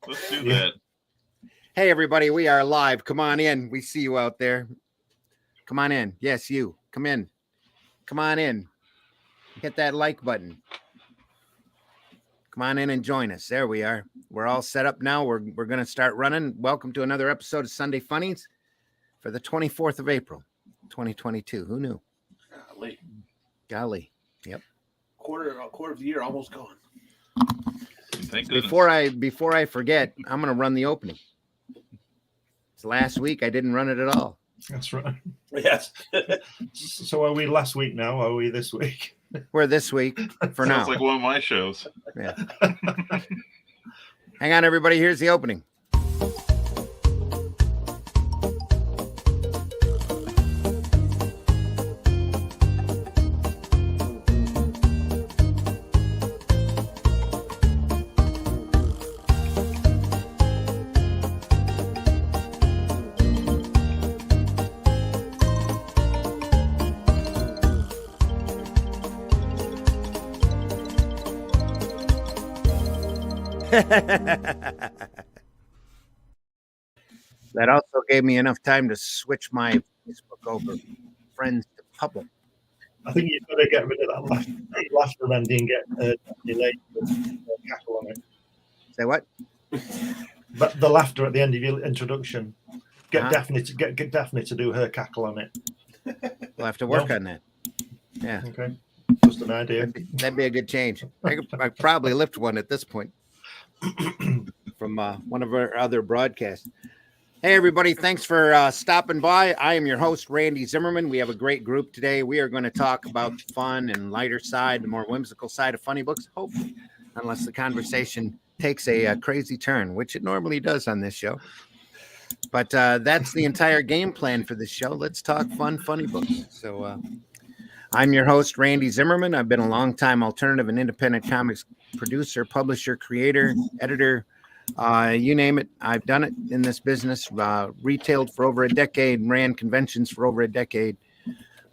Let's do that. Hey, everybody, we are live. Come on in. We see you out there. Come on in. Yes, you. Come in. Come on in. Hit that like button. Come on in and join us. There we are. We're all set up now. We're going to start running. Welcome to another episode of Sunday Funnies for the 24th of April, 2022. Who knew? Golly. Yep. Quarter of the year almost gone. Thank goodness. Before I forget, I'm going to run the opening. It's last week. I didn't run it at all. That's right. Yes. So are we last week now? Are we this week? We're this week for now. Sounds like one of my shows. Yeah. Hang on, everybody. Here's the opening. That also gave me enough time to switch my Facebook over friends to public. I think you've got to get rid of that laughter, Randy, and get Daphne Lage cackle on it. Say what? But the laughter at the end of your introduction. Get Daphne to do her cackle on it. We'll have to work on that. Yeah. Okay. Just an idea. That'd be a good change. I could probably lift one at this point from one of our other broadcasts. Hey, everybody. Thanks for stopping by. I am your host, Randy Zimmerman. We have a great group today. We are going to talk about the fun and lighter side, the more whimsical side of funny books, hopefully, unless the conversation takes a crazy turn, which it normally does on this show. But that's the entire game plan for this show. Let's talk fun, funny books. So I'm your host, Randy Zimmerman. I've been a longtime alternative and independent comics producer, publisher, creator, editor, you name it. I've done it in this business, retailed for over a decade, ran conventions for over a decade,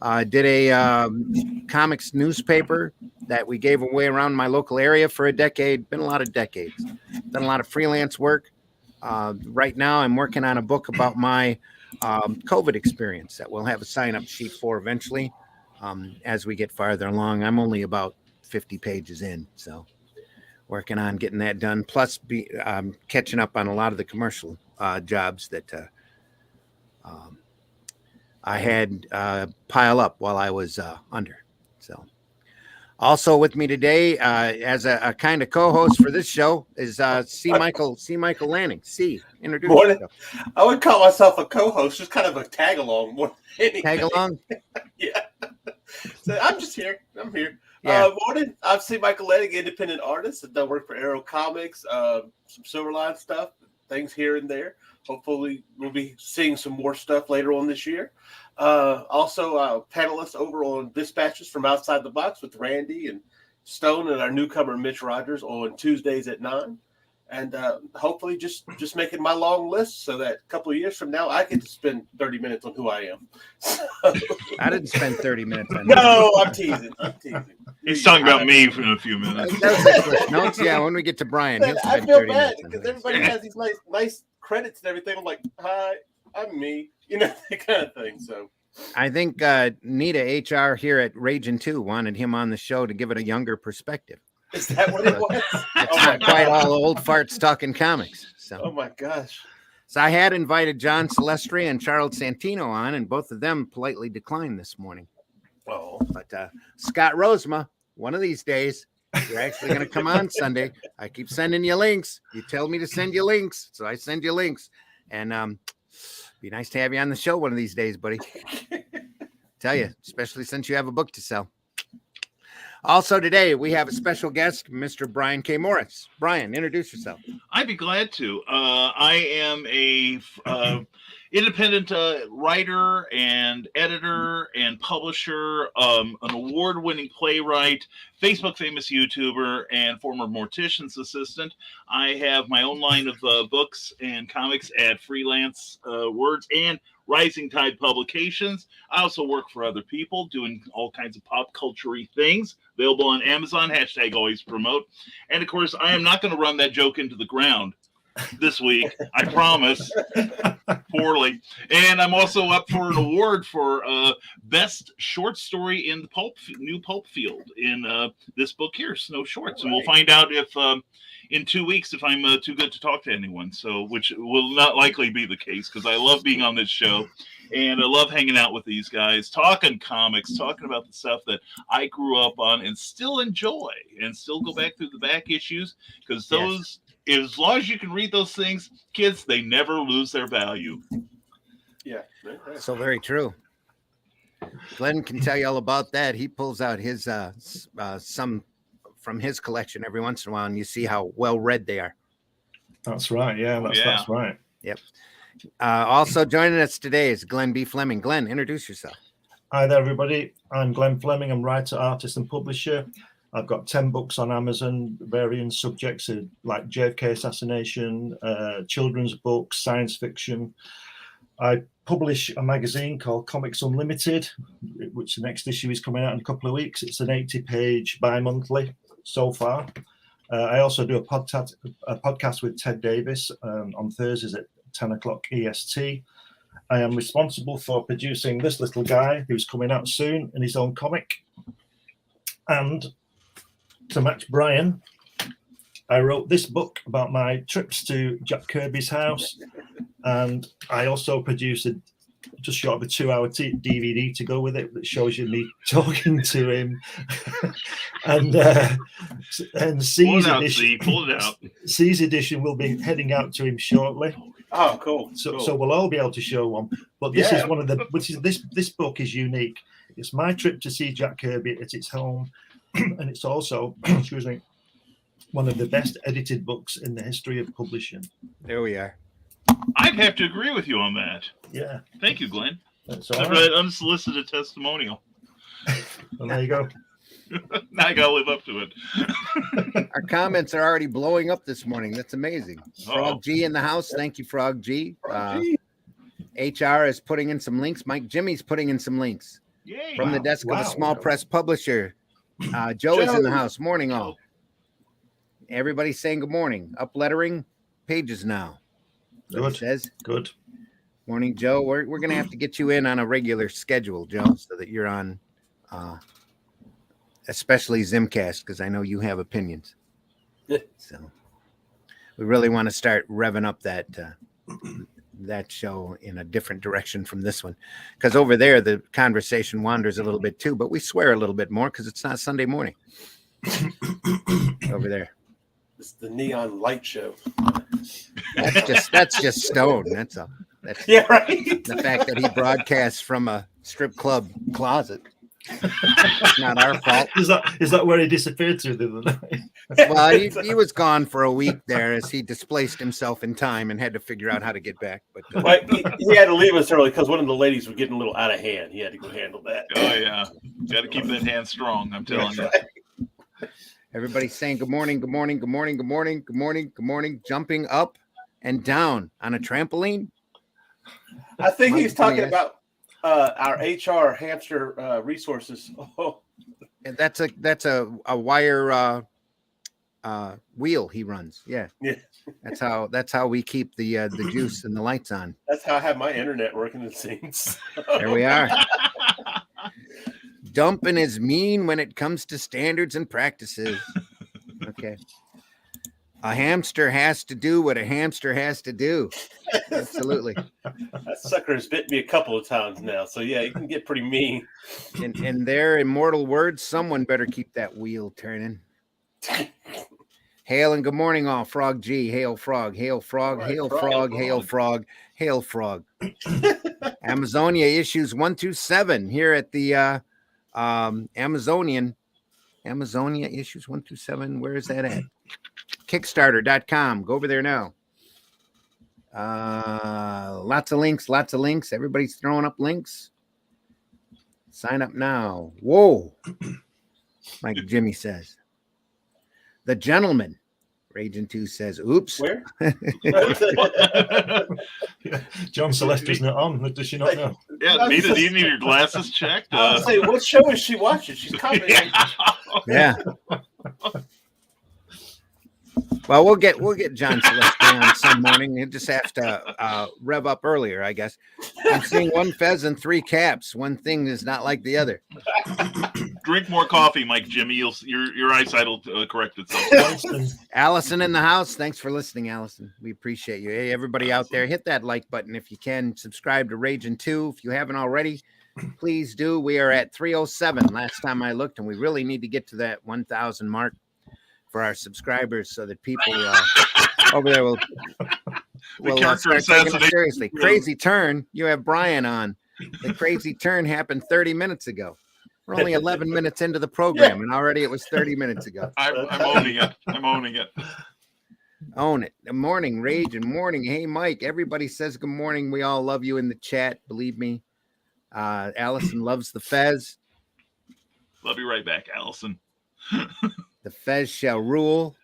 did a comics newspaper that we gave away around my local area for a decade. Been a lot of decades. Done a lot of freelance work. Right now, I'm working on a book about my COVID experience that we'll have a sign-up sheet for eventually as we get farther along. I'm only about 50 pages in, so working on getting that done, plus catching up on a lot of the commercial jobs that I had pile up while I was under. So also with me today as a kind of co-host for this show is C. Michael Lanning. C, introduce yourself. I would call myself a co-host, just kind of a tag-along. More than anything. Tag along? Yeah. So I'm just here. I'm here. Yeah. Morning. I'm C. Michael Lanning, independent artist. I've done work for Arrow Comics, some Silverline stuff, things here and there. Hopefully, we'll be seeing some more stuff later on this year. Also, a panelist over on Dispatches from Outside the Box with Randy and Stone and our newcomer Mitch Rogers on Tuesdays at 9. And hopefully just making my long list so that a couple of years from now, I get to spend 30 minutes on who I am. I didn't spend 30 minutes on No, I'm teasing. He's talking about me for a few minutes. Notes, yeah, when we get to Brian, he'll I spend feel 30 bad minutes on because this. everybody has these nice credits and everything. I'm like, hi, I'm me. You know, that kind of thing. So I think Nita HR here at Ragin' 2 wanted him on the show to give it a younger perspective. is that what it was? It's not quite all old farts talking comics. So. Oh my gosh. So I had invited John Celestri and Charles Santino on, and both of them politely declined this morning. Oh, but Scott Rosema, one of these days, you're actually going to come on Sunday. I keep sending you links. You tell me to send you links, so I send you links. And be nice to have you on the show one of these days, buddy. Tell you, especially since you have a book to sell. Also today, we have a special guest, Mr. Brian K. Morris. Brian, introduce yourself. I'd be glad to. I am a independent writer and editor and publisher, an award-winning playwright, Facebook famous YouTuber, and former mortician's assistant. I have my own line of books and comics at Freelance Words and Rising Tide Publications. I also work for other people doing all kinds of pop culture-y things. Available on Amazon, #always promote. And of course, I am not going to run that joke into the ground. this week. I promise. Poorly. And I'm also up for an award for best short story in the new pulp field in this book here, Snow Shorts. And we'll find out if in 2 weeks if I'm too good to talk to anyone. So, which will not likely be the case because I love being on this show. And I love hanging out with these guys, talking comics, talking about the stuff that I grew up on and still enjoy and still go back through the back issues because those, as long as you can read those things, kids, they never lose their value. Yeah. So very true. Glenn can tell you all about that. He pulls out his some from his collection every once in a while, and you see how well read they are. That's right. Yeah, that's right. Yep. Also joining us today is Glenn B. Fleming. Glenn, introduce yourself. Hi there, everybody. I'm Glenn Fleming. I'm writer, artist, and publisher. I've got 10 books on Amazon, varying subjects like JFK assassination, children's books, science fiction. I publish a magazine called Comics Unlimited, which the next issue is coming out in a couple of weeks. It's an 80-page bi-monthly so far. I also do a podcast with Ted Davis on Thursdays at 10 o'clock EST. I am responsible for producing this little guy who's coming out soon in his own comic. And to match Brian, I wrote this book about my trips to Jack Kirby's house. And I also produced just short of a 2-hour DVD to go with it that shows you me talking to him. and C's edition will be heading out to him shortly. Oh, cool. So we'll all be able to show one. But this is one of the this book is unique. It's my trip to see Jack Kirby at its home, and it's also excuse me, one of the best edited books in the history of publishing. There we are. I'd have to agree with you on that. Yeah. Thank you, Glenn. That's I've read unsolicited testimonial. Well, there you go. Now I gotta live up to it. Our comments are already blowing up this morning. That's amazing. Frog G in the house. Thank you, Frog G. HR is putting in some links. Mike Jimmy's putting in some links. Yay. From the desk of a small press publisher. Joe is in the house. Morning, all. Everybody's saying good morning. Up lettering pages now. Good. Says. Good. Morning, Joe. We're going to have to get you in on a regular schedule, Joe, so that you're on, especially Zimcast, because I know you have opinions. So we really want to start revving up that show in a different direction from this one, because over there the conversation wanders a little bit too, but we swear a little bit more because it's not Sunday morning. Over there. It's the neon light show. That's just Stone. That's all. That's right. The fact that he broadcasts from a strip club closet. It's not our fault. Is that where he disappeared to the other night? Well, he was gone for a week there as he displaced himself in time and had to figure out how to get back. But he had to leave us early because one of the ladies was getting a little out of hand. He had to go handle that. Oh yeah, got to keep that hand strong. I'm telling you. Everybody's saying good morning, good morning, good morning, good morning, good morning, good morning, jumping up and down on a trampoline. I think he's talking about our HR hamster resources. Oh. And that's a wire wheel he runs. Yeah. That's how we keep the juice and the lights on. That's how I have my internet working, it seems. There we are. Dumping is mean when it comes to standards and practices. Okay. A hamster has to do what a hamster has to do. Absolutely. That sucker has bit me a couple of times now. So, yeah, it can get pretty mean. In their immortal words, someone better keep that wheel turning. Hail and good morning, all. Frog G. Hail, frog. Hail, frog. Hail, frog. Hail, frog. Hail, frog. Amazonia issues 1 through 7 here at the Amazonia issues 1 through 7. Where is that at? Kickstarter.com. Go over there now. Lots of links. Everybody's throwing up links. Sign up now. Whoa. Like Jimmy says. The gentleman. Raging 2 says, oops. Where? John Celeste isn't on. Does she not know? Yeah, Nita, do you need your glasses checked? I was saying, what show is she watching? She's commenting. Yeah. Well, we'll get John Celeste on some morning. He'll just have to rev up earlier, I guess. I'm seeing one fez and 3 caps. One thing is not like the other. Drink more coffee, Mike Jimmy. Your eyesight will correct itself. Allison in the house. Thanks for listening, Allison. We appreciate you. Hey, everybody out there, hit that like button if you can. Subscribe to Raging 2 if you haven't already. Please do. We are at 307 last time I looked, and we really need to get to that 1,000 mark for our subscribers so that people over there will start taking it seriously. Crazy turn. You have Brian on. The crazy turn happened 30 minutes ago. We're only 11 minutes into the program, and already it was 30 minutes ago. I'm owning it. I'm owning it. Own it. Good morning, Rage, and morning. Hey, Mike. Everybody says good morning. We all love you in the chat. Believe me. Allison loves the fez. Love you right back, Allison. The fez shall rule.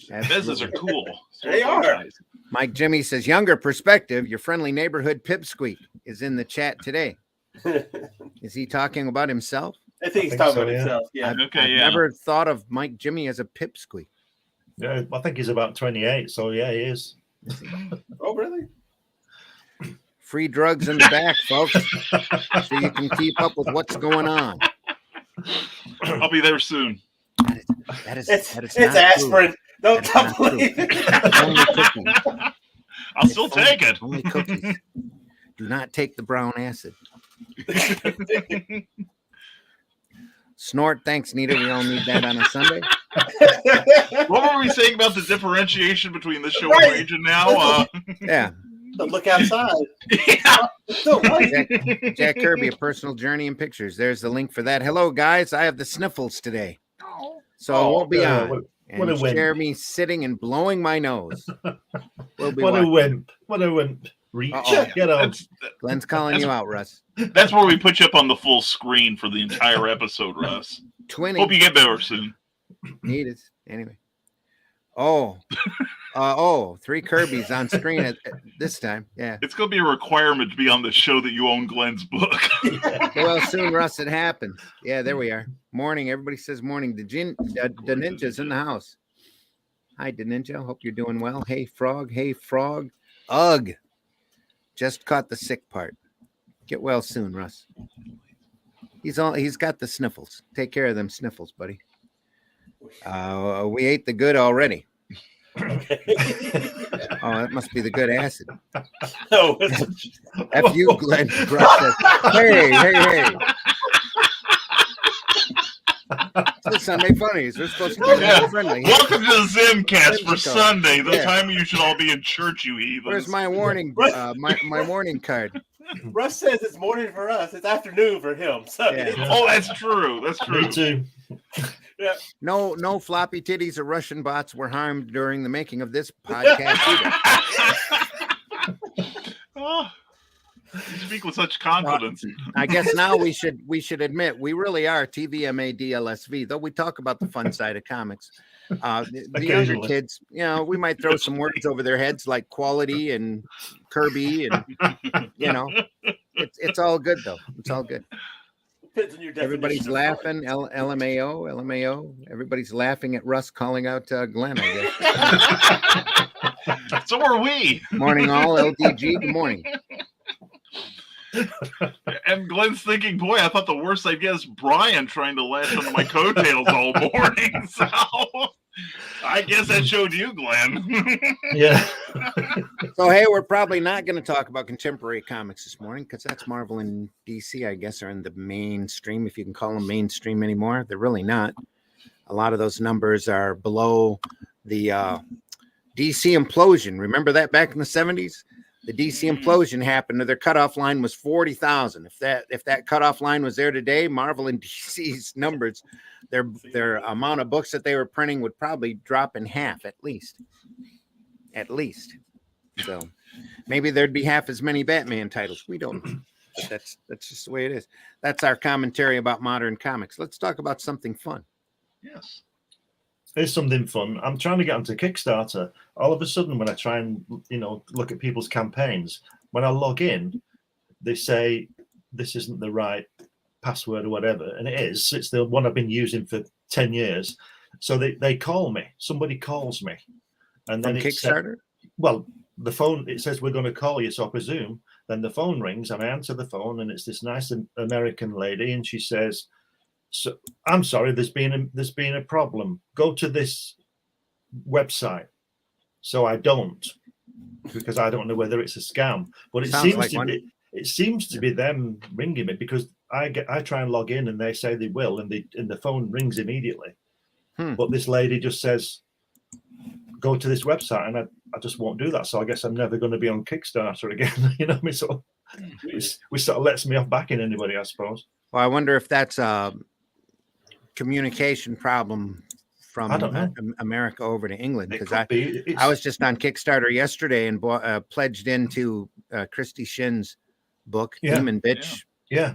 Fezzes are cool. They are. Mike Jimmy says, younger perspective, your friendly neighborhood pipsqueak is in the chat today. Is he talking about himself? I think he's talking about himself. Yeah. I've never thought of Mike Jimmy as a pipsqueak. Yeah, I think he's about 28, so yeah, he is. Oh, really? Free drugs in the back, folks, so you can keep up with what's going on. I'll be there soon. That is it's aspirin. Don't believe it. Only cookies. I'll still take it. Only cookies. Do not take the brown acid. Snort. Thanks, Nita. We all need that on a Sunday. What were we saying about the differentiation between this show and Rage and now? Yeah. Look outside. Yeah. Jack Kirby, A Personal Journey in Pictures. There's the link for that. Hello, guys. I have the sniffles today. So I won't be on. What a wimp. Jeremy sitting and blowing my nose. We'll be What watching. a wimp. What a wimp. Reach. Get on. Glenn's calling you out, Russ. That's where we put you up on the full screen for the entire episode, Russ. Twinning. Hope you get better soon. Need it. Anyway. 3 Kirby's on screen at this time. Yeah. It's going to be a requirement to be on the show that you own Glenn's book. Well, soon, Russ, it happens. Yeah, there we are. Morning. Everybody says morning. The Ninja's in the house. Hi, the Ninja. Hope you're doing well. Hey, Frog. Hey, Frog. Ugh. Just caught the sick part. Get well soon, Russ. He's got the sniffles. Take care of them sniffles, buddy. We ate the good already. That must be the good acid. No. F you, Glenn. Hey. It's the Sunday Funnies. We're supposed to be friendly. Welcome to the Zimcast for Sunday, the time you should all be in church, you heathens. Where's my warning? My warning card. Russ says it's morning for us. It's afternoon for him. So. Yeah. Oh, that's true. That's true. Me too. Yeah. No floppy titties or Russian bots were harmed during the making of this podcast either. Oh, you speak with such confidence. I guess now we should admit we really are TVMADLSV, though we talk about the fun side of comics. The younger kids, we might throw some words over their heads like quality and Kirby, and it's all good though. It's all good. Everybody's laughing. LMAO. Everybody's laughing at Russ calling out Glenn, I guess. So are we. Morning, all. LDG. Good morning. And Glenn's thinking, boy, I thought the worst I'd get is Brian trying to lash onto my coattails all morning. So I guess that showed you, Glenn. Yeah. So, hey, we're probably not going to talk about contemporary comics this morning because that's Marvel and DC, I guess, are in the mainstream, if you can call them mainstream anymore. They're really not. A lot of those numbers are below the DC implosion. Remember that back in the 70s? The DC implosion happened. Their cutoff line was 40,000. If that cutoff line was there today, Marvel and DC's numbers, their amount of books that they were printing would probably drop in half at least. At least. So maybe there'd be half as many Batman titles. We don't know. But that's just the way it is. That's our commentary about modern comics. Let's talk about something fun. Yes. Here's something fun. I'm trying to get onto Kickstarter. All of a sudden, when I try and look at people's campaigns, when I log in, they say this isn't the right password or whatever, and it is. It's the one I've been using for 10 years. So they call me. Somebody calls me, and then From Kickstarter. Well, the phone, it says we're going to call you, so I presume. Then the phone rings, and I answer the phone, and it's this nice American lady, and she says, "So I'm sorry, there's been a problem. Go to this website." So I don't, because I don't know whether it's a scam. But it seems to be them ringing me, because I try and log in, and they say they will, and the phone rings immediately. But this lady just says, "Go to this website," and I just won't do that. So I guess I'm never going to be on Kickstarter again. You know what I mean? So which sort of lets me off backing anybody, I suppose. Well, I wonder if that's a communication problem from America over to England, because I was just on Kickstarter yesterday and pledged into Christy Shin's book, Demon Bitch. Yeah.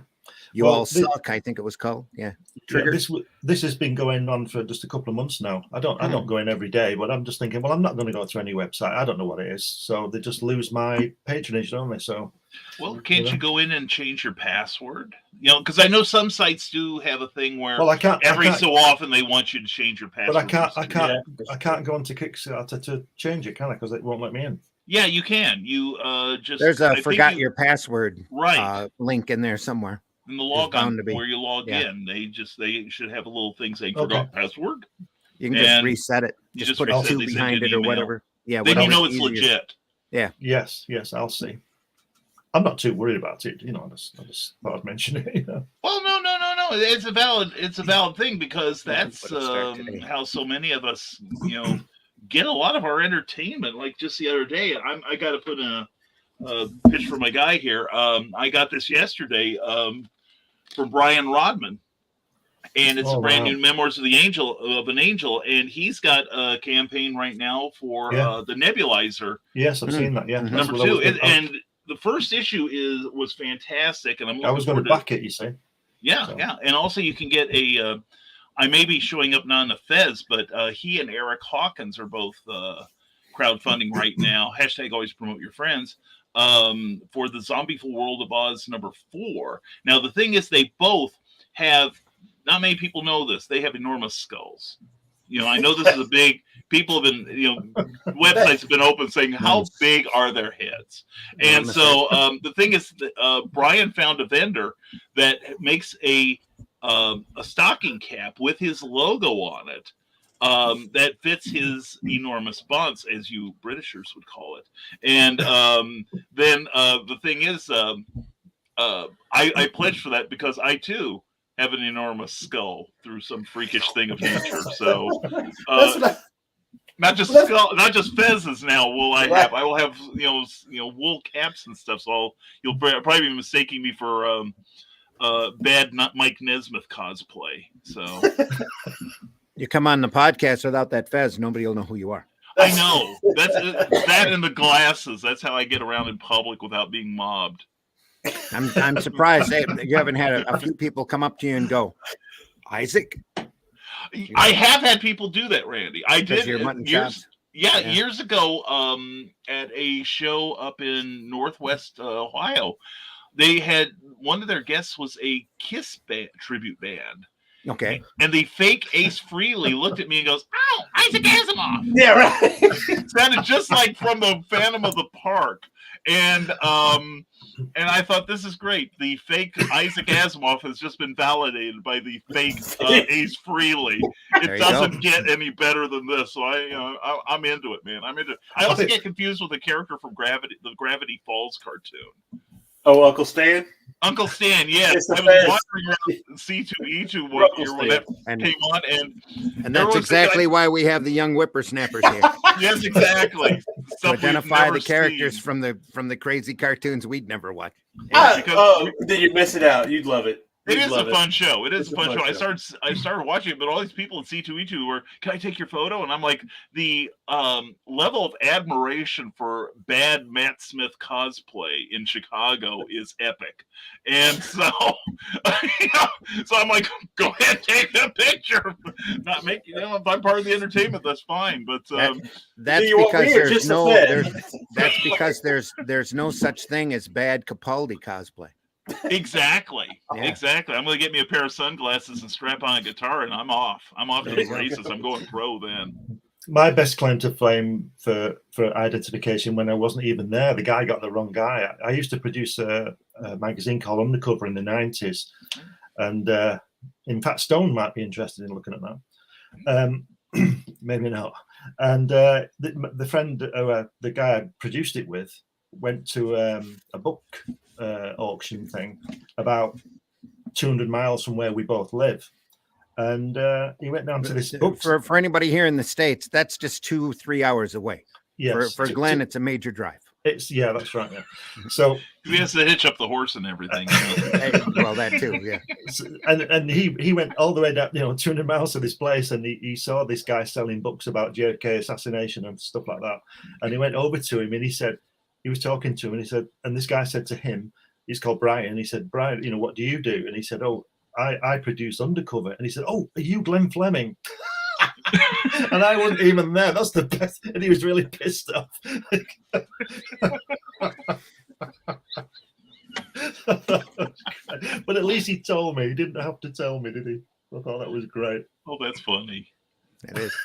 You all suck, I think it was called. Yeah. Trigger. Yeah, this has been going on for just a couple of months now. I don't go in every day, but I'm just thinking, well, I'm not going to go to any website. I don't know what it is. So they just lose my patronage, don't they? So, well, can't you go in and change your password? You know, because I know some sites do have a thing where every so often they want you to change your password. But I can't go onto Kickstarter to change it, can I? Because it won't let me in. Yeah, you can. You just there's a your password link in there somewhere. In the logon where you log in, they should have a little thing saying forgot password. You can just reset it. Just put a 2 behind it or whatever. Yeah, then you know it's legit. Yeah. Yes, I'll see. I'm not too worried about it. You know, I just thought I'd mention it. You know? Well, no. It's a valid thing, because that's how so many of us, you know, get a lot of our entertainment. Like just the other day, I got to put in a pitch for my guy here. I got this yesterday from Brian Rodman, and it's a brand new Memoirs of an Angel, and he's got a campaign right now for the nebulizer. Yes, I've seen that. Yeah, number 2, and the first issue was fantastic, and I was going to back it. You say? Yeah, and also you can get a. I may be showing up not in the Fez, but he and Eric Hawkins are both crowdfunding right now. # always promote your friends. For the Zombieful World of Oz number 4. Now, the thing is, they both have, not many people know this, they have enormous skulls. You know, I know this is a big, people have been, you know, websites have been open saying, how big are their heads? And so the thing is, Brian found a vendor that makes a stocking cap with his logo on it. That fits his enormous bunts, as you Britishers would call it. And then the thing is, I pledged for that because I too have an enormous skull through some freakish thing of nature. So not just fezzes now will I have. I will have you know wool caps and stuff. So you'll probably be mistaking me for bad Mike Nesmith cosplay. So. You come on the podcast without that fez, nobody will know who you are. I know. That's that and the glasses. That's how I get around in public without being mobbed. I'm surprised you haven't had a few people come up to you and go, Isaac. I have had people do that, Randy. I did years ago at a show up in Northwest Ohio. They had one of their guests was a Kiss tribute band. Okay. And the fake Ace Frehley looked at me and goes, "Oh, Isaac Asimov." Yeah, right. It sounded just like from the Phantom of the Park. And I thought, this is great. The fake Isaac Asimov has just been validated by the fake Ace Frehley. It doesn't get any better than this. So I'm into it, man. I'm into it. I also get confused with the character from the Gravity Falls cartoon. Oh, Uncle Stan? Uncle Stan, yes. I was wandering around C2E2 one year when that came on, and that's exactly why we have the young whippersnappers here. Yes, exactly. To identify the characters from the crazy cartoons we'd never watch. Then you're missing out. You'd love it. It is a fun show. It is a fun show. I started watching it, but all these people in C2E2 were, "Can I take your photo?" And I'm like, the level of admiration for bad Matt Smith cosplay in Chicago is epic. And so, so I'm like, "Go ahead, take the picture." Not make if I'm part of the entertainment, that's fine. But that's because there's no such thing as bad Capaldi cosplay. Exactly. Yeah. Exactly. I'm going to get me a pair of sunglasses and strap on a guitar, and I'm off. I'm off to the races. I'm going pro then. My best claim to fame for identification when I wasn't even there, the guy got the wrong guy. I used to produce a magazine called Undercover in the 90s. And in fact, Stone might be interested in looking at that. Maybe not. And the friend, the guy I produced it with, went to a book auction thing about 200 miles from where we both live. And he went down to this book. For anybody here in the States, that's just 2-3 hours away. Yes. For Glenn, it's a major drive. Yeah, that's right. Yeah. So he has to hitch up the horse and everything. Well, that too, yeah. And he went all the way down, 200 miles to this place, and he saw this guy selling books about JFK assassination and stuff like that. And he went over to him, and he said, he was talking to him, and he said, and this guy said to him, he's called Brian. And he said, Brian, what do you do? And he said, oh, I produce Undercover. And he said, oh, are you Glenn Fleming? And I wasn't even there. That's the best. And he was really pissed off. But at least he told me. He didn't have to tell me, did he? I thought that was great. Oh, that's funny. It is.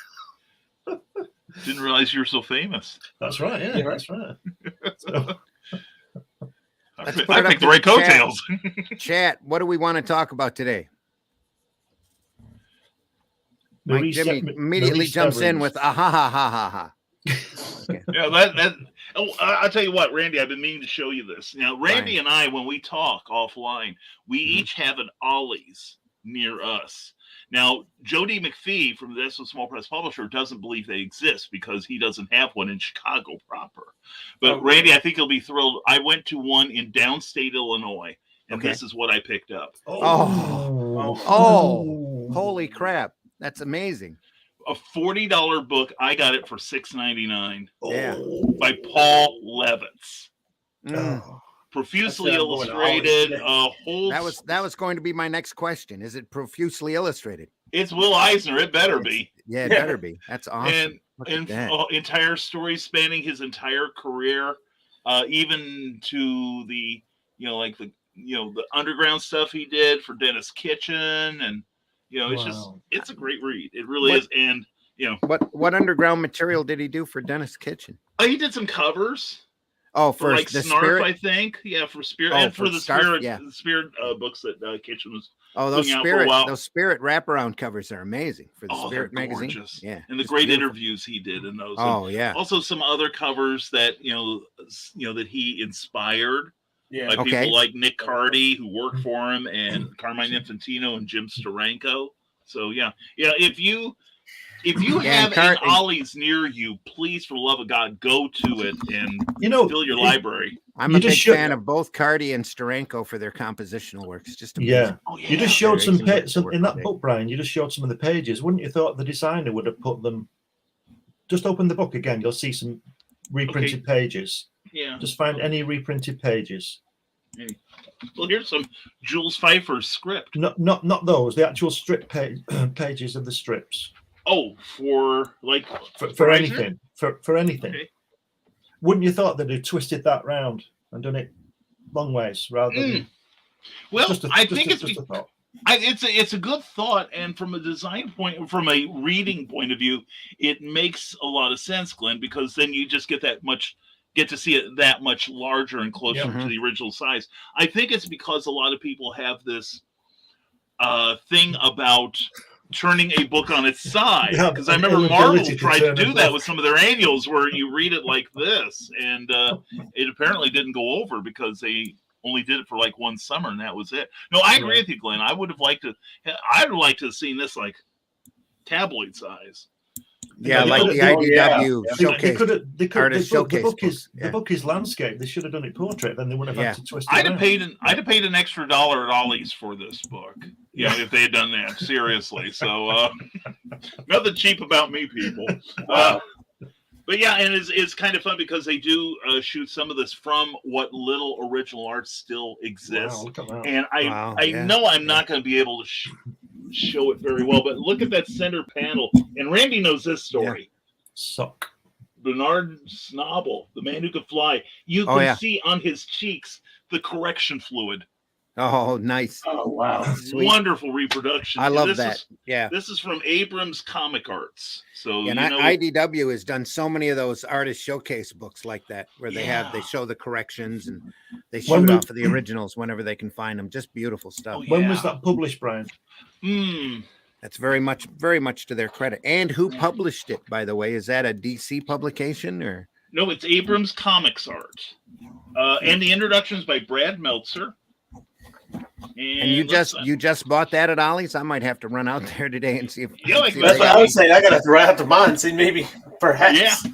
Didn't realize you were so famous. That's right. Yeah, that's right. So, I picked the right coattails. Chat, what do we want to talk about today? Mike Jimmy immediately jumps in with ha ha ha ha ha. Yeah, that. Oh, I'll tell you what, Randy. I've been meaning to show you this. Now, Randy and I, when we talk offline, we each have an Ollie's near us. Now, Jody McPhee from the Small Press Publisher doesn't believe they exist because he doesn't have one in Chicago proper. But Randy, I think he'll be thrilled. I went to one in downstate Illinois, and this is what I picked up. Oh, holy crap. That's amazing. A $40 book. I got it for $6.99. Yeah. By Paul Levitz. Oh. Profusely illustrated. That was going to be my next question. Is it profusely illustrated? It's Will Eisner. It better be. Yeah, it better be. That's awesome. And entire story spanning his entire career, even to the the underground stuff he did for Dennis Kitchen, and it's a great read. It really is. And what underground material did he do for Dennis Kitchen? He did some covers. Oh, for like the Snarf, Spirit? I think. Yeah, for Spirit, and for the Scarf, Spirit books that Kitchen was. Those Spirit wraparound covers are amazing for the Spirit magazine. Gorgeous. Yeah, and the great interviews he did in those. Oh, yeah. Also, some other covers that that he inspired. Yeah. By people like Nick Cardy, who worked for him, and Carmine Infantino and Jim Steranko. So if you have an Ollie's near you, please, for the love of God, go to it and fill your library. I'm a big fan of both Cardy and Steranko for their compositional works. Just amazing. You just showed some in that book, Brian. You just showed some of the pages. Wouldn't you thought the designer would have put them? Just open the book again. You'll see some reprinted pages. Yeah. Just find any reprinted pages. Well, here's some Jules Pfeiffer's script. Not those. The actual strip pages of the strips. Oh, for anything. For anything. Okay. Wouldn't you thought that they'd twisted that round and done it long ways rather than? Well, I think it's a thought. It's a good thought, and from a design point, from a reading point of view, it makes a lot of sense, Glenn, because then you just get to see it that much larger and closer to the original size. I think it's because a lot of people have this thing about turning a book on its side, because I remember Marvel tried to do that with some of their annuals where you read it like this, and it apparently didn't go over because they only did it for like one summer, and that was it. No, I agree with you, Glenn. I'd like to have seen this like tabloid size. Yeah, like the IDW showcase. The book is landscape. They should have done it portrait. Then they wouldn't have had to twist it. I'd have paid an extra $1 at Ollie's for this book. If they had done that. Seriously. So nothing cheap about me, people. But yeah, and it's kind of fun because they do shoot some of this from what little original art still exists. Wow, and I know I'm not going to be able to show it very well, but look at that center panel. And Randy knows this story. Suck. Bernard Snobble, the man who could fly. You can see on his cheeks the correction fluid Oh, nice. Oh wow. Sweet. Wonderful reproduction. I And love this that. is- Yeah. This is from Abrams Comic Arts. So And you know, IDW has done so many of those artist showcase books like that, where they Yeah. show the corrections and they When shoot we- off of the originals whenever they can find them. Just beautiful stuff. Oh, When was yeah. that published, Brian? That's very much to their credit. And who published it, by the way? Is that a DC publication or? No, it's Abrams Comics Art. And the introduction is by Brad Meltzer. And you just bought that at Ollie's? I might have to run out there today and see if. Yeah, like see if That's they what got I it. was saying. I gotta have to ride out to mine and see maybe perhaps.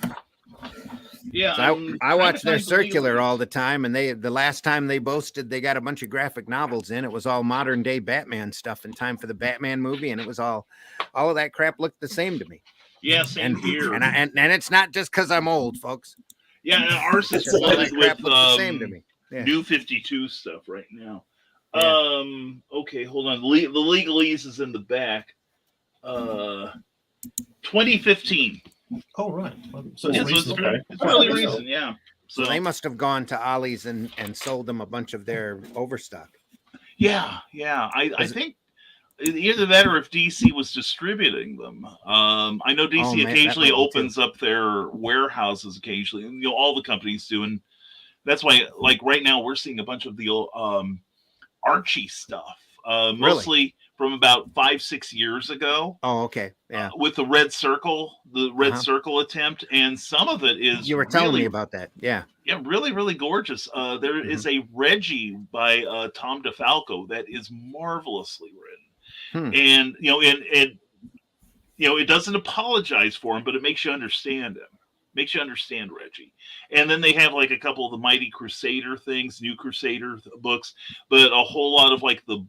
Yeah. So I watch their circular all the time, and the last time they boasted they got a bunch of graphic novels in. It was all modern day Batman stuff in time for the Batman movie, and it was all of that crap looked the same to me. Yeah, same here. And it's not just because I'm old, folks. Yeah, and ours is It's just all that flooded crap with looks the same to me. Yeah. New 52 stuff right now. Yeah. Okay, hold on. The legalese is in the back. 2015. Oh, right. So Yeah, it's so it's, recent. okay. it's really recent, yeah. So they must have gone to Ollie's and sold them a bunch of their overstock. Yeah. I think either that or if DC was distributing them. I know DC Oh, man, that occasionally might be opens up their warehouses occasionally. And, all the companies do, and that's why, like right now, we're seeing a bunch of the Archie stuff, mostly from about 5-6 years ago. Oh, okay. Yeah. With the red circle attempt, and some of it is You were telling really, me about that. Yeah. yeah, really, really gorgeous. There is a Reggie by Tom DeFalco that is marvelously written, and it doesn't apologize for him, but it makes you understand him. Makes you understand Reggie. And then they have like a couple of the Mighty Crusader things, New Crusader books, but a whole lot of like the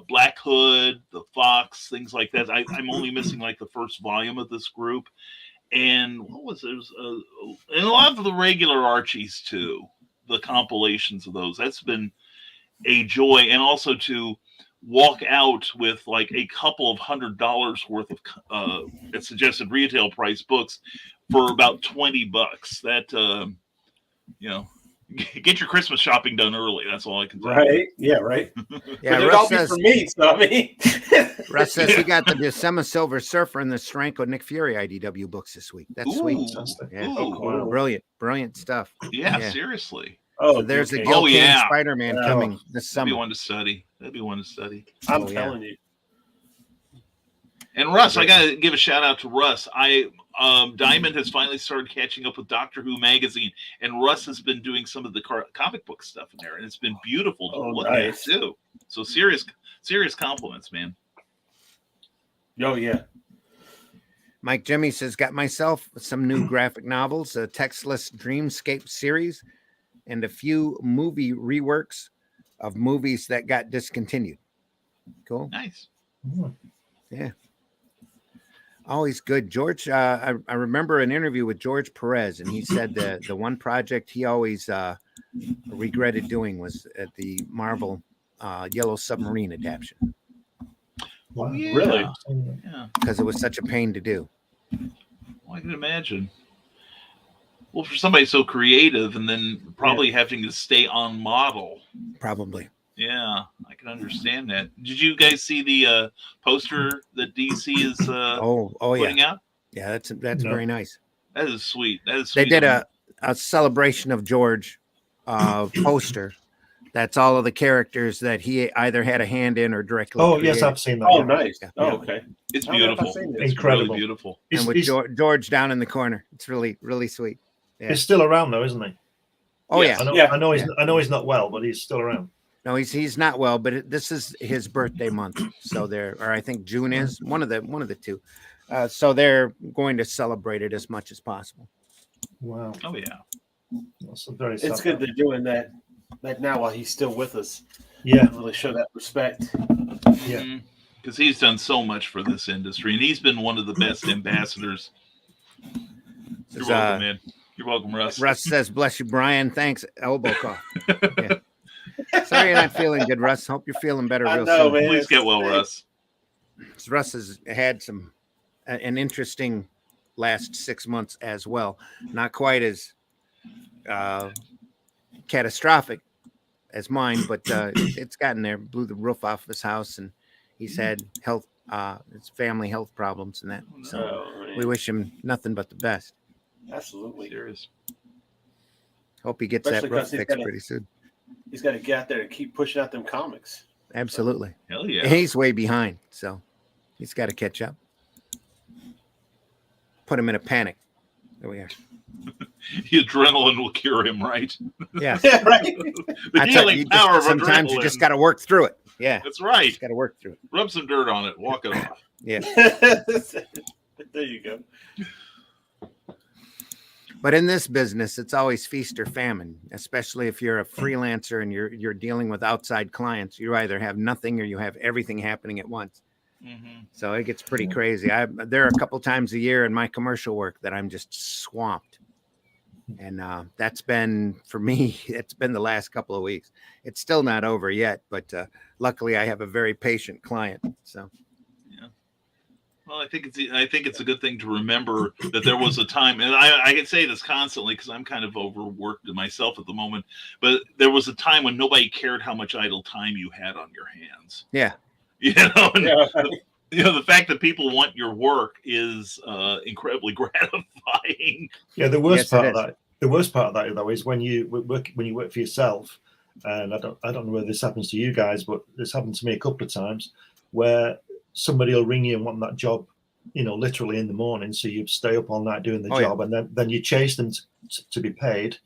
Black Hood, the Fox, things like that. I'm only missing like the first volume of this group. And what was it? And a lot of the regular Archies too, the compilations of those. That's been a joy. And also to walk out with like a couple of $100 worth of suggested retail price books for about $20. That get your Christmas shopping done early. That's all I can say. Right? Yeah, right. Yeah. But it'd all be for me, so I mean. Russ says he got the Decema Silver Surfer and the Stranko Nick Fury IDW books this week. That's sweet. Yeah. Ooh. Brilliant stuff. Yeah, seriously. So there's a Gil Kane Spider-Man coming this That'd summer. be one to study. I'm telling you. And Russ, I gotta give a shout out to Russ. Diamond has finally started catching up with Doctor Who magazine, and Russ has been doing some of the comic book stuff in there, and it's been beautiful to look at too. So serious compliments, man. Oh yeah. Mike Jimmy says, got myself some new graphic novels, a textless Dreamscape series, and a few movie reworks of movies that got discontinued. Cool. Nice. Yeah. Always good. George, I remember an interview with George Perez, and he said that the one project he always regretted doing was at the Marvel Yellow Submarine adaptation. Wow. Yeah. Really? Yeah. Because it was such a pain to do. Well, I can imagine. Well, for somebody so creative and then probably having to stay on model. Probably. Yeah, I can understand that. Did you guys see the poster that DC is putting out? Yeah, that's very nice. That is sweet. That is sweet. They did a celebration of George poster. That's all of the characters that he either had a hand in or directly. Oh, created. yes, I've seen that. Oh, Yeah. nice. Yeah. Oh, okay. It's I don't know if I've beautiful. seen It's this. really Incredible. beautiful. And with George down in the corner, it's really, really sweet. Yeah. He's still around though, isn't he? Oh Yes. yeah. I know he's not well, but he's still around. No, he's not well, but this is his birthday month, so I think June is one of the two. So they're going to celebrate it as much as possible. Wow. Oh yeah. That's a very It's sad good they're doing that now while he's still with us. Yeah. Really show that respect. Yeah. Because he's done so much for this industry, and he's been one of the best ambassadors. You're welcome, man. You're welcome, Russ. Russ says, "Bless you, Brian. Thanks." Elbow cough. Yeah. Sorry you're not feeling good, Russ. Hope you're feeling better real soon. Man. Please get well, Russ. Russ has had an interesting last 6 months as well. Not quite as catastrophic, as mine, but it's gotten there. Blew the roof off his house, and he's had his family health problems and that. So we wish him nothing but the best. Absolutely. Serious. Hope he gets Especially that roof 'cause he's fixed gotta- pretty soon. He's got to get out there and keep pushing out them comics. Absolutely. Hell yeah. He's way behind, so he's got to catch up. Put him in a panic. There we are. The adrenaline will cure him, right? Yeah. Yeah, right. The That's right. healing power of Sometimes adrenaline. you just got to work through it. Yeah. That's right. Just got to work through it. Rub some dirt on it. Walk it off. Yeah. There you go. But in this business, it's always feast or famine, especially if you're a freelancer and you're dealing with outside clients. You either have nothing or you have everything happening at once. Mm-hmm. So it gets pretty crazy. There are a couple times a year in my commercial work that I'm just swamped. And that's been, for me, it's been the last couple of weeks. It's still not over yet, but luckily I have a very patient client. So. Well, I think it's a good thing to remember that there was a time, and I can say this constantly because I'm kind of overworked myself at the moment, but there was a time when nobody cared how much idle time you had on your hands. Yeah. You know, and, Yeah. the fact that people want your work is incredibly gratifying. Yeah, the worst Yes, it part of is. that. The worst part of that though is when you work for yourself, and I don't know whether this happens to you guys, but this happened to me a couple of times where somebody will ring you and want that job, literally in the morning. So you stay up all night doing the job, and then you chase them to be paid.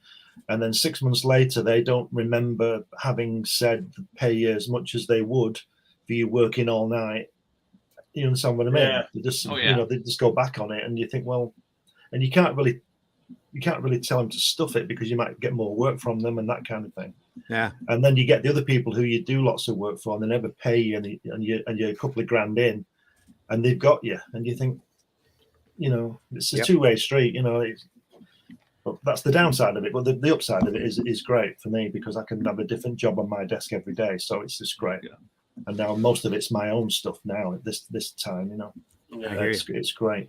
And then 6 months later, they don't remember having said pay you as much as they would for you working all night. You understand what I mean? Yeah. They just, yeah. they just go back on it, and you think, well, and you can't really tell them to stuff it because you might get more work from them and that kind of thing. Yeah. And then you get the other people who you do lots of work for, and they never pay you, and you're a couple of grand in, and they've got you, and you think, it's a two-way street. But that's the downside of it. But the upside of it is great for me because I can have a different job on my desk every day, so it's just great. Yeah. And now most of it's my own stuff now at this time. Yeah. It's great.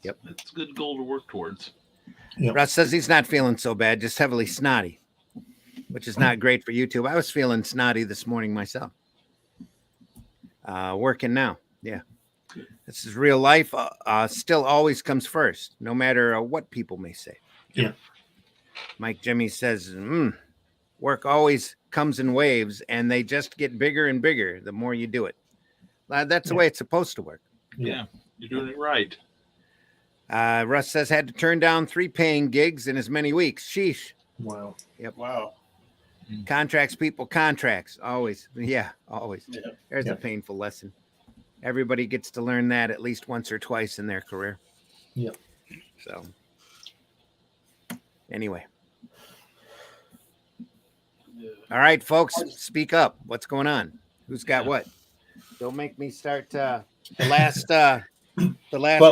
Yep. It's a good goal to work towards. Yeah. Russ says he's not feeling so bad, just heavily snotty, which is not great for YouTube. I was feeling snotty this morning myself. Working now. Yeah. This is real life. Still always comes first, no matter what people may say. Yeah. Mike Jimmy says, work always comes in waves, and they just get bigger and bigger the more you do it. That's the way it's supposed to work. Yeah, you're doing it right. Russ says had to turn down 3 paying gigs in as many weeks. Sheesh. Wow. Yep. Wow. Contracts, people, contracts. Always. Yeah, always. Yeah. There's a painful lesson. Everybody gets to learn that at least once or twice in their career. Yep. So, anyway. Yeah. All right, folks, speak up. What's going on? Who's got what? Don't make me start. The last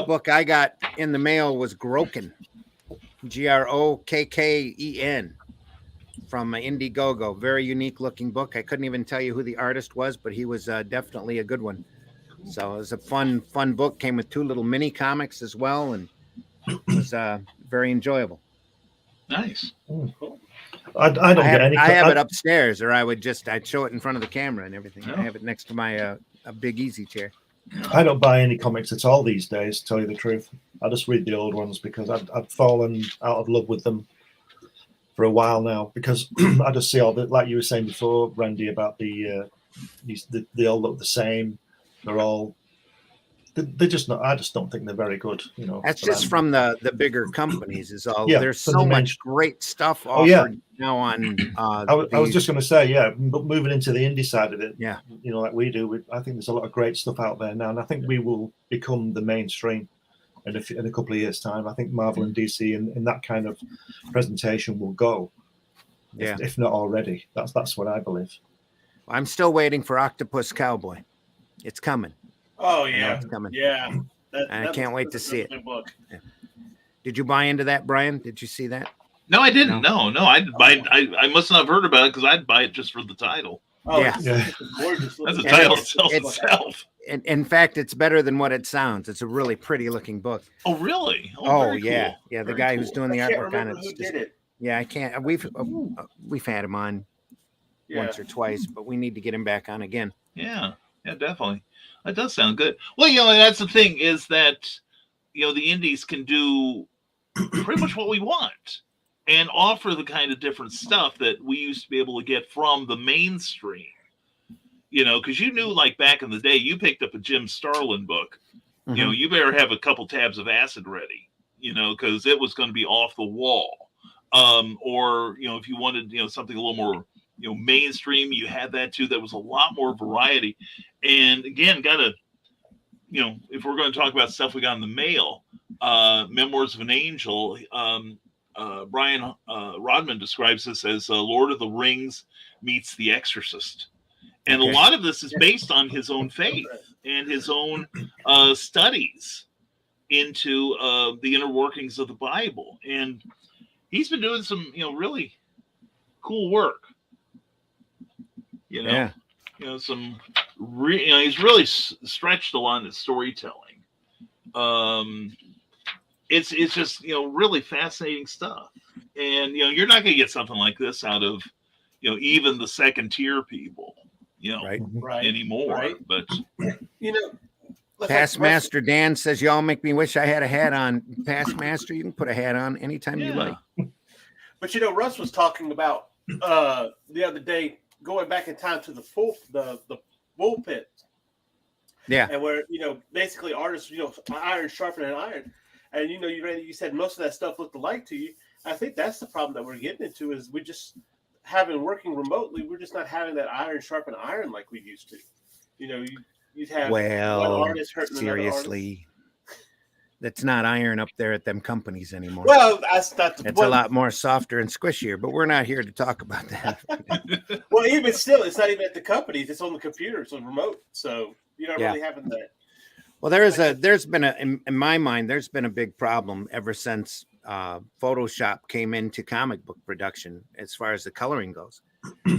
book I got in the mail was Grokken, Grokken, from Indiegogo. Very unique looking book. I couldn't even tell you who the artist was, but he was definitely a good one. So it was a fun book. Came with 2 little mini comics as well, and it was very enjoyable. Nice. Cool. I don't get any. I have it upstairs, or I'd show it in front of the camera and everything. Oh. I have it next to my a big easy chair. I don't buy any comics at all these days, to tell you the truth. I just read the old ones because I've fallen out of love with them for a while now because I just see all the, like you were saying before, Randy, about they all look the same. They're just not. I just don't think they're very good. That's just from the bigger companies. Is all. Yeah, There's from so the much great stuff offered now on. I was just going to say, but moving into the indie side of it, Yeah. Like we do, I think there's a lot of great stuff out there now, and I think we will become the mainstream in a couple of years' time. I think Marvel and DC in that kind of presentation will go, if not already. That's what I believe. I'm still waiting for Octopus Cowboy. It's coming. Oh I know yeah. it's coming. Yeah. I can't wait to see it. Good book. Did you buy into that, Brian? Did you see that? No, I didn't. No. I must not have heard about it because I'd buy it just for the title. Oh, Yeah. it's gorgeous. That's the looking title book. itself. In fact, it's better than what it sounds. It's a really pretty looking book. Oh, really? Oh very yeah, cool. yeah. The Very guy cool. who's doing the I can't artwork on remember it. who did it. Yeah, I can't. We've had him on. once or twice, but we need to get him back on again. Yeah, definitely. That does sound good. Well, that's the thing is that, the indies can do pretty much what we want and offer the kind of different stuff that we used to be able to get from the mainstream. Because you knew, like back in the day, you picked up a Jim Starlin book. Mhm. You better have a couple tabs of acid ready, because it was going to be off the wall. Or, if you wanted, something a little more, mainstream, you had that too. There was a lot more variety. And again, if we're going to talk about stuff we got in the mail, Memoirs of an Angel, Brian Rodman describes this as Lord of the Rings meets The Exorcist. And Okay. a lot of this is based on his own faith and his own studies into the inner workings of the Bible. And he's been doing some, really cool work. Yeah. He's really stretched a lot in his storytelling. It's just, really fascinating stuff. And, you're not going to get something like this out of, even the second tier people, Right. anymore. Right. But, Past Master Dan says, y'all make me wish I had a hat on. Past Master, you can put a hat on anytime you like. But Russ was talking about the other day going back in time to the bull pit. Yeah. And where, basically artists, iron sharpening iron. And, you said most of that stuff looked alike to you. I think that's the problem that we're getting into is we just working remotely. We're just not having that iron sharpen iron like we used to. You'd have one artist hurting seriously. That's not iron up there at them companies anymore. Well, that's not the It's a lot more softer and squishier, but we're not here to talk about that. Well, even still, it's not even at the companies. It's on the computer. It's on remote. So you're not really having that. Well, there's been in my mind, there's been a big problem ever since Photoshop came into comic book production as far as the coloring goes,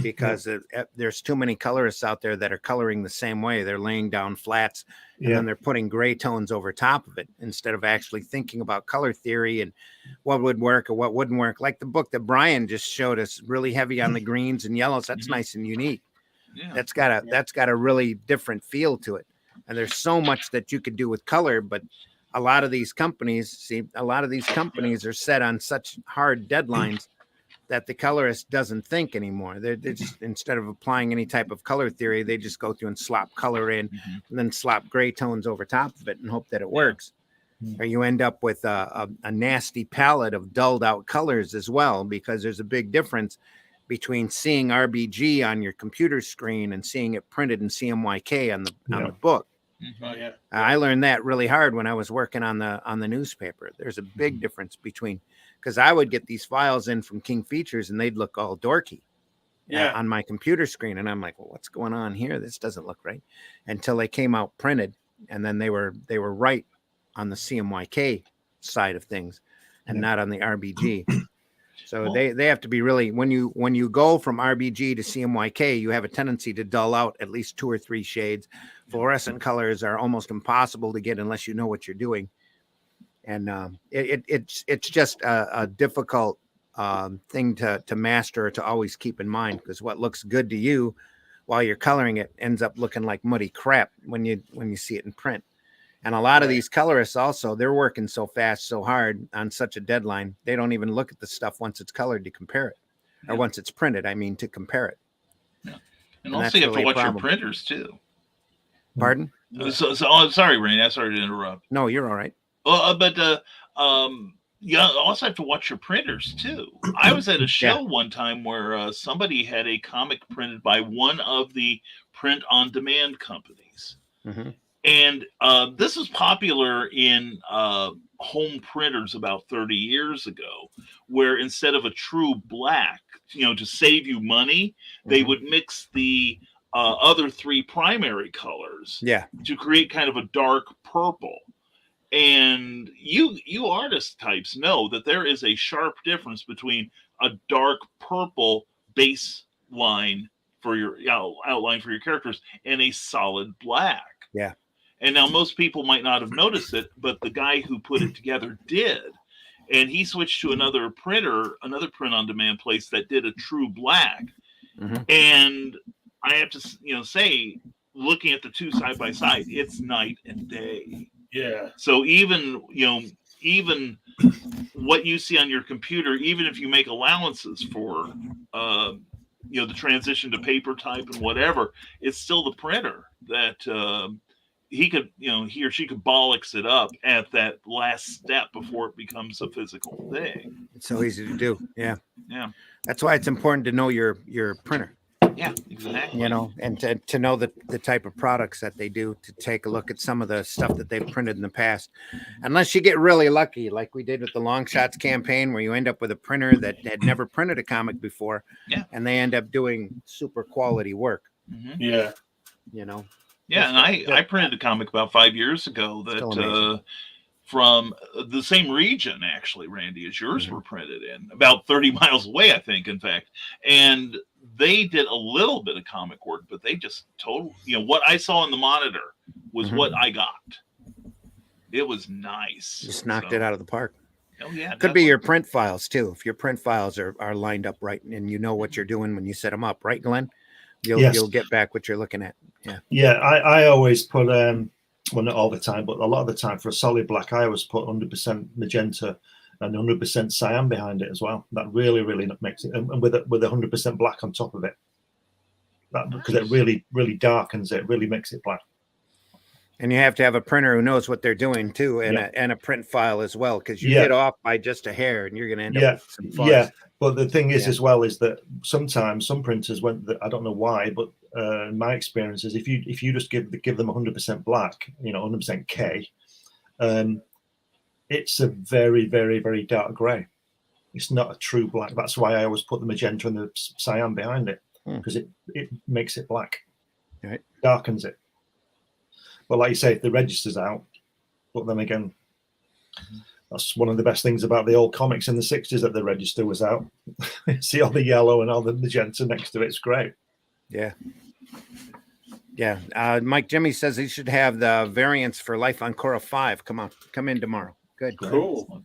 because there's too many colorists out there that are coloring the same way. They're laying down flats and then they're putting gray tones over top of it instead of actually thinking about color theory and what would work or what wouldn't work. Like the book that Brian just showed us, really heavy on the greens and yellows. That's nice and unique. Yeah. That's got a really different feel to it. And there's so much that you could do with color, but a lot of these companies are set on such hard deadlines that the colorist doesn't think anymore. They're just, instead of applying any type of color theory, they just go through and slop color in and then slop gray tones over top of it and hope that it works. Or you end up with a nasty palette of dulled out colors as well, because there's a big difference between seeing RBG on your computer screen and seeing it printed in CMYK on the book. Oh, yeah. I learned that really hard when I was working on the newspaper. There's a big difference between, because I would get these files in from King Features and they'd look all dorky on my computer screen. And I'm like, well, what's going on here? This doesn't look right. Until they came out printed, and then they were right on the CMYK side of things and not on the RBG. So they have to be really, when you go from RBG to CMYK, you have a tendency to dull out at least 2 or 3 shades. Fluorescent colors are almost impossible to get unless you know what you're doing. And it's just a difficult thing to master or to always keep in mind, because what looks good to you while you're coloring it ends up looking like muddy crap when you see it in print. And a lot of these colorists also, they're working so fast, so hard on such a deadline, they don't even look at the stuff once it's colored to compare it, or once it's printed, to compare it. Yeah. And also you have to watch your printers too. Pardon? So I'm sorry, Randy. I'm sorry to interrupt. No, you're all right. But you also have to watch your printers too. I was at a show one time where somebody had a comic printed by one of the print-on-demand companies. Mm-hmm. And this was popular in home printers about 30 years ago, where instead of a true black, to save you money, they would mix the other 3 primary colors to create kind of a dark purple. And you artist types know that there is a sharp difference between a dark purple base line for your outline for your characters and a solid black. Yeah. And now most people might not have noticed it, but the guy who put it together did. And he switched to another print-on-demand place that did a true black. And I have to, say, looking at the two side by side, it's night and day. Yeah. So even what you see on your computer, even if you make allowances for, the transition to paper type and whatever, it's still the printer that he or she could bollocks it up at that last step before it becomes a physical thing. It's so easy to do. Yeah. Yeah. That's why it's important to know your printer. Yeah, exactly. And to know the type of products that they do, to take a look at some of the stuff that they've printed in the past. Unless you get really lucky, like we did with the Long Shots campaign, where you end up with a printer that had never printed a comic before, and they end up doing super quality work. Yeah. Yeah, and I printed a comic about 5 years ago that from the same region, actually, Randy, as yours were printed in, about 30 miles away, I think, in fact. And they did a little bit of comic work, but they just what I saw on the monitor was what I got. It was nice. Just knocked it out of the park. Oh, yeah. Could be your print files, too. If your print files are lined up right and you know what you're doing when you set them up, right, Glenn? You'll get back what you're looking at. Yeah. I always put well, not all the time, but a lot of the time, for a solid black, I always put 100% magenta and 100% cyan behind it as well. That really, really makes it, and with 100% black on top of it, because it really, really darkens it, really makes it black. And you have to have a printer who knows what they're doing too, and a print file as well, because you get off by just a hair, and you're going to end up with some fuzz. Yeah, but the thing is as well is that sometimes some printers, I don't know why, but my experience is if you just give them 100% black, 100% K, it's a very, very, very dark grey. It's not a true black. That's why I always put the magenta and the cyan behind it, because it makes it black, right? Darkens it. But like you say, if the register's out, but then again, that's one of the best things about the old comics in the 60s, that the register was out. See all the yellow and all the magenta next to it. It's great. Yeah. Mike Jimmy says he should have the variants for Life on Korra 5. Come in tomorrow. Good. Cool.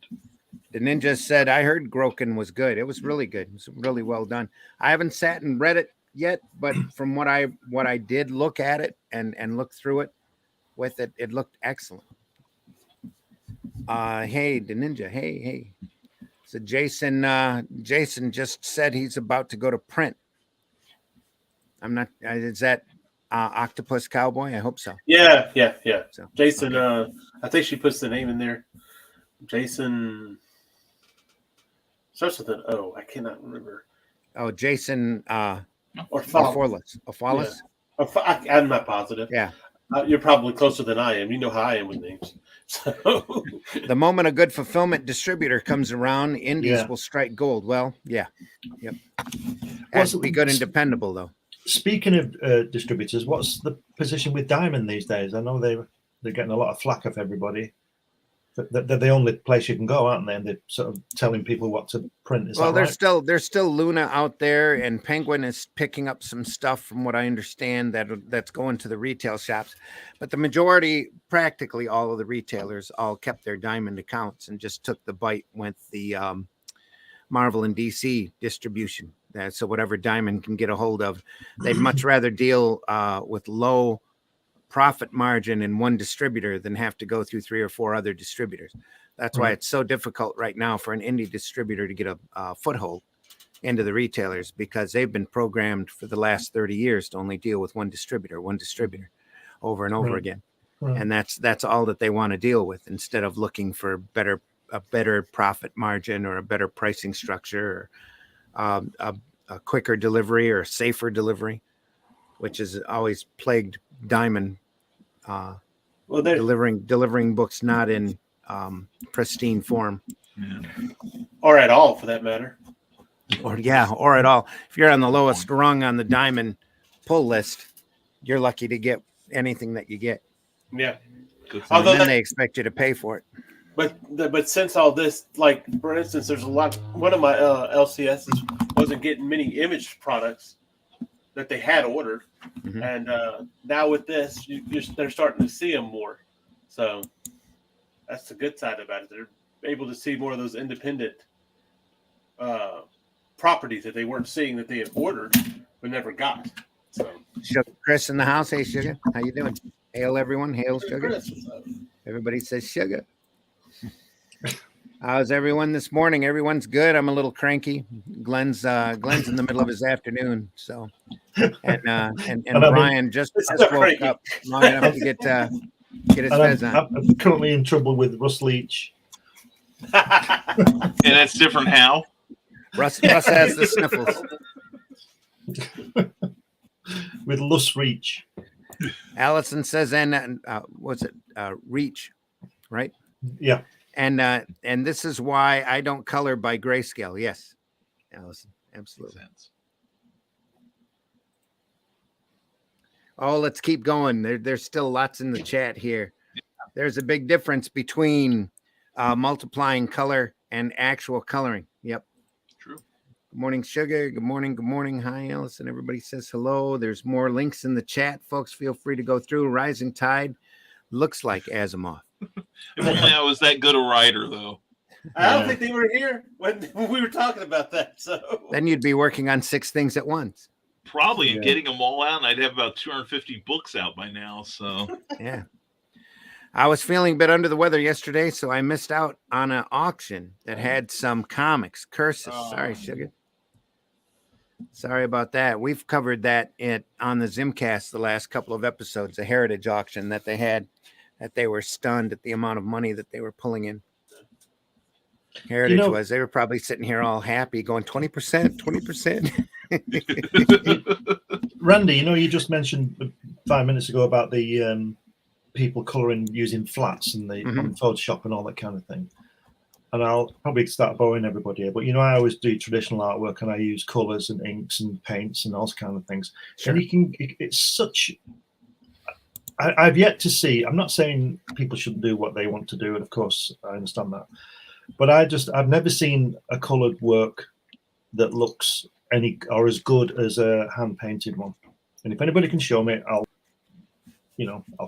The Ninja said, I heard Groken was good. It was really good. It was really well done. I haven't sat and read it yet, but from what I did look at it and look through it with it, it looked excellent. Hey, the Ninja. Hey. So Jason just said he's about to go to print. I'm not, is that Octopus Cowboy? I hope so. Yeah. So, Jason, I think she puts the name in there. Jason starts with an O. I cannot remember. Oh, Jason Orphalis. Yeah. I'm not positive. Yeah. You're probably closer than I am. You know how I am with names. So the moment a good fulfillment distributor comes around, indies will strike gold. Well, yeah. Yep. Has to be good and dependable, though. Speaking of distributors, what's the position with Diamond these days? I know they're getting a lot of flack off everybody. They're the only place you can go, aren't they? And they're sort of telling people what to print. Is that right? there's still Luna out there, and Penguin is picking up some stuff, from what I understand, that's going to the retail shops. But the majority, practically all of the retailers, all kept their Diamond accounts and just took the bite with the Marvel and DC distribution. So whatever Diamond can get a hold of, they'd much rather deal with low profit margin in one distributor than have to go through 3 or 4 other distributors. That's why it's so difficult right now for an indie distributor to get a foothold into the retailers, because they've been programmed for the last 30 years to only deal with one distributor over and over again. Right. And that's all that they want to deal with, instead of looking for a better profit margin or a better pricing structure, or a quicker delivery or safer delivery, which has always plagued Diamond. Delivering books not in pristine form, or at all, for that matter. Or at all. If you're on the lowest rung on the Diamond pull list, you're lucky to get anything that you get. Yeah. And then they expect you to pay for it. But since all this, like for instance, there's a lot. One of my LCSs wasn't getting many image products that they had ordered, and now with this, they're starting to see them more. So that's the good side about it. They're able to see more of those independent properties that they weren't seeing that they had ordered. but never got. So, Sugar Chris in the house. Hey, Sugar. How you doing? Hail, everyone. Hail, Sugar. Chris, what's up? Everybody says Sugar. How's everyone this morning? Everyone's good. I'm a little cranky. Glenn's in the middle of his afternoon. So, and Brian just woke cranky. up long enough to get his fez on. I'm currently in trouble with Russ Leach. And that's different how? Russ has the sniffles. With Lus Reach. Allison says, and what's it? Reach, right? Yeah. And this is why I don't color by grayscale. Yes, Allison, absolutely. Oh, let's keep going. There's still lots in the chat here. There's a big difference between multiplying color and actual coloring. Yep. True. Good morning, Sugar. Good morning. Good morning. Hi, Allison. Everybody says hello. There's more links in the chat. Folks, feel free to go through. Rising Tide looks like Asimov. If only I was that good a writer, though. I don't think they were here when we were talking about that. So Then you'd be working on 6 things at once. Probably, and getting them all out, and I'd have about 250 books out by now. So Yeah. I was feeling a bit under the weather yesterday, so I missed out on an auction that had some comics. Curses. Sorry, Sugar. Sorry about that. We've covered that on the Zimcast the last couple of episodes, a heritage auction that they had, that they were stunned at the amount of money that they were pulling in. Heritage they were probably sitting here all happy going 20%, 20%. Randy, you just mentioned 5 minutes ago about the people coloring using flats and the Photoshop and all that kind of thing. And I'll probably start boring everybody here, but I always do traditional artwork and I use colors and inks and paints and all those kind of things. Sure. And it's such. I've yet to see. I'm not saying people shouldn't do what they want to do, and of course I understand that. But I've never seen a colored work that looks as good as a hand painted one. And if anybody can show me, I'll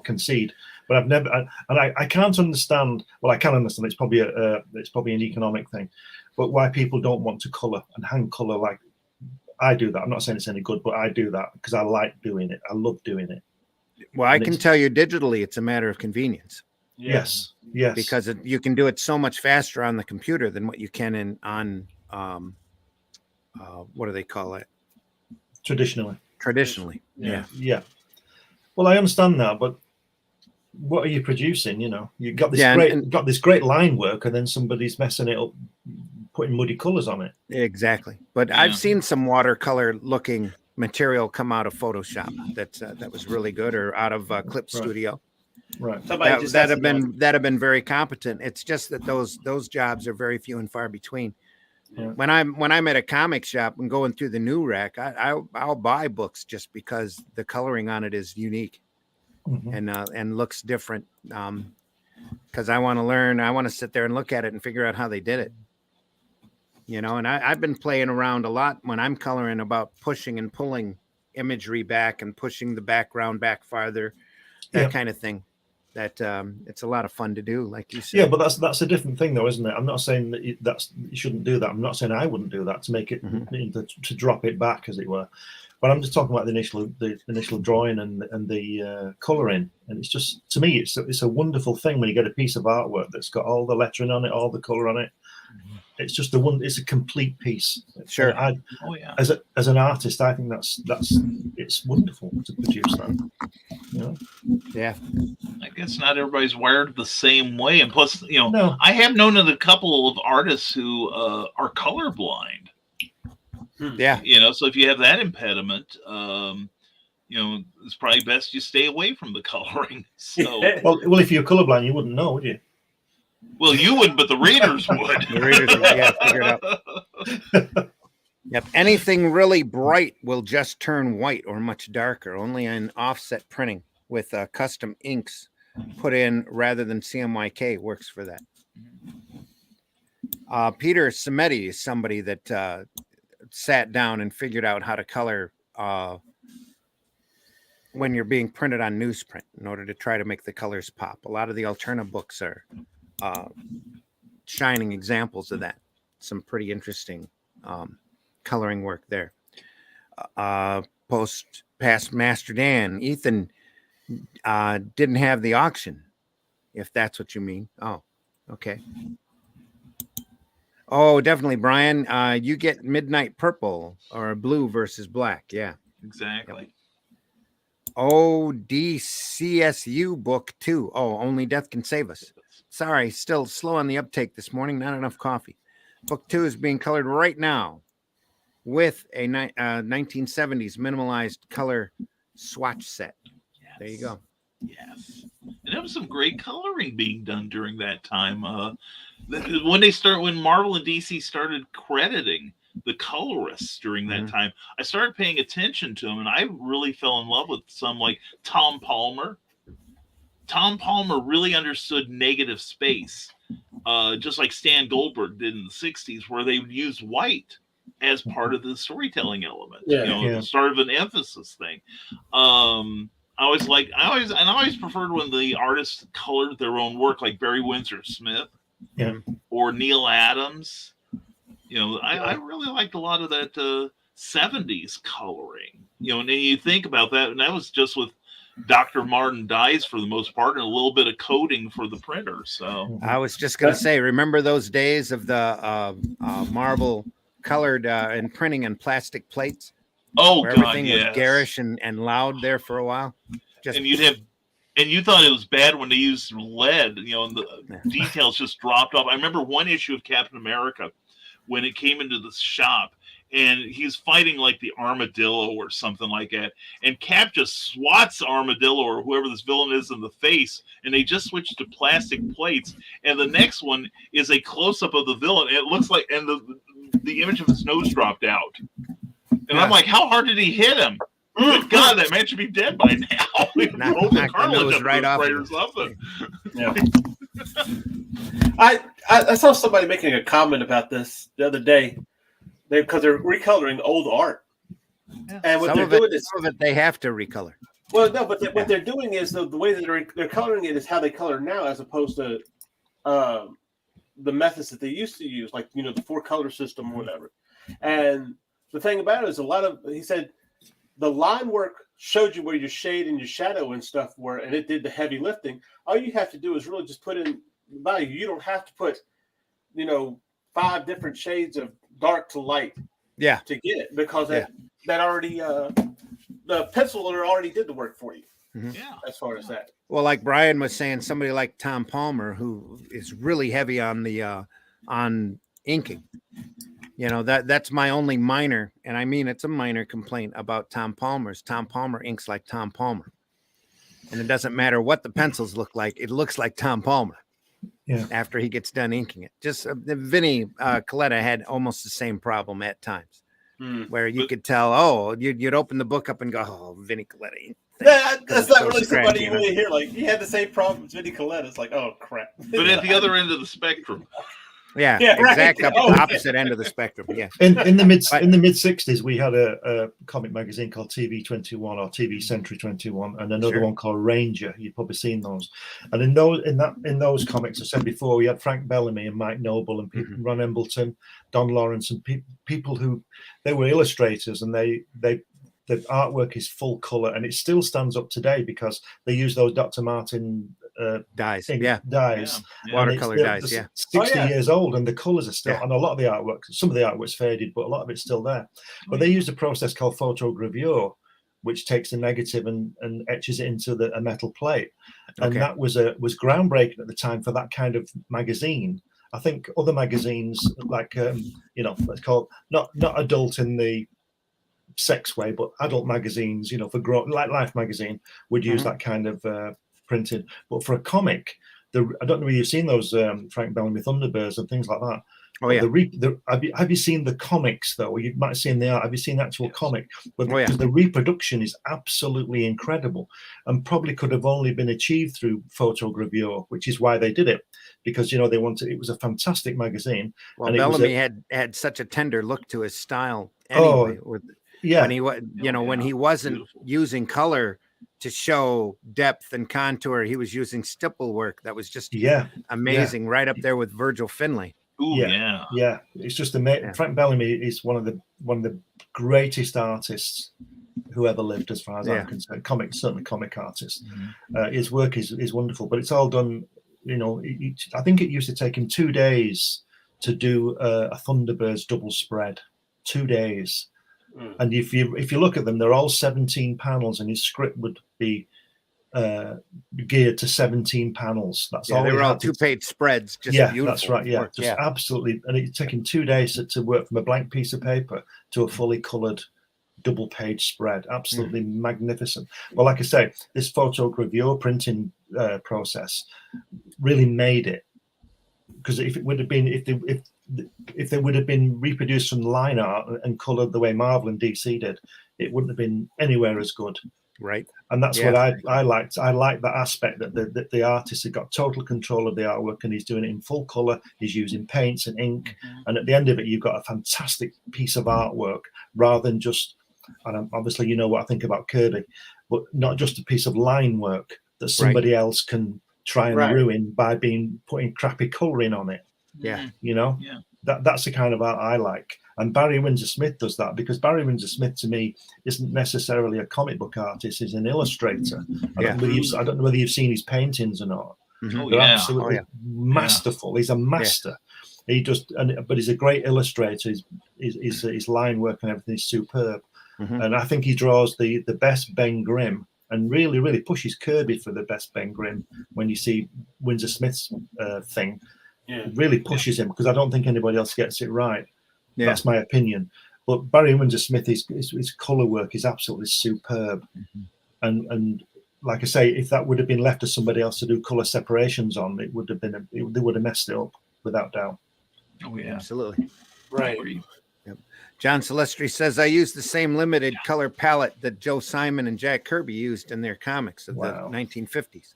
concede. But I've never, and I can't understand. Well, I can understand. It's probably an economic thing, but why people don't want to color and hand color like I do that. I'm not saying it's any good, but I do that because I like doing it. I love doing it. Well, I can tell you digitally, it's a matter of convenience. Yes. Because you can do it so much faster on the computer than what you can on what do they call it? Traditionally. Yeah. Well, I understand that, but what are you producing? You've got this great line work, and then somebody's messing it up, putting muddy colors on it. Exactly. But I've seen some watercolor looking material come out of Photoshop that was really good, or out of Clip Studio. Right. That have been very competent. It's just that those jobs are very few and far between. Yeah. When I'm at a comic shop and going through the new rack, I'll buy books just because the coloring on it is unique and looks different. Because I want to learn, I want to sit there and look at it and figure out how they did it. And I've been playing around a lot when I'm coloring about pushing and pulling imagery back and pushing the background back farther, that kind of thing. That it's a lot of fun to do, like you said. Yeah, but that's a different thing, though, isn't it? I'm not saying that you shouldn't do that. I'm not saying I wouldn't do that to make it to drop it back, as it were. But I'm just talking about the initial drawing and the coloring. And it's just, to me, it's a wonderful thing when you get a piece of artwork that's got all the lettering on it, all the color on it. It's just it's a complete piece. Sure. As an artist, I think it's wonderful to produce that. Yeah. I guess not everybody's wired the same way, and plus, No. I have known of a couple of artists who are colorblind. Yeah. So if you have that impediment, it's probably best you stay away from the coloring. So well, if you're colorblind, you wouldn't know, would you? Well, you would, but the readers would. The readers would, figure it out. Yep. Anything really bright will just turn white or much darker, only in offset printing with custom inks put in rather than CMYK works for that. Peter Samedi is somebody that sat down and figured out how to color when you're being printed on newsprint in order to try to make the colors pop. A lot of the Alterna books are shining examples of that. Some pretty interesting coloring work there. past Master Dan. Ethan didn't have the auction, if that's what you mean. Oh, okay. Oh, definitely, Brian. You get Midnight Purple or Blue versus Black. Yeah. Exactly. ODCSU book 2. Oh, Only Death Can Save Us. Sorry, still slow on the uptake this morning. Not enough coffee. Book 2 is being colored right now with a 1970s minimalized color swatch set. Yes. There you go. Yes. And there was some great coloring being done during that time. When Marvel and DC started crediting the colorists during that time, I started paying attention to them, and I really fell in love with some like Tom Palmer. Tom Palmer really understood negative space, just like Stan Goldberg did in the 60s, where they would use white as part of the storytelling element. Sort of an emphasis thing. I always preferred when the artists colored their own work, like Barry Windsor Smith, or Neil Adams. I really liked a lot of that 70s coloring. And then you think about that, and that was just with Dr. Martin dyes for the most part, and a little bit of coding for the printer. So I was just going to say, remember those days of the Marvel colored and printing on plastic plates? Oh, where God, everything was garish and loud there for a while. And you thought it was bad when they used lead, and the details just dropped off. I remember one issue of Captain America when it came into the shop, and he's fighting like the Armadillo or something like that, and Cap just swats Armadillo or whoever this villain is in the face, and they just switched to plastic plates. And the next one is a close-up of the villain, and it looks like, and the image of his nose dropped out. And I'm like, how hard did he hit him? Good God, that man should be dead by now. Knock the nose right off. Or something. Yeah. I saw somebody making a comment about this the other day, because they're recoloring old art, and what some of it they have to recolor. Well, no, but what they're doing is the way that they're coloring it is how they color now, as opposed to the methods that they used to use, like the 4-color system or whatever. And the thing about it is, he said the line work showed you where your shade and your shadow and stuff were, and it did the heavy lifting. All you have to do is really just put in value. You don't have to put 5 different shades of dark to light to get it, because that already the penciler already did the work for you. As far as that. Well, like Brian was saying, somebody like Tom Palmer, who is really heavy on the on inking. That's my only minor, and I mean it's a minor complaint about Tom Palmer's. Tom Palmer inks like Tom Palmer, and it doesn't matter what the pencils look like; it looks like Tom Palmer. After he gets done inking it, just Vinny Coletta had almost the same problem at times, where you could tell. Oh, you'd open the book up and go, "Oh, Vinny Coletta." That's not really somebody you really hear. Like, he had the same problem as Vinny Coletta. It's like, oh crap. But at the other end of the spectrum. Exact opposite end of the spectrum. Yeah. In the mid 60s, we had a comic magazine called TV 21 or TV Century 21, and another one called Ranger. You've probably seen those. And in those comics, I said before, we had Frank Bellamy and Mike Noble and Ron Embleton, Don Lawrence, and people who they were illustrators, and the artwork is full color, and it still stands up today because they use those Dr. Martin dyes, watercolor dyes, 60 years old, and the colors are still, and a lot of the artwork, some of the artwork's faded, but a lot of it's still there. But they used a process called photogravure, which takes the negative and etches it into a metal plate, and that was groundbreaking at the time for that kind of magazine. I think other magazines, like let's call it not adult in the sex way, but adult magazines, for like Life magazine would use that kind of printed. But for a comic, I don't know if you've seen those Frank Bellamy Thunderbirds and things like that. Oh yeah. Have you seen the comics though? You might have seen the art. Have you seen the actual comic? But the reproduction is absolutely incredible, and probably could have only been achieved through photogravure, which is why they did it, because they wanted. It was a fantastic magazine. Well, and Bellamy had such a tender look to his style anyway. When he when he wasn't using color to show depth and contour, he was using stipple work that was just amazing, right up there with Virgil Finlay. Ooh, Yeah. yeah. Yeah, it's just amazing. Yeah. Frank Bellamy is one of the greatest artists who ever lived, as far as Yeah. I'm concerned. Certainly comic artist. Mhm. His work is wonderful, but it's all done. I think it used to take him 2 days to do a Thunderbirds double spread. 2 days, and if you look at them, they're all 17 panels, and his script would be geared to 17 panels. That's all. They were he all had to 2-page spreads. Just yeah, beautiful. that's right. Yeah, work. just absolutely. And it took him 2 days to work from a blank piece of paper to a fully coloured double page spread. Absolutely magnificent. Well, like I say, this photogravure printing process really made it, because if it would have been if they would have been reproduced from line art and coloured the way Marvel and DC did, it wouldn't have been anywhere as good. Right. And that's Yeah. what I liked. I liked that aspect that the artist had got total control of the artwork, and he's doing it in full color. He's using paints and ink, and at the end of it, you've got a fantastic piece of artwork, rather than just. And obviously, you know what I think about Kirby, but not just a piece of line work that somebody else can try and ruin by putting crappy coloring on it. Yeah. You know. Yeah. That's the kind of art I like. And Barry Windsor Smith does that, because Barry Windsor Smith to me isn't necessarily a comic book artist; he's an illustrator. I don't know whether you've seen his paintings or not. Mhm. Oh, They're yeah. absolutely masterful. He's a master. He just, but he's a great illustrator. His line work and everything is superb. Mhm. And I think he draws the best Ben Grimm, and really pushes Kirby for the best Ben Grimm. When you see Windsor Smith's thing, it really pushes him, because I don't think anybody else gets it right. Yeah. That's my opinion. But Barry Windsor Smith, his color work is absolutely superb. And like I say, if that would have been left to somebody else to do color separations on, it would have been they would have messed it up without doubt. Oh yeah. Absolutely. Right. John Celestri says, I use the same limited color palette that Joe Simon and Jack Kirby used in their comics of the 1950s.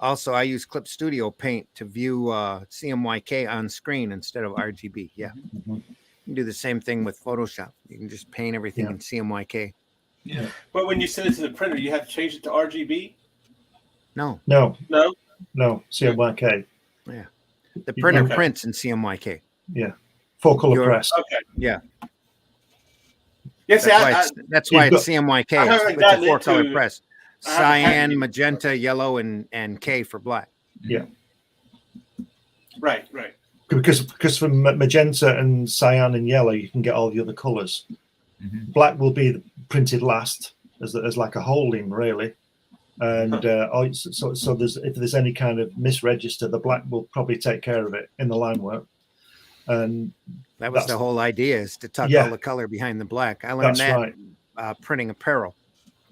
Also, I use Clip Studio Paint to view CMYK on screen instead of RGB. Yeah. You can do the same thing with Photoshop. You can just paint everything in CMYK. Yeah. But when you send it to the printer, you have to change it to RGB? No. CMYK. Yeah. The printer prints in CMYK. Yeah. Full color press. Okay. Yeah. Yes, that's why it's CMYK. It's a 4-color press. Cyan, magenta, yellow, and K for black. Yeah. Right. Because from magenta and cyan and yellow, you can get all the other colors. Black will be printed last as like a holding, really. And so if there's any kind of misregister, the black will probably take care of it in the line work. And that was the whole idea, is to tuck all the color behind the black. I learned printing apparel.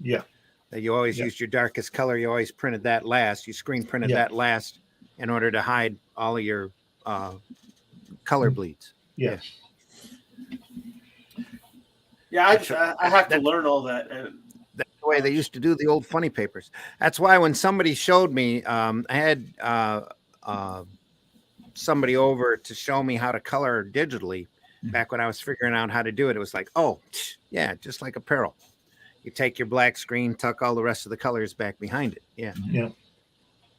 Yeah. That you always used your darkest color. You always printed that last. You screen printed that last in order to hide all of your color bleeds. Yeah. I have to learn all that. That's the way they used to do the old funny papers. That's why when somebody showed me, I had somebody over to show me how to color digitally back when I was figuring out how to do it. It was like, oh, yeah, just like apparel. You take your black screen, tuck all the rest of the colors back behind it. Yeah. Yeah.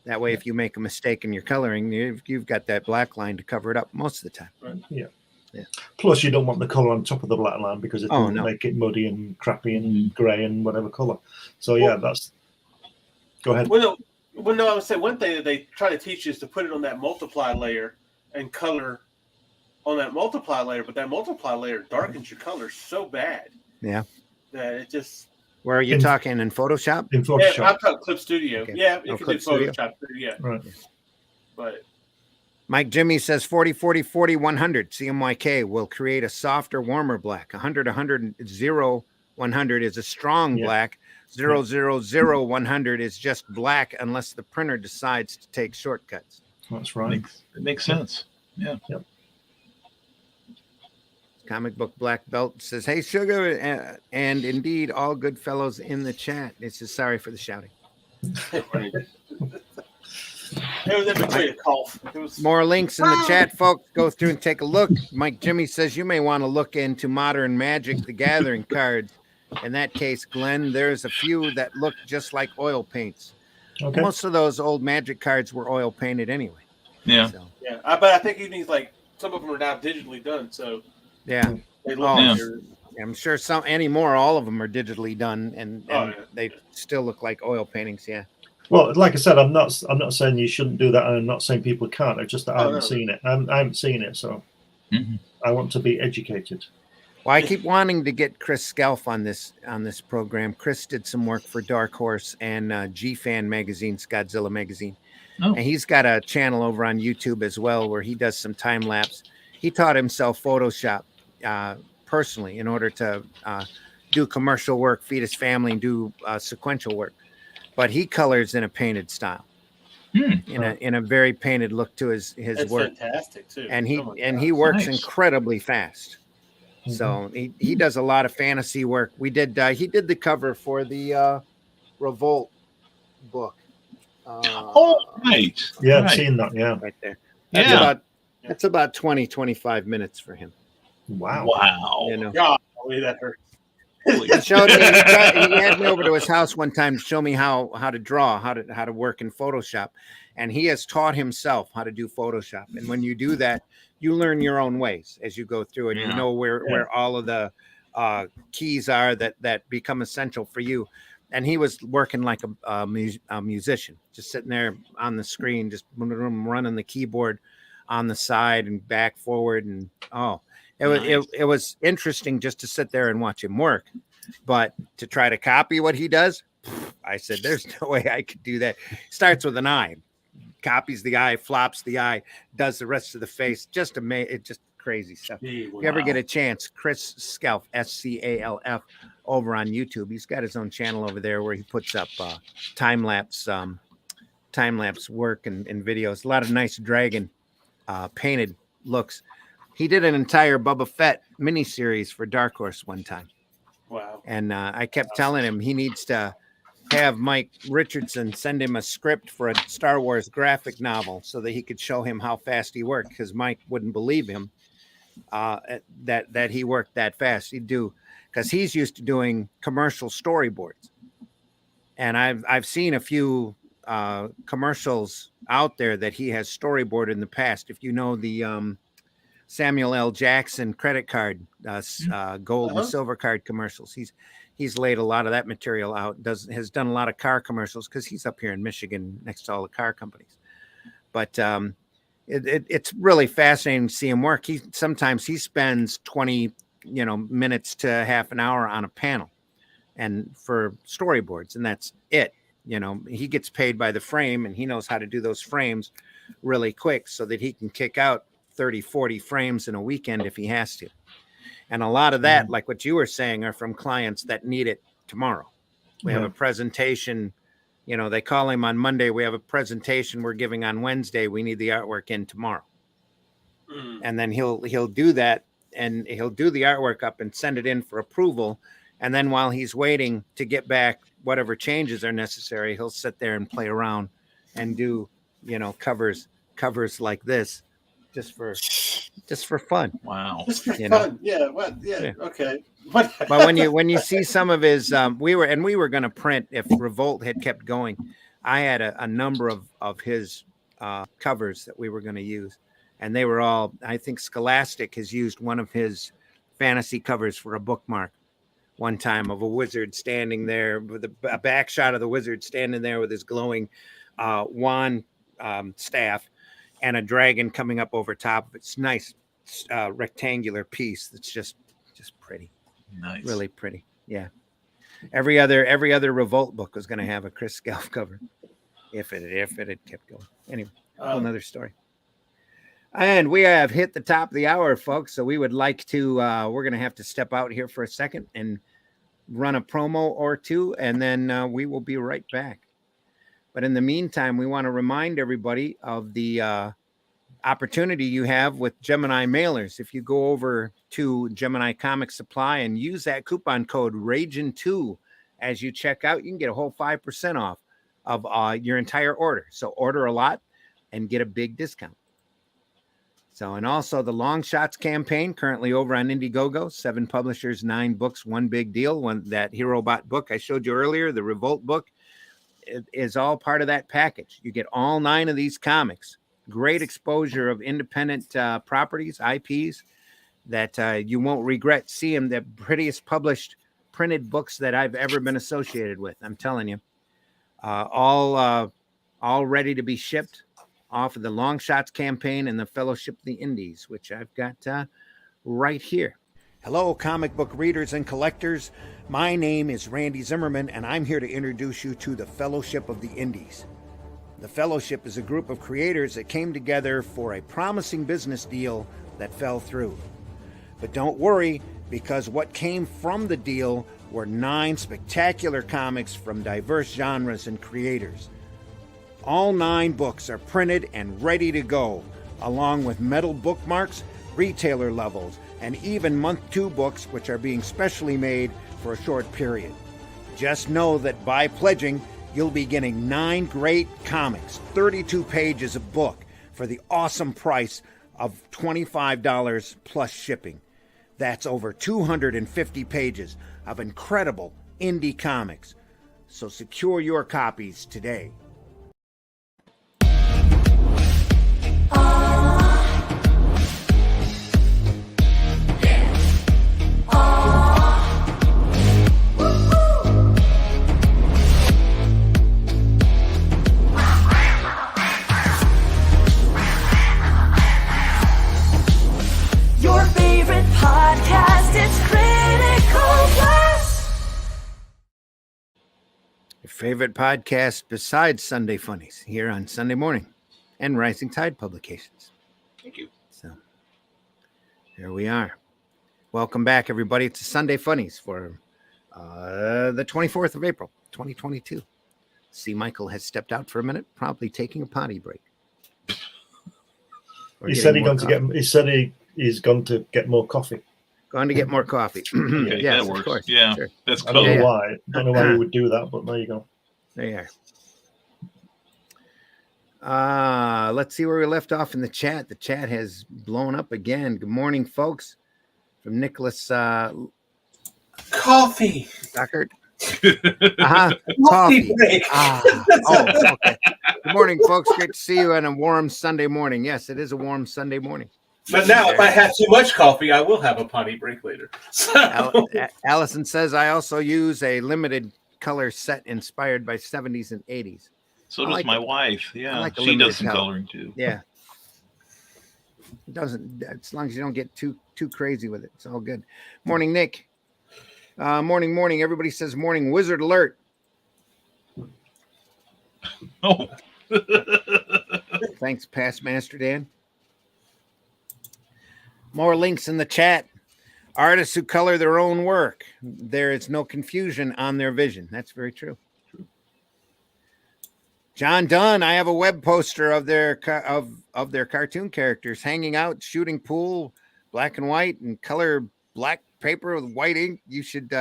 That way, if you make a mistake in your coloring, you've got that black line to cover it up most of the time. Right. Yeah. Plus, you don't want the color on top of the black line, because it will make it muddy and crappy and gray and whatever color. So that's. Go ahead. Well, no, I would say one thing that they try to teach you is to put it on that multiply layer and color on that multiply layer, but that multiply layer darkens your color so bad. Yeah. That it just. Where are you talking, in Photoshop? In Photoshop. Yeah, I'm talking Clip Studio. Okay. Yeah, you can do Studio. Photoshop too. Yeah. Right. But Mike Jimmy says 40, 40, 40, 100 CMYK will create a softer, warmer black. 100, 100, 0, 100 is a strong black. 0, 0, 0, 100 is just black unless the printer decides to take shortcuts. That's right. It makes sense. Yeah. Yep. Comic Book Black Belt says, hey, Sugar, and indeed all good fellows in the chat. This is sorry for the shouting. it was in between a cough. More links in the chat, folks. Go through and take a look. Mike Jimmy says you may want to look into Modern Magic: The Gathering cards. In that case, Glenn, there's a few that look just like oil paints. Okay. Most of those old Magic cards were oil painted anyway. Yeah. So. Yeah, but I think he needs like some of them are now digitally done, so Yeah. they look Oh, like yeah. I'm sure all of them are digitally done, and they still look like oil paintings. Yeah. Well, like I said, I'm not saying you shouldn't do that, and I'm not saying people can't. It's just that I haven't seen it. I haven't seen it, so I want to be educated. Well, I keep wanting to get Chris Skelf on this program. Chris did some work for Dark Horse and G-Fan magazine, Godzilla magazine. Oh. And he's got a channel over on YouTube as well where he does some time lapse. He taught himself Photoshop personally in order to do commercial work, feed his family, and do sequential work. But he colors in a painted style, in a very painted look to his That's work. fantastic too. And he works incredibly fast. So he does a lot of fantasy work. He did the cover for the Revolt book. Right. Yeah, I've seen that. Yeah, right there. That's Yeah. about 20-25 minutes for him. Wow. You know, God, that hurt. he showed me. He had me over to his house one time to show me how to draw, how to work in Photoshop, and he has taught himself how to do Photoshop. And when you do that, you learn your own ways as you go through it. You know where all of the keys are that become essential for you. And he was working like a musician, just sitting there on the screen, just running the keyboard on the side and back, forward, and it was interesting just to sit there and watch him work. But to try to copy what he does, I said, "There's no way I could do that." Starts with an eye, copies the eye, flops the eye, does the rest of the face. Just amazing. It's just crazy stuff. If you ever get a chance, Chris Skelf, Scalf, over on YouTube. He's got his own channel over there where he puts up time lapse work and videos. A lot of nice dragon painted looks. He did an entire Boba Fett miniseries for Dark Horse one time. Wow. And I kept telling him he needs to have Mike Richardson send him a script for a Star Wars graphic novel so that he could show him how fast he worked, because Mike wouldn't believe him that he worked that fast. He'd do, because he's used to doing commercial storyboards. And I've seen a few commercials out there that he has storyboarded in the past. If you know the Samuel L. Jackson credit card, gold and silver card commercials, he's laid a lot of that material out. Has done a lot of car commercials because he's up here in Michigan next to all the car companies. But it's really fascinating to see him work. Sometimes he spends 20 minutes to half an hour on a panel, and for storyboards, and that's it. He gets paid by the frame, and he knows how to do those frames really quick so that he can kick out 30-40 frames in a weekend if he has to. And a lot of that, like what you were saying, are from clients that need it tomorrow. We have a presentation, they call him on Monday. We have a presentation we're giving on Wednesday. We need the artwork in tomorrow. And then he'll do that, and he'll do the artwork up and send it in for approval. And then while he's waiting to get back whatever changes are necessary, he'll sit there and play around and do, covers like this just for fun. Wow. Just for fun. Yeah. What? Yeah. Okay. But when you see some of his, we were going to print, if Revolt had kept going, I had a number of his covers that we were going to use, and they were all, I think Scholastic has used one of his fantasy covers for a bookmark one time, of a wizard standing there with a back shot of the wizard standing there with his glowing wand staff, and a dragon coming up over top of it. It's nice rectangular piece that's just pretty. Nice. Really pretty. Yeah. Every other Revolt book was going to have a Chris Skelf cover if it had kept going. Anyway, another story. And we have hit the top of the hour, folks. So we would like to, we're going to have to step out here for a second and run a promo or two, and then we will be right back. But in the meantime, we want to remind everybody of the opportunity you have with Gemini mailers. If you go over to Gemini Comic Supply and use that coupon code RAGIN2 as you check out, you can get a whole 5% off of your entire order. So order a lot and get a big discount. So, and also the Long Shots campaign currently over on Indiegogo, 7 publishers, 9 books, 1 big deal. That HeroBot book I showed you earlier, the Revolt book, is all part of that package. You get all 9 of these comics great exposure of independent properties, IPs, that you won't regret seeing. The prettiest published printed books that I've ever been associated with. I'm telling you, all ready to be shipped off of the Long Shots campaign and the Fellowship of the Indies, which I've got right here. Hello, comic book readers and collectors. My name is Randy Zimmerman, and I'm here to introduce you to the Fellowship of the Indies. The Fellowship is a group of creators that came together for a promising business deal that fell through. But don't worry, because what came from the deal were 9 spectacular comics from diverse genres and creators. All 9 books are printed and ready to go, along with metal bookmarks, retailer levels, and even month 2 books, which are being specially made for a short period. Just know that by pledging, you'll be getting 9 great comics, 32 pages of book, for the awesome price of $25 plus shipping. That's over 250 pages of incredible indie comics. So secure your copies today. Your favorite podcast, it's Critical Plus. Your favorite podcast besides Sunday Funnies here on Sunday morning and Rising Tide Publications. Thank you. So there we are. Welcome back, everybody. It's Sunday Funnies for the 24th of April, 2022. See, Michael has stepped out for a minute, probably taking a potty break. He said he's gone to get more coffee. Going to get more coffee. Okay, Yes, that of works. course. Yeah, Sure. that's I cool. don't know Yeah. why. Don't know why he would do that, but there you go. There you are. Let's see where we left off in the chat. The chat has blown up again. Good morning, folks. From Nicolas Coffee. Tockert. Coffee. break. Okay. Good morning, folks. Great to see you on a warm Sunday morning. Yes, it is a warm Sunday morning. But now, if I have too much coffee, I will have a potty break later. So, Allison says, I also use a limited color set inspired by 70s and 80s. So I does like my it. wife. I Yeah, like the she limited does some color. coloring too. Yeah. It doesn't, as long as you don't get too crazy with it. It's all good. Morning, Nick. Morning. Everybody says morning wizard alert. Oh, Thanks, past Master Dan. More links in the chat. Artists who color their own work. There is no confusion on their vision. That's very true. John Dunn, I have a web poster of their cartoon characters hanging out, shooting pool, black and white, and color black paper with white ink. You should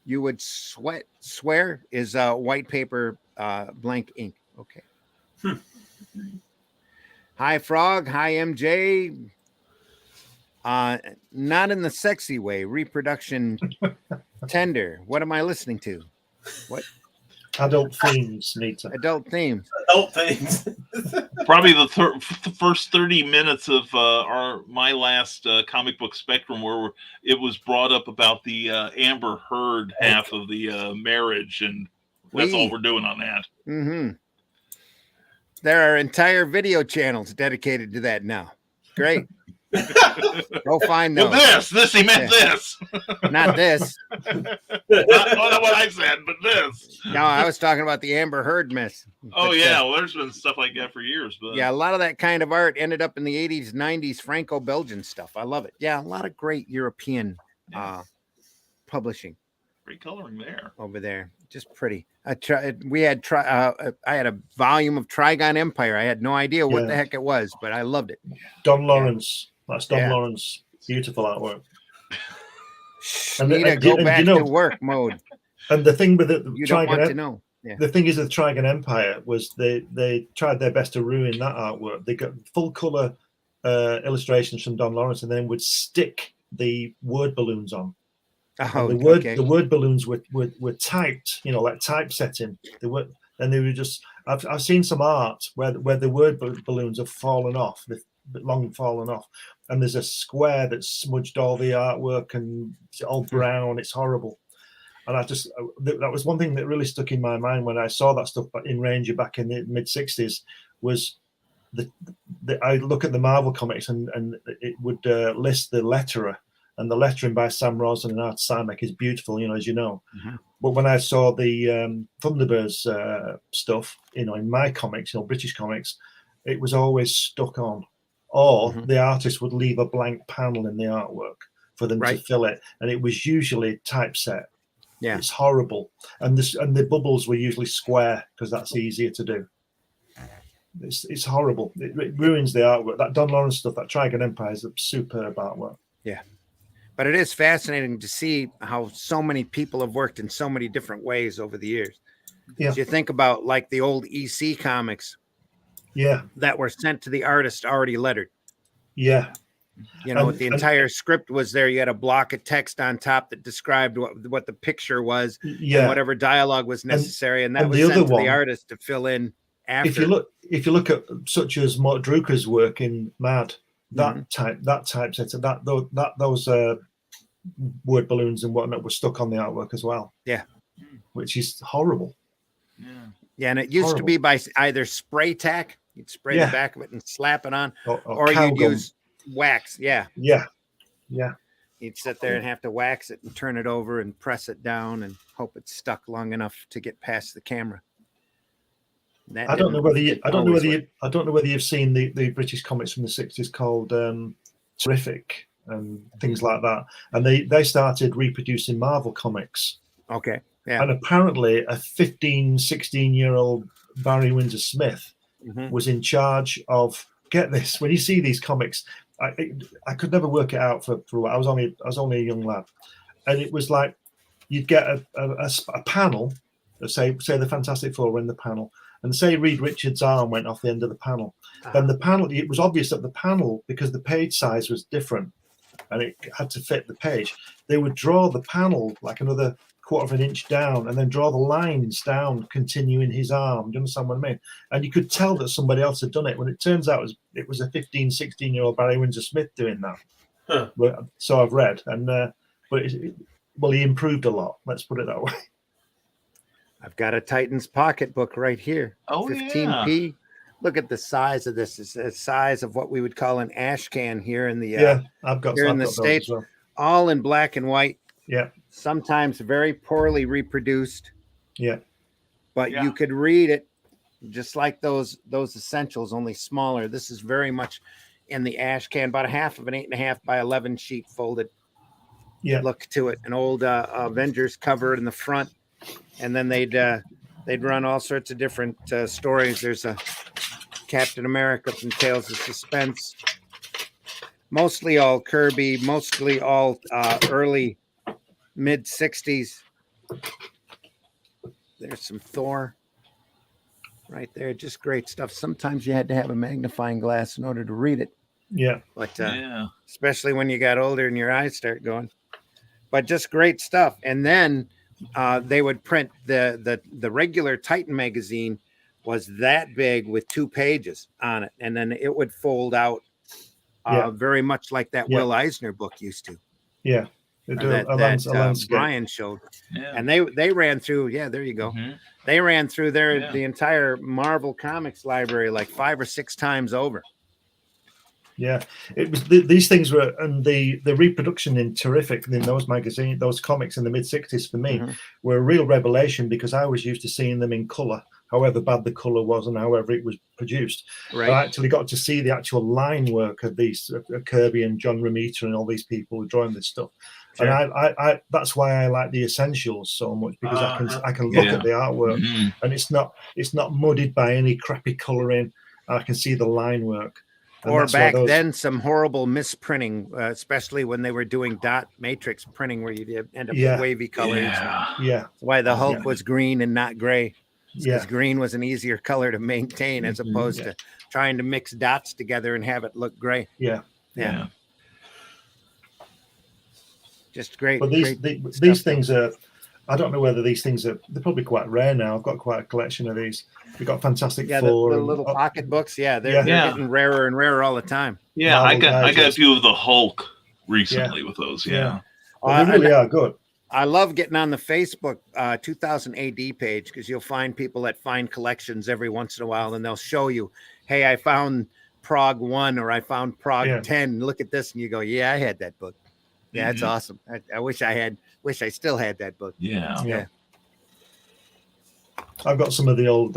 you would swear is white paper blank ink. Okay. Hi Frog, hi MJ. Not in the sexy way. Reproduction tender. What am I listening to? What? Adult themes, Nita. Adult themes. adult things. probably the first 30 minutes of my last comic book spectrum, where it was brought up about the Amber Heard half of the marriage, and that's all we're doing on that. Mm-hmm. There are entire video channels dedicated to that now. Great. Go find those. Well, this he meant this. Not this. not what I said, but this. No, I was talking about the Amber Heard mess. Oh But, yeah, well, there's been stuff like that for years. But yeah, a lot of that kind of art ended up in the 80s, 90s Franco-Belgian stuff. I love it. Yeah, a lot of great European publishing great coloring there. over there. Just pretty. I had a volume of Trigon Empire. I had no idea what the heck it was, but I loved it. Don Lawrence. That's Don Yeah. Lawrence. Beautiful artwork. Nita, go back to work mode. And the thing with the You don't want to Trigon, know. Yeah. the thing is with Trigon Empire was they tried their best to ruin that artwork. They got full color illustrations from Don Lawrence, and then would stick the word balloons on. Oh, The word balloons were typed, like typesetting. and they were just. I've seen some art where the word balloons have fallen off, they've long fallen off, and there's a square that's smudged all the artwork and it's all brown. It's horrible. And that was one thing that really stuck in my mind when I saw that stuff in Ranger back in the mid '60s. Was I look at the Marvel comics and it would list the letterer, and the lettering by Sam Rosen and Art Simek is beautiful, as you know. Mm-hmm. But when I saw the Thunderbirds stuff, in my comics, British comics, it was always stuck on, or the artist would leave a blank panel in the artwork for them to fill it, and it was usually typeset. Yeah, it's horrible, and the bubbles were usually square because that's easier to do. It's horrible. It ruins the artwork. That Don Lawrence stuff, that Trigon Empire, is a superb artwork. Yeah. But it is fascinating to see how so many people have worked in so many different ways over the years. Yeah. You think about like the old EC comics. Yeah. That were sent to the artist already lettered. Yeah. The entire script was there. You had a block of text on top that described what the picture was, and whatever dialogue was necessary, and that was sent to the artist to fill in after. If you look at such as Mort Drucker's work in Mad, that typeset, those word balloons and whatnot were stuck on the artwork as well. Yeah, which is horrible. Yeah, and it used to be by either spray tack. You'd spray the back of it and slap it on, or you'd use wax. Yeah. You'd sit there and have to wax it and turn it over and press it down and hope it stuck long enough to get past the camera. I don't know whether you've seen the British comics from the '60s called Terrific and things like that, and they started reproducing Marvel comics. Okay. Yeah. And apparently a 16-year-old Barry Windsor Smith was in charge of, get this, when you see these comics, I could never work it out for a while. I was only a young lad, and it was like you'd get a panel, say the Fantastic Four were in the panel, and say Reed Richards' arm went off the end of the panel. Then the panel, it was obvious that the panel, because the page size was different and it had to fit the page, they would draw the panel like another quarter of an inch down and then draw the lines down, continuing his arm. Do you understand what I mean? And you could tell that somebody else had done it, when it turns out it was a 16-year-old Barry Windsor Smith doing that. So I've read, and but he improved a lot. Let's put it that way. I've got a Titan's pocketbook right here. Oh, 15p. Yeah. Look at the size of this. It's the size of what we would call an ash can here in the I've got here in the States. well. All in black and white. Yeah. Sometimes very poorly reproduced. Yeah. But you could read it just like those essentials, only smaller. This is very much in the ash can, about a half of an 8.5 by 11 sheet folded. Yeah. Look to it. An old Avengers cover in the front. And then they'd run all sorts of different stories. There's a Captain America from Tales of Suspense. Mostly all Kirby, mostly all early mid 60s. There's some Thor right there. Just great stuff. Sometimes you had to have a magnifying glass in order to read it. Yeah. But especially when you got older and your eyes start going. But just great stuff. And then they would print the regular Titan magazine was that big with 2 pages on it, and then it would fold out very much like that Will Eisner book used to. Yeah, that Brian showed. Yeah. And they ran through. Yeah, there you go. Mm-hmm. They ran through the entire Marvel Comics library like 5 or 6 times over. Yeah, it was these things were, and the reproduction in Terrific in those magazines, those comics in the mid 60s for me were a real revelation, because I was used to seeing them in color, however bad the color was and however it was produced. Right. I actually got to see the actual line work of these Kirby and John Romita and all these people who drawing this stuff. Sure. And I that's why I like the essentials so much, because I can look at the artwork and it's not muddied by any crappy coloring. I can see the line work. Or back then, some horrible misprinting, especially when they were doing dot matrix printing, where you end up with wavy colors. Yeah. Why the Hulk was green and not gray. Because green was an easier color to maintain, as opposed to trying to mix dots together and have it look gray. Yeah. Just great. But these things are, I don't know whether these things they're probably quite rare now. I've got quite a collection of these. We've got Fantastic Yeah, Four. the and- little pocket books. Yeah, they're Yeah. getting rarer and rarer all the time. Yeah, Marvel I got a Digest. few of the Hulk recently with those. Yeah. But they really are good. I love getting on the Facebook 2000 AD page because you'll find people that find collections every once in a while, and they'll show you, hey, I found Prague 1 or I found Prague 10. Look at this. And you go, yeah, I had that book. Yeah, it's awesome. I wish I still had that book. Yeah. I've got some of the old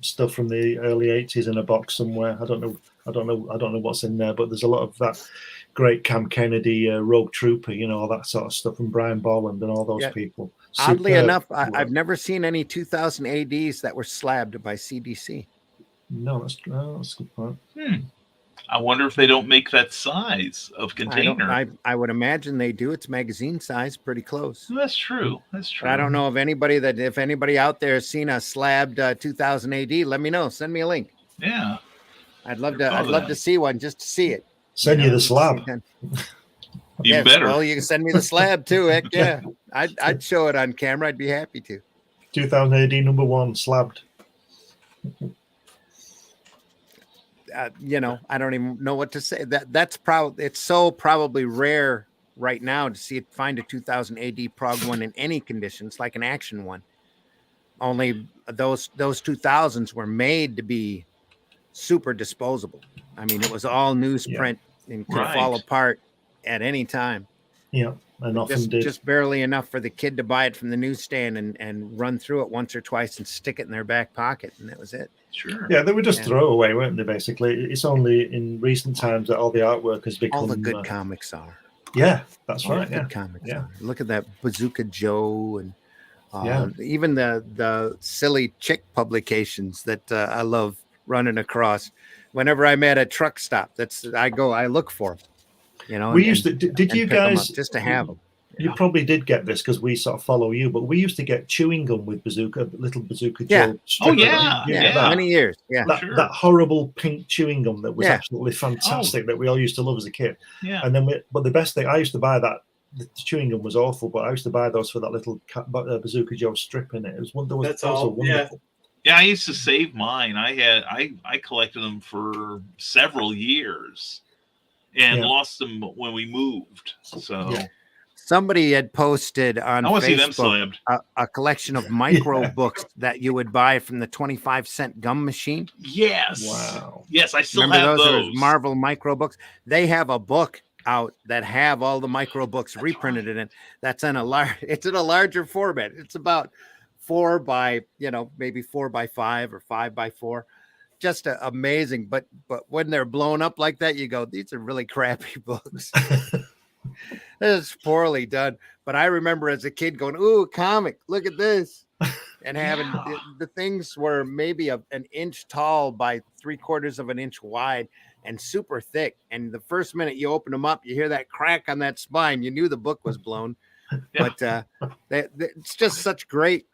stuff from the early 80s in a box somewhere. I don't know what's in there, but there's a lot of that great Cam Kennedy, Rogue Trooper, all that sort of stuff, and Brian Bolland and all those people. Oddly enough, I've never seen any 2000 ADs that were slabbed by CDC. No, that's a good point. I wonder if they don't make that size of container. I would imagine they do. It's magazine size, pretty close. That's true. That's true. But I don't know if anybody out there has seen a slabbed 2000 AD. Let me know. Send me a link. Yeah. I'd love to see one just to see it. Send you the slab. Even better. Well, you can send me the slab too. Heck yeah. I'd show it on camera. I'd be happy to. 2000 AD #1 slabbed. I don't even know what to say. It's so probably rare right now to find a 2000 AD Prague 1 in any conditions, like an action one. Only those 2000s were made to be super disposable. I mean, it was all newsprint and could fall apart at any time. Yeah, and often did. Just barely enough for the kid to buy it from the newsstand and run through it once or twice and stick it in their back pocket, and that was it. Sure. Yeah, they were just throwaway, weren't they? Basically, it's only in recent times that all the artwork has become. All the good comics are. Yeah, that's all right. The good comics are. Look at that Bazooka Joe and even the silly chick publications that I love running across. Whenever I'm at a truck stop, I look for them. We used to. Did you guys just to have them? You probably did get this because we sort of follow you, but we used to get chewing gum with little Bazooka Joe. Oh yeah, many years. Yeah, that horrible pink chewing gum that was absolutely fantastic that we all used to love as a kid. Yeah, and then but the best thing, I used to buy that. The chewing gum was awful, but I used to buy those for that little Bazooka Joe strip in it. It was wonderful. Yeah, I used to save mine. I collected them for several years and lost them when we moved. So somebody had posted on Facebook a collection of micro books that you would buy from the 25-cent gum machine. Yes. Wow. Yes, I still Remember have those Marvel micro books. They have a book out that have all the micro books reprinted in it. That's in it's in a larger format. It's about 4 by, maybe 4 by 5 or 5 by 4. Just amazing. But when they're blown up like that, you go, these are really crappy books. It's poorly done. But I remember as a kid going, ooh, comic, look at this. And having the things were maybe an inch tall by 3/4 of an inch wide and super thick. And the first minute you open them up, you hear that crack on that spine. You knew the book was blown. But it's just such great.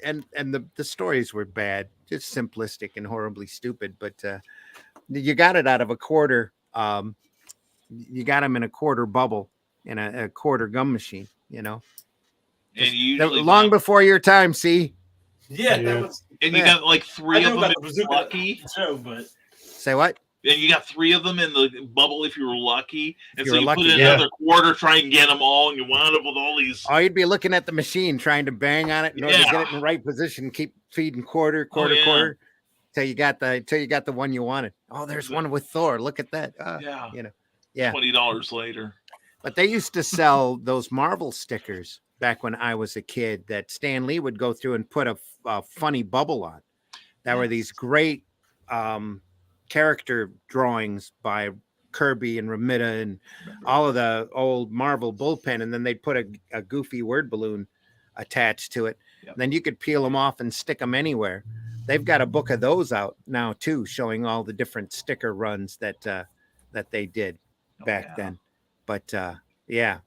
And the stories were bad, just simplistic and horribly stupid. But you got it out of a quarter. You got them in a quarter bubble in a quarter gum machine, And usually long before your time. See, that was. And you got like 3 of them if you're lucky. Say what? And you got 3 of them in the bubble if you were lucky. And so you lucky, put in another quarter, try and get them all, and you wound up with all these. Oh, you'd be looking at the machine trying to bang on it in order to get it in the right position. Keep feeding quarter till you got the one you wanted. Oh, there's one with Thor. Look at that. $20 later. But they used to sell those Marvel stickers back when I was a kid that Stan Lee would go through and put a funny bubble on. That were these great character drawings by Kirby and Romita and all of the old Marvel bullpen, and then they'd put a goofy word balloon attached to it. Yep. Then you could peel them off and stick them anywhere. They've got a book of those out now too, showing all the different sticker runs that they did back then. But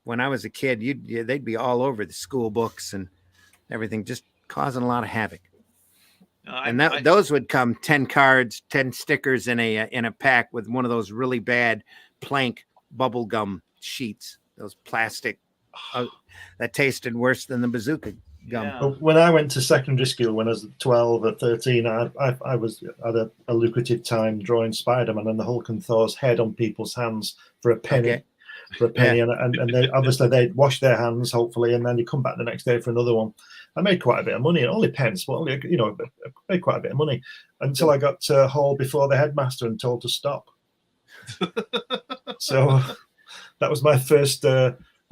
when I was a kid, they'd be all over the school books and everything, just causing a lot of havoc. Those would come 10 cards, 10 stickers in a pack with one of those really bad plank bubble gum sheets, those plastic that tasted worse than the bazooka gum. Yeah. When I went to secondary school, when I was 12 or 13, I had a lucrative time drawing Spider-Man and the Hulk and Thor's head on people's hands for a penny. Okay. For a penny, and they obviously they'd wash their hands, hopefully, and then you come back the next day for another one. I made quite a bit of money, only pence, but only, I made quite a bit of money until I got hauled before the headmaster and told to stop. So that was my first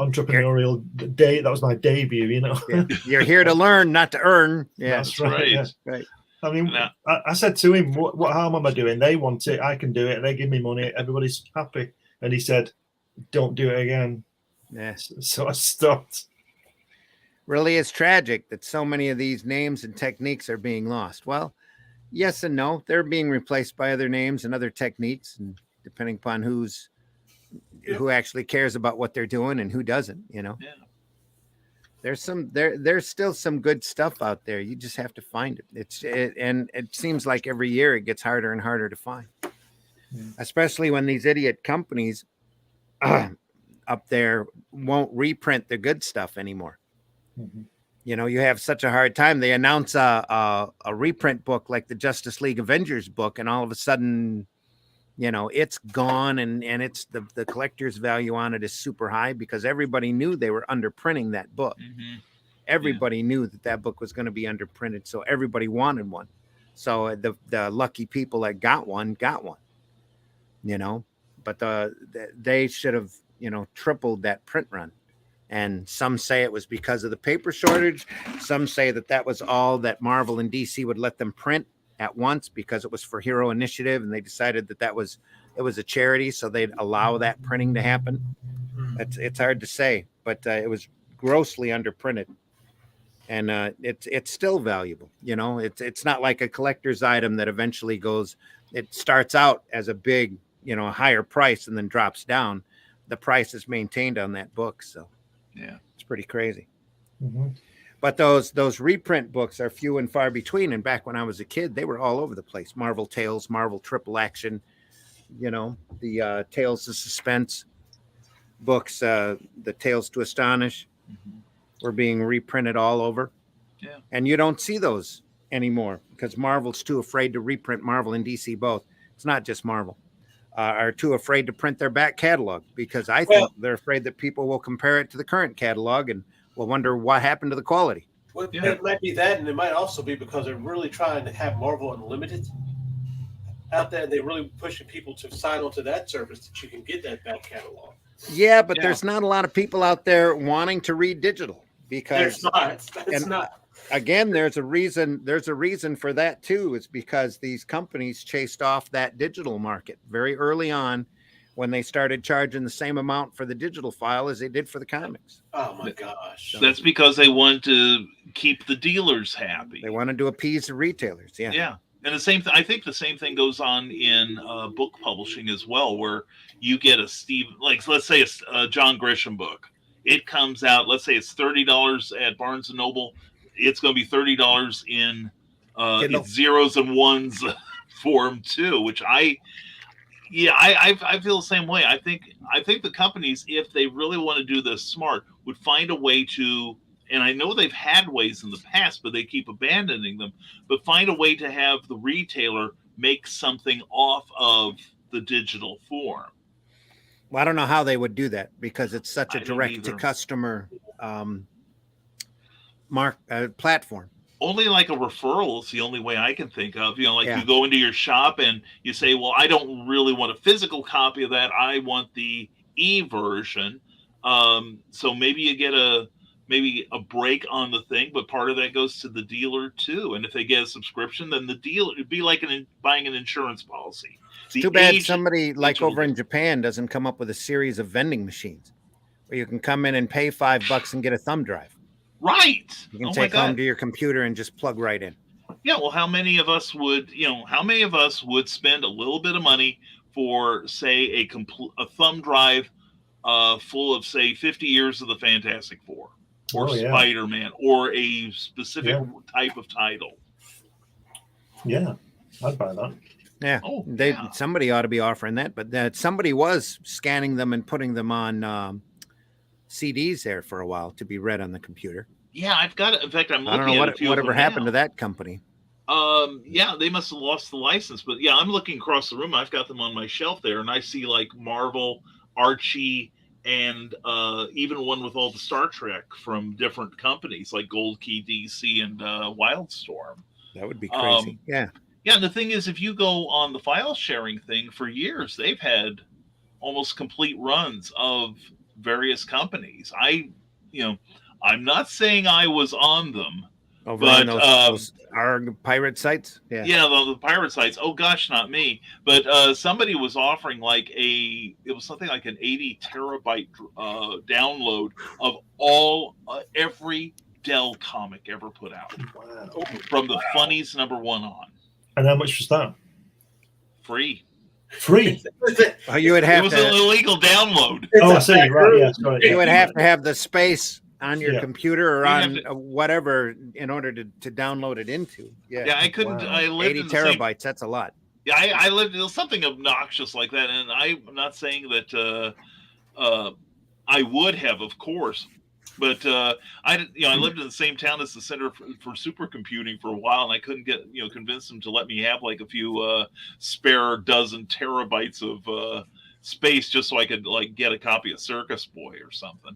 entrepreneurial day. That was my debut, Yeah. You're here to learn, not to earn. Yeah, that's right. Yeah. Right. I mean, I said to him, what harm am I doing? They want it, I can do it. They give me money, everybody's happy. And he said, don't do it again. Yes. So I stopped. Really is tragic that so many of these names and techniques are being lost. Well, yes and no. They're being replaced by other names and other techniques, and depending upon who actually cares about what they're doing and who doesn't, Yeah. There's still some good stuff out there. You just have to find it. And it seems like every year it gets harder and harder to find, especially when these idiot companies up there won't reprint the good stuff anymore. Mm-hmm. You have such a hard time. They announce a reprint book like the Justice League Avengers book, and all of a sudden, it's gone, and it's the collector's value on it is super high because everybody knew they were underprinting that book. Mm-hmm. Everybody knew that book was going to be underprinted, so everybody wanted one. So the lucky people that got one, but they should have, tripled that print run. And some say it was because of the paper shortage. Some say that was all that Marvel and DC would let them print at once because it was for Hero Initiative, and they decided that it was a charity, so they'd allow that printing to happen. It's hard to say, but it was grossly underprinted, and it's still valuable. It's not like a collector's item that eventually goes. It starts out as a big, a higher price and then drops down. The price is maintained on that book, so yeah, it's pretty crazy. Mm-hmm. But those reprint books are few and far between. And back when I was a kid, they were all over the place. Marvel Tales, Marvel Triple Action, the Tales of Suspense books, the Tales to Astonish were being reprinted all over. Yeah. And you don't see those anymore because Marvel's too afraid to reprint. Marvel and DC both. It's not just Marvel. Are too afraid to print their back catalog because I think they're afraid that people will compare it to the current catalog and will wonder what happened to the quality. Well, it might be that, and it might also be because they're really trying to have Marvel Unlimited out there. They're really pushing people to sign on to that service that you can get that back catalog. Yeah, but there's not a lot of people out there wanting to read digital because It's not. Again, there's a reason for that too. It's because these companies chased off that digital market very early on when they started charging the same amount for the digital file as they did for the comics. Oh my gosh. That's because they want to keep the dealers happy. They wanted to appease the retailers. Yeah. Yeah. And I think the same thing goes on in book publishing as well, where you get let's say a John Grisham book. It comes out, let's say it's $30 at Barnes & Noble. It's going to be $30 in its zeros and ones form too, which I feel the same way. I think the companies, if they really want to do this smart, would find a way to, and I know they've had ways in the past, but they keep abandoning them, but find a way to have the retailer make something off of the digital form. Well, I don't know how they would do that because it's such a direct to customer platform. Only like a referral is the only way I can think of. You go into your shop and you say, well, I don't really want a physical copy of that. I want the e-version. So maybe you get a break on the thing, but part of that goes to the dealer too. And if they get a subscription, then the dealer, it'd be like buying an insurance policy. It's too bad somebody like over in Japan doesn't come up with a series of vending machines where you can come in and pay $5 and get a thumb drive. Right. You can take home to your computer and just plug right in. Yeah. Well, how many of us would spend a little bit of money for, say, a thumb drive full of, say, 50 years of the Fantastic Four or Spider-Man or a specific type of title? Yeah, I'd buy that. Yeah. Somebody ought to be offering that, but somebody was scanning them and putting them on CDs there for a while to be read on the computer. Yeah, I've got it. In fact, I'm I looking don't know at a few of whatever them happened now. to that company. Yeah, they must have lost the license, but yeah, I'm looking across the room. I've got them on my shelf there, and I see like Marvel, Archie, and even one with all the Star Trek from different companies like Gold Key DC and Wildstorm. That would be crazy. Yeah. Yeah, and the thing is, if you go on the file sharing thing, for years they've had almost complete runs of various companies. I'm not saying I was on them. Over But on those our pirate sites. Yeah. yeah, the pirate sites. Oh gosh, not me. But somebody was offering like it was something like an 80 terabyte download of every Dell comic ever put out, Wow. from the Funnies #1 on. And how much was that? Free. Free. Well, you would It have was an to. illegal download. Oh, I see. Right. Yeah. Right. You would have to have the space on your Yeah. computer or You on have whatever in order to download it into. Yeah. Yeah, I couldn't. Wow. I lived 80 in the same. terabytes. That's a lot. Yeah, I lived in something obnoxious like that, and I'm not saying that I would have, of course, but I lived in the same town as the Center for Supercomputing for a while, and I couldn't convince them to let me have like a few spare dozen terabytes of space just so I could like get a copy of Circus Boy or something.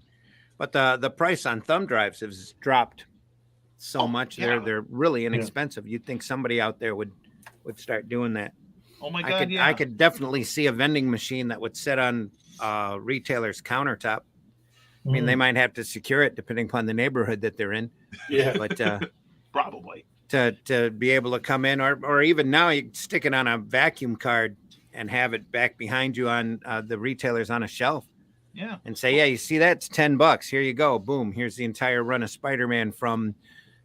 But the price on thumb drives has dropped so much. Yeah. They're really inexpensive. You'd think somebody out there would start doing that. Oh my God! I could definitely see a vending machine that would sit on retailer's countertop. I mean, they might have to secure it depending upon the neighborhood that they're in. Yeah. But Probably. to be able to come in, or even now you stick it on a vacuum card and have it back behind you on the retailers on a shelf. Yeah. And say, yeah, you see that? It's $10. Here you go. Boom. Here's the entire run of Spider-Man from,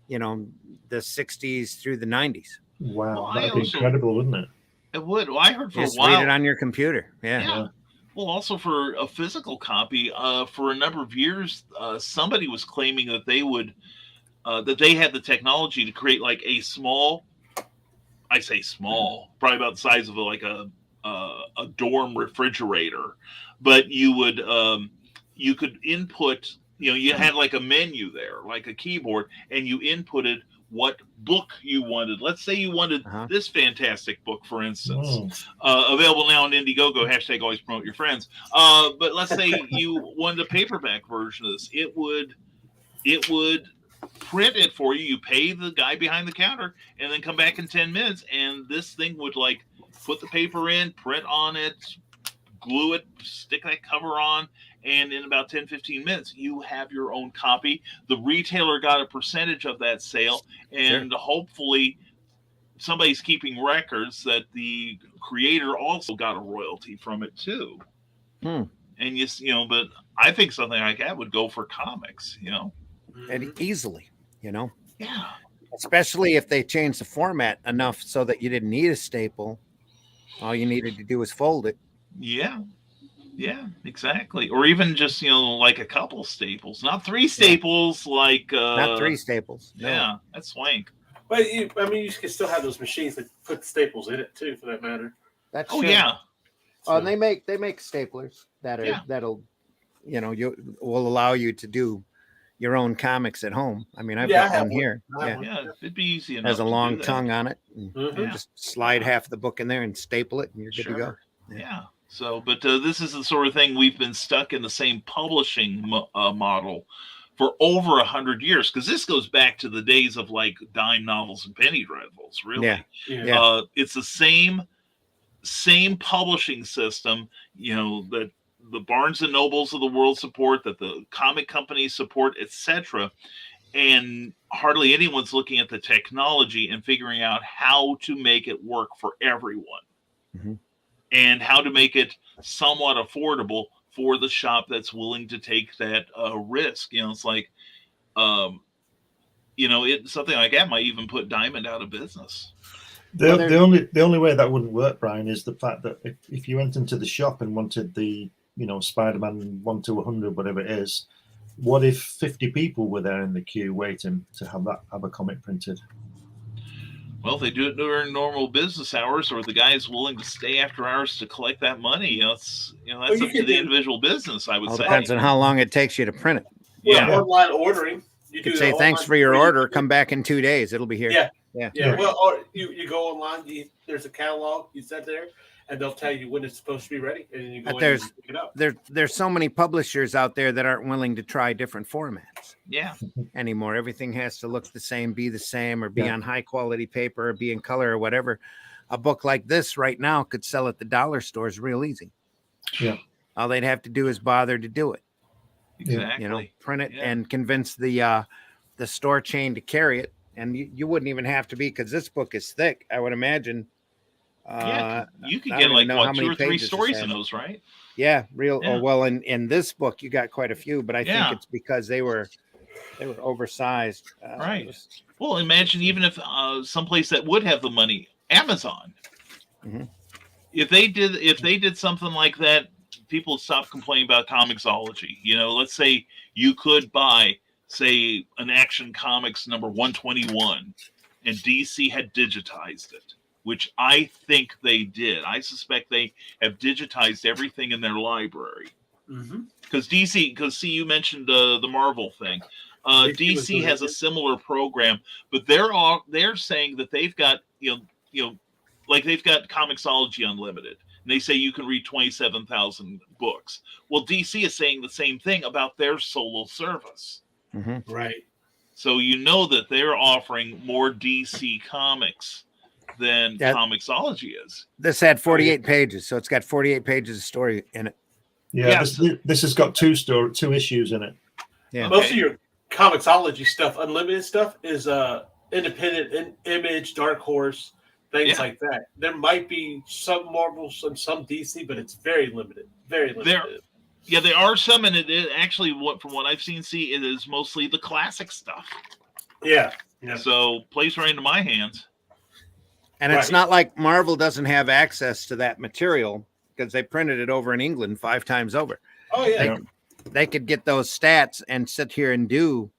the 60s through the 90s. Wow, Well, that'd be incredible, wouldn't it? It would. Well, I heard for Just a while. read it on your computer. Yeah. Yeah. Well, also for a physical copy, for a number of years, somebody was claiming that they would, that they had the technology to create like a small, I say small, probably about the size of a dorm refrigerator, but you could input, you had like a menu there, like a keyboard, and you inputted what book you wanted. Let's say you wanted this fantastic book, for instance, available now on Indiegogo, # always promote your friends. But let's say you wanted a paperback version of this. It would print it for you. You pay the guy behind the counter and then come back in 10 minutes. And this thing would like put the paper in, print on it, glue it, stick that cover on. And in about 10, 15 minutes, you have your own copy. The retailer got a percentage of that sale. And hopefully somebody's keeping records that the creator also got a royalty from it too. And but I think something like that would go for comics, And easily, Yeah. especially if they change the format enough so that you didn't need a staple. All you needed to do was fold it. Yeah, exactly. Or even just, like a couple staples, not 3 staples, like Not 3 staples. No. Yeah, that's swank. But you can still have those machines that put staples in it too, for that matter. That's Oh true. yeah. Oh, and they make staplers that'll will allow you to do your own comics at home. I mean, I've got one here. Yeah, it'd be easy enough. Has a to long do that. tongue on it. And you just slide half the book in there and staple it, and you're good to go. Yeah. So, but this is the sort of thing we've been stuck in the same publishing model for over 100 years, because this goes back to the days of like dime novels and penny dreadfuls. Really, it's the same publishing system. That the Barnes and Nobles of the world support, that the comic companies support, etc. And hardly anyone's looking at the technology and figuring out how to make it work for everyone. And how to make it somewhat affordable for the shop that's willing to take that risk. It's like, something like that might even put Diamond out of business. The only way that wouldn't work, Brian, is the fact that if you went into the shop and wanted the Spider-Man 1 to 100, whatever it is, what if 50 people were there in the queue waiting to have a comic printed? Well, if they do it during normal business hours, or the guy's willing to stay after hours to collect that money, that's Well, you up to can the do- individual business. I would All say. depends on how long it takes you to print it. Well, Yeah. online ordering. You You could do say the thanks online for your ordering. order. Come back in 2 days. It'll be here. Yeah. Yeah. Yeah, well, or you go online. There's a catalog you set there, and they'll tell you when it's supposed to be ready, and then you go But in and pick it up. There's so many publishers out there that aren't willing to try different formats Yeah. anymore. Everything has to look the same, be the same, or be Yeah. on high quality paper, or be in color, or whatever. A book like this right now could sell at the dollar stores real easy. Yeah. All they'd have to do is bother to do it. Exactly. Print it Yeah. and convince the store chain to carry it. And you wouldn't even have to be, because this book is thick, I would imagine. Yeah, you could I get don't like even know how 2 many or 3 pages this stories has. in those, right? Yeah, real. Yeah. Oh, well, in this book, you got quite a few, but I Yeah. think it's because they were oversized. Right. Well, imagine even if someplace that would have the money, Amazon, Mhm. if they did something like that, people would stop complaining about Comixology. Let's say you could buy, say, an Action Comics number 121, and DC had digitized it, which I think they did. I suspect they have digitized everything in their library. Mm-hmm. Because see, you mentioned the Marvel thing. DC was DC doing has it. a similar program, but they're saying that they've got like they've got Comixology Unlimited, and they say you can read 27,000 books. Well, DC is saying the same thing about their solo service. Mhm. Right. So that they're offering more DC comics than Yeah. Comixology is. This had 48 pages, so it's got 48 pages of story in it. Yeah, Yeah, this has got two issues in it. Yeah. Most of your Comixology stuff, unlimited stuff, is independent Image, Dark Horse, things Yeah. like that. There might be some Marvel and some DC, but it's very limited. Very limited. Yeah, there are some, and it actually, from what I've seen, it is mostly the classic stuff. Yeah. So plays right into my hands. And it's Right. not like Marvel doesn't have access to that material, because they printed it over in England 5 times over. Oh yeah. They could get those stats and sit here and do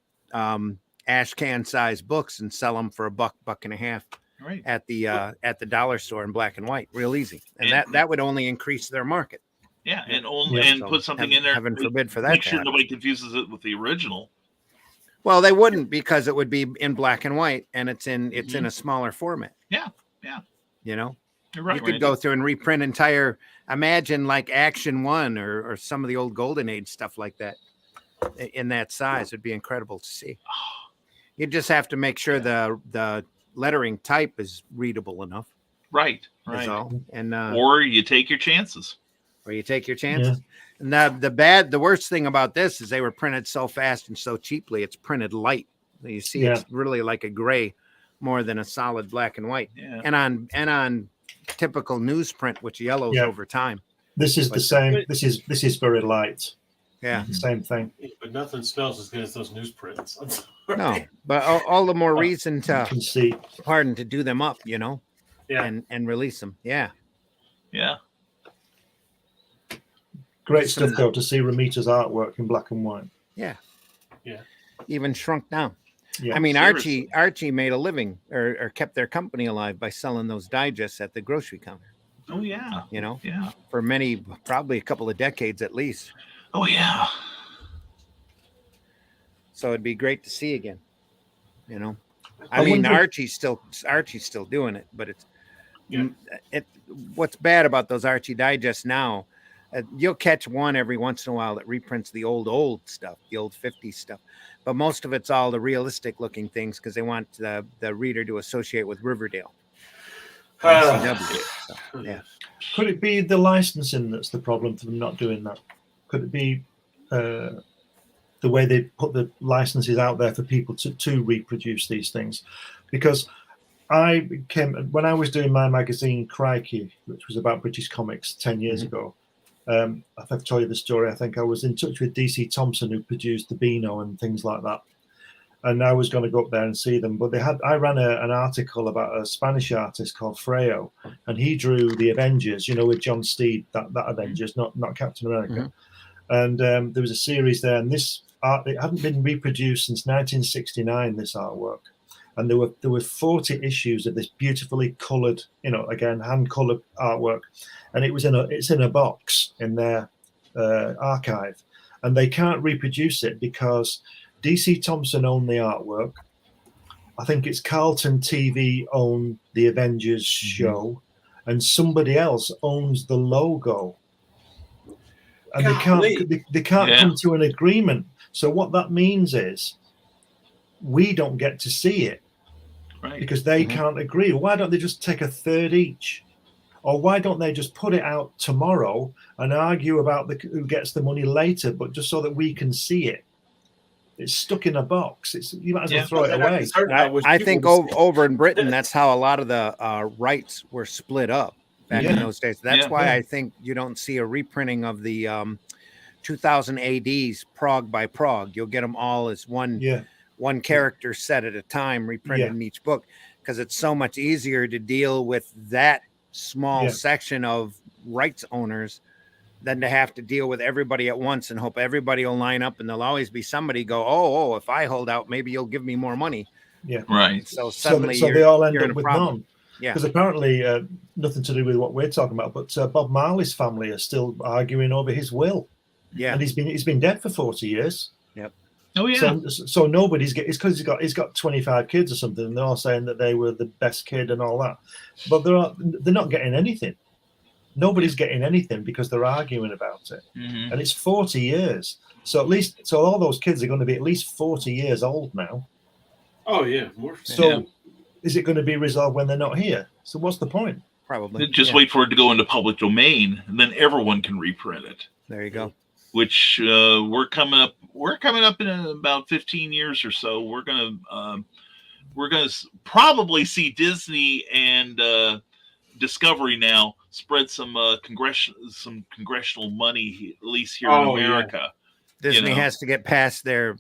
ash can size books and sell them for $1, $1.50 Right. at the dollar store in black and white, real easy. And And- that would only increase their market. Yeah, and So put something in there. Heaven forbid for that. Make to sure happen. nobody confuses it with the original. Well, they wouldn't, because it would be in black and white, and it's in a smaller format. Yeah, yeah. You're right. you could go through and reprint entire. Imagine like Action 1 or some of the old Golden Age stuff like that in that size. It'd be incredible to see. You just have to make sure the lettering type is readable enough. Right. That's all. And Or you take your chances. or you take your chances. And the worst thing about this is they were printed so fast and so cheaply. It's printed light. You see, it's really like a gray more than a solid black and white. Yeah. And on typical newsprint, which yellows over time. This is the same. This is very light. Yeah. The same thing. But nothing smells as good as those newsprints. I'm sorry. No, but all the more reason You to can see. to do them up, Yeah. and release them. Yeah. Yeah. Great stuff though to see Ramita's artwork in black and white. Yeah. Yeah. Even shrunk down. Yeah. I mean, Seriously. Archie made a living or kept their company alive by selling those digests at the grocery counter, Oh yeah. Yeah. for probably a couple of decades at least. Oh yeah. So it'd be great to see again. I I mean, wonder- Archie's still doing it, but what's bad about those Archie digests now, you'll catch one every once in a while that reprints the old stuff, the old 50s stuff, but most of it's all the realistic looking things because they want the reader to associate with Riverdale. CW. So, yeah. Could it be the licensing that's the problem for them not doing that? Could it be the way they put the licenses out there for people to reproduce these things? Because when I was doing my magazine Crikey, which was about British comics 10 years ago, I've told you the story. I think I was in touch with DC Thompson, who produced the Beano and things like that. And I was going to go up there and see them, but I ran an article about a Spanish artist called Freo, and he drew the Avengers, with John Steed, that Avengers, not Captain America. And there was a series there, and this art, it hadn't been reproduced since 1969, this artwork. and there were 40 issues of this beautifully coloured, again hand coloured artwork, and it's in a box in their archive, and they can't reproduce it because DC Thompson owned the artwork. I think it's Carlton TV owned the Avengers show, and somebody else owns the logo, and they can't come to an agreement. So what that means is we don't get to see it, right? Because they can't agree. Why don't they just take a third each? Or why don't they just put it out tomorrow and argue about who gets the money later, but just so that we can see it? It's stuck in a box. You might as well throw it away. I think over in Britain, that's how a lot of the rights were split up back in those days. That's why I think you don't see a reprinting of the 2000 ADs prog by prog. You'll get them all as one character set at a time, reprinted in each book, because it's so much easier to deal with that small section of rights owners than to have to deal with everybody at once and hope everybody will line up, and there'll always be somebody go, oh, if I hold out, maybe you'll give me more money. Yeah. Right. So suddenly they all end up with none. Yeah. Because apparently nothing to do with what we're talking about, but Bob Marley's family are still arguing over his will. Yeah. And he's been dead for 40 years. Yep. Oh yeah. So nobody's it's because he's got 25 kids or something, and they're all saying that they were the best kid and all that. But they're not getting anything. Nobody's getting anything because they're arguing about it. Mm-hmm. And it's 40 years. So all those kids are going to be at least 40 years old now. Oh yeah. So is it going to be resolved when they're not here? So what's the point? Probably. Just wait for it to go into public domain, and then everyone can reprint it. There you go. Which we're coming up in about 15 years or so. We're gonna probably see Disney and Discovery now spread some congressional money, at least here in America. Disney has to get past their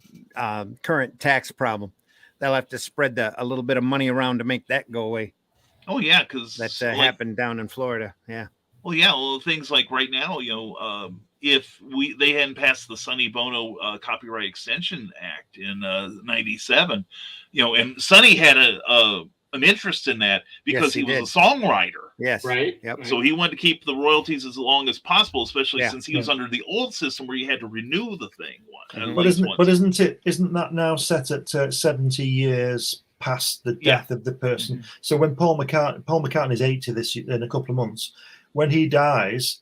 current tax problem. They'll have to spread a little bit of money around to make that go away. Oh yeah, because that's happened down in Florida. Yeah. Well, yeah. Well, things like right now, if they hadn't passed the Sonny Bono Copyright Extension Act in '97, and Sonny had an interest in that because he was a songwriter. Yes. Right. Yep. So he wanted to keep the royalties as long as possible, especially since he was under the old system where you had to renew the thing. Isn't that now set at 70 years past the death of the person? Mm-hmm. So when Paul McCartney is 80 this year, in a couple of months, when he dies,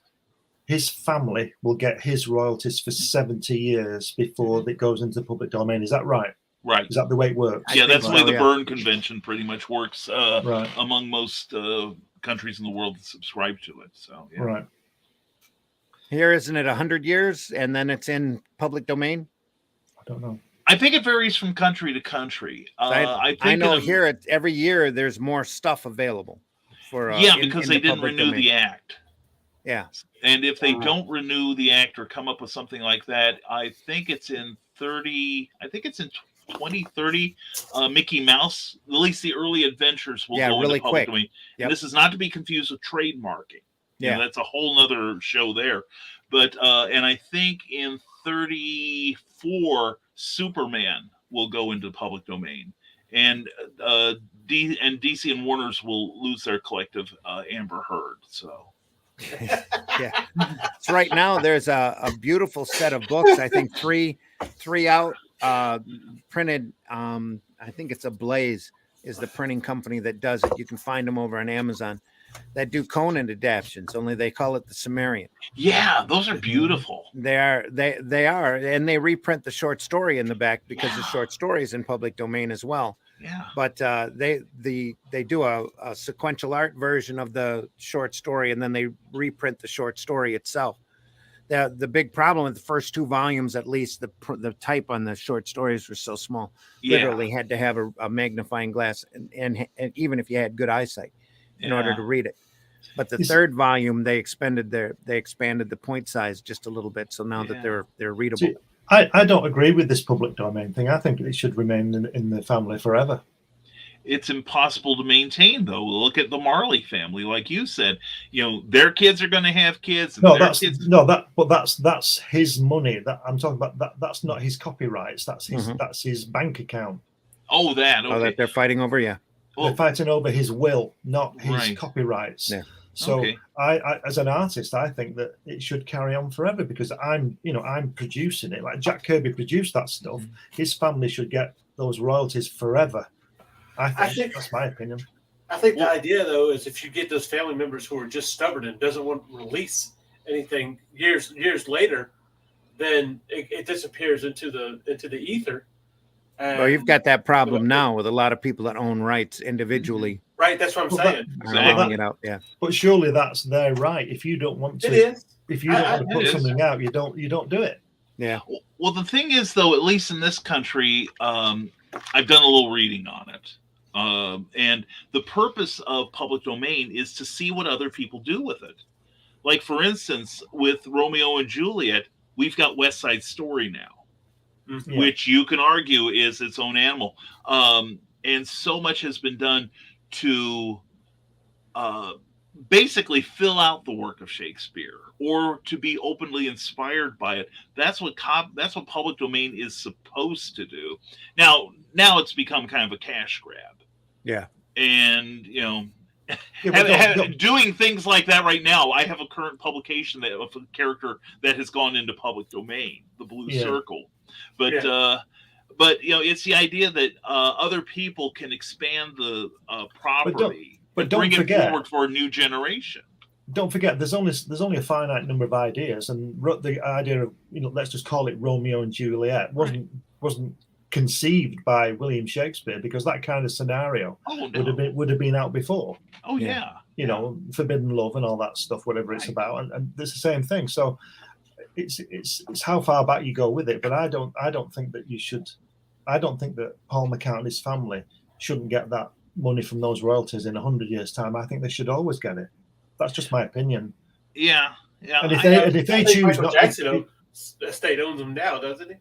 his family will get his royalties for 70 years before it goes into the public domain. Is that right? Right. Is that the way it works? Yeah, that's the way the Berne Convention pretty much works among most countries in the world that subscribe to it. So right. Here, isn't it 100 years and then it's in public domain? I don't know. I think it varies from country to country. I know here every year there's more stuff available for because they didn't renew the act. Yeah, and if they don't renew the act or come up with something like that, I think it's in 2030. Mickey Mouse, at least the early adventures, will go really into public quick. domain. Yep. And this is not to be confused with trademarking. Yeah, that's a whole nother show there. But and I think in 34, Superman will go into public domain, and DC and Warner's will lose their collective Amber Heard. So. Yeah. So right now there's a beautiful set of books. I think three out printed. I think it's Blaze is the printing company that does it. You can find them over on Amazon that do Conan adaptations, only they call it the Sumerian. Yeah, those are beautiful. They are, and they reprint the short story in the back because the short story is in public domain as well. Yeah, but they do a sequential art version of the short story, and then they reprint the short story itself. The big problem with the first two volumes, at least the type on the short stories was so small. Literally had to have a magnifying glass, and even if you had good eyesight, in order to read it. But the third volume, they expanded the point size just a little bit, so now that they're readable. See, I don't agree with this public domain thing. I think it should remain in the family forever. It's impossible to maintain, though. Look at the Marley family, like you said. Their kids are going to have kids. And that's his money. That I'm talking about. That's not his copyrights. That's his bank account. Oh, that. Okay. Oh, that they're fighting over? Yeah. They're fighting over his will, not his Right. copyrights. Yeah. So Okay. I, as an artist, I think that it should carry on forever because I'm producing it. Like Jack Kirby produced that stuff. His family should get those royalties forever. I think that's my opinion. I think the idea, though, is if you get those family members who are just stubborn and doesn't want to release anything years later, then it disappears into the ether. Well, you've got that problem now with a lot of people that own rights individually. Right, that's what I'm saying. Allowing it out, yeah. But surely that's their right. If you don't want to, It is. if you don't want to it put is. something out, you don't do it. Yeah. Well, the thing is, though, at least in this country, I've done a little reading on it. And the purpose of public domain is to see what other people do with it. Like, for instance, with Romeo and Juliet, we've got West Side Story now, which you can argue is its own animal. And so much has been done to basically fill out the work of Shakespeare or to be openly inspired by it. That's what public domain is supposed to do. Now it's become kind of a cash grab. Yeah. And, doing things like that right now, I have a current publication of a character that has gone into public domain, the Blue Circle. But it's the idea that other people can expand the property, but don't bring forget, it forward for a new generation. Don't forget, there's only a finite number of ideas, and the idea of let's just call it Romeo and Juliet wasn't conceived by William Shakespeare because that kind of scenario would have been out before. Oh yeah. Forbidden love and all that stuff, whatever it's about, and it's the same thing. So it's how far back you go with it. But I don't think that you should. I don't think that Paul McCartney's family shouldn't get that money from those royalties in 100 years' time. I think they should always get it. That's just my opinion. Yeah. And if they choose Michael not, Jackson estate owns them now, doesn't he?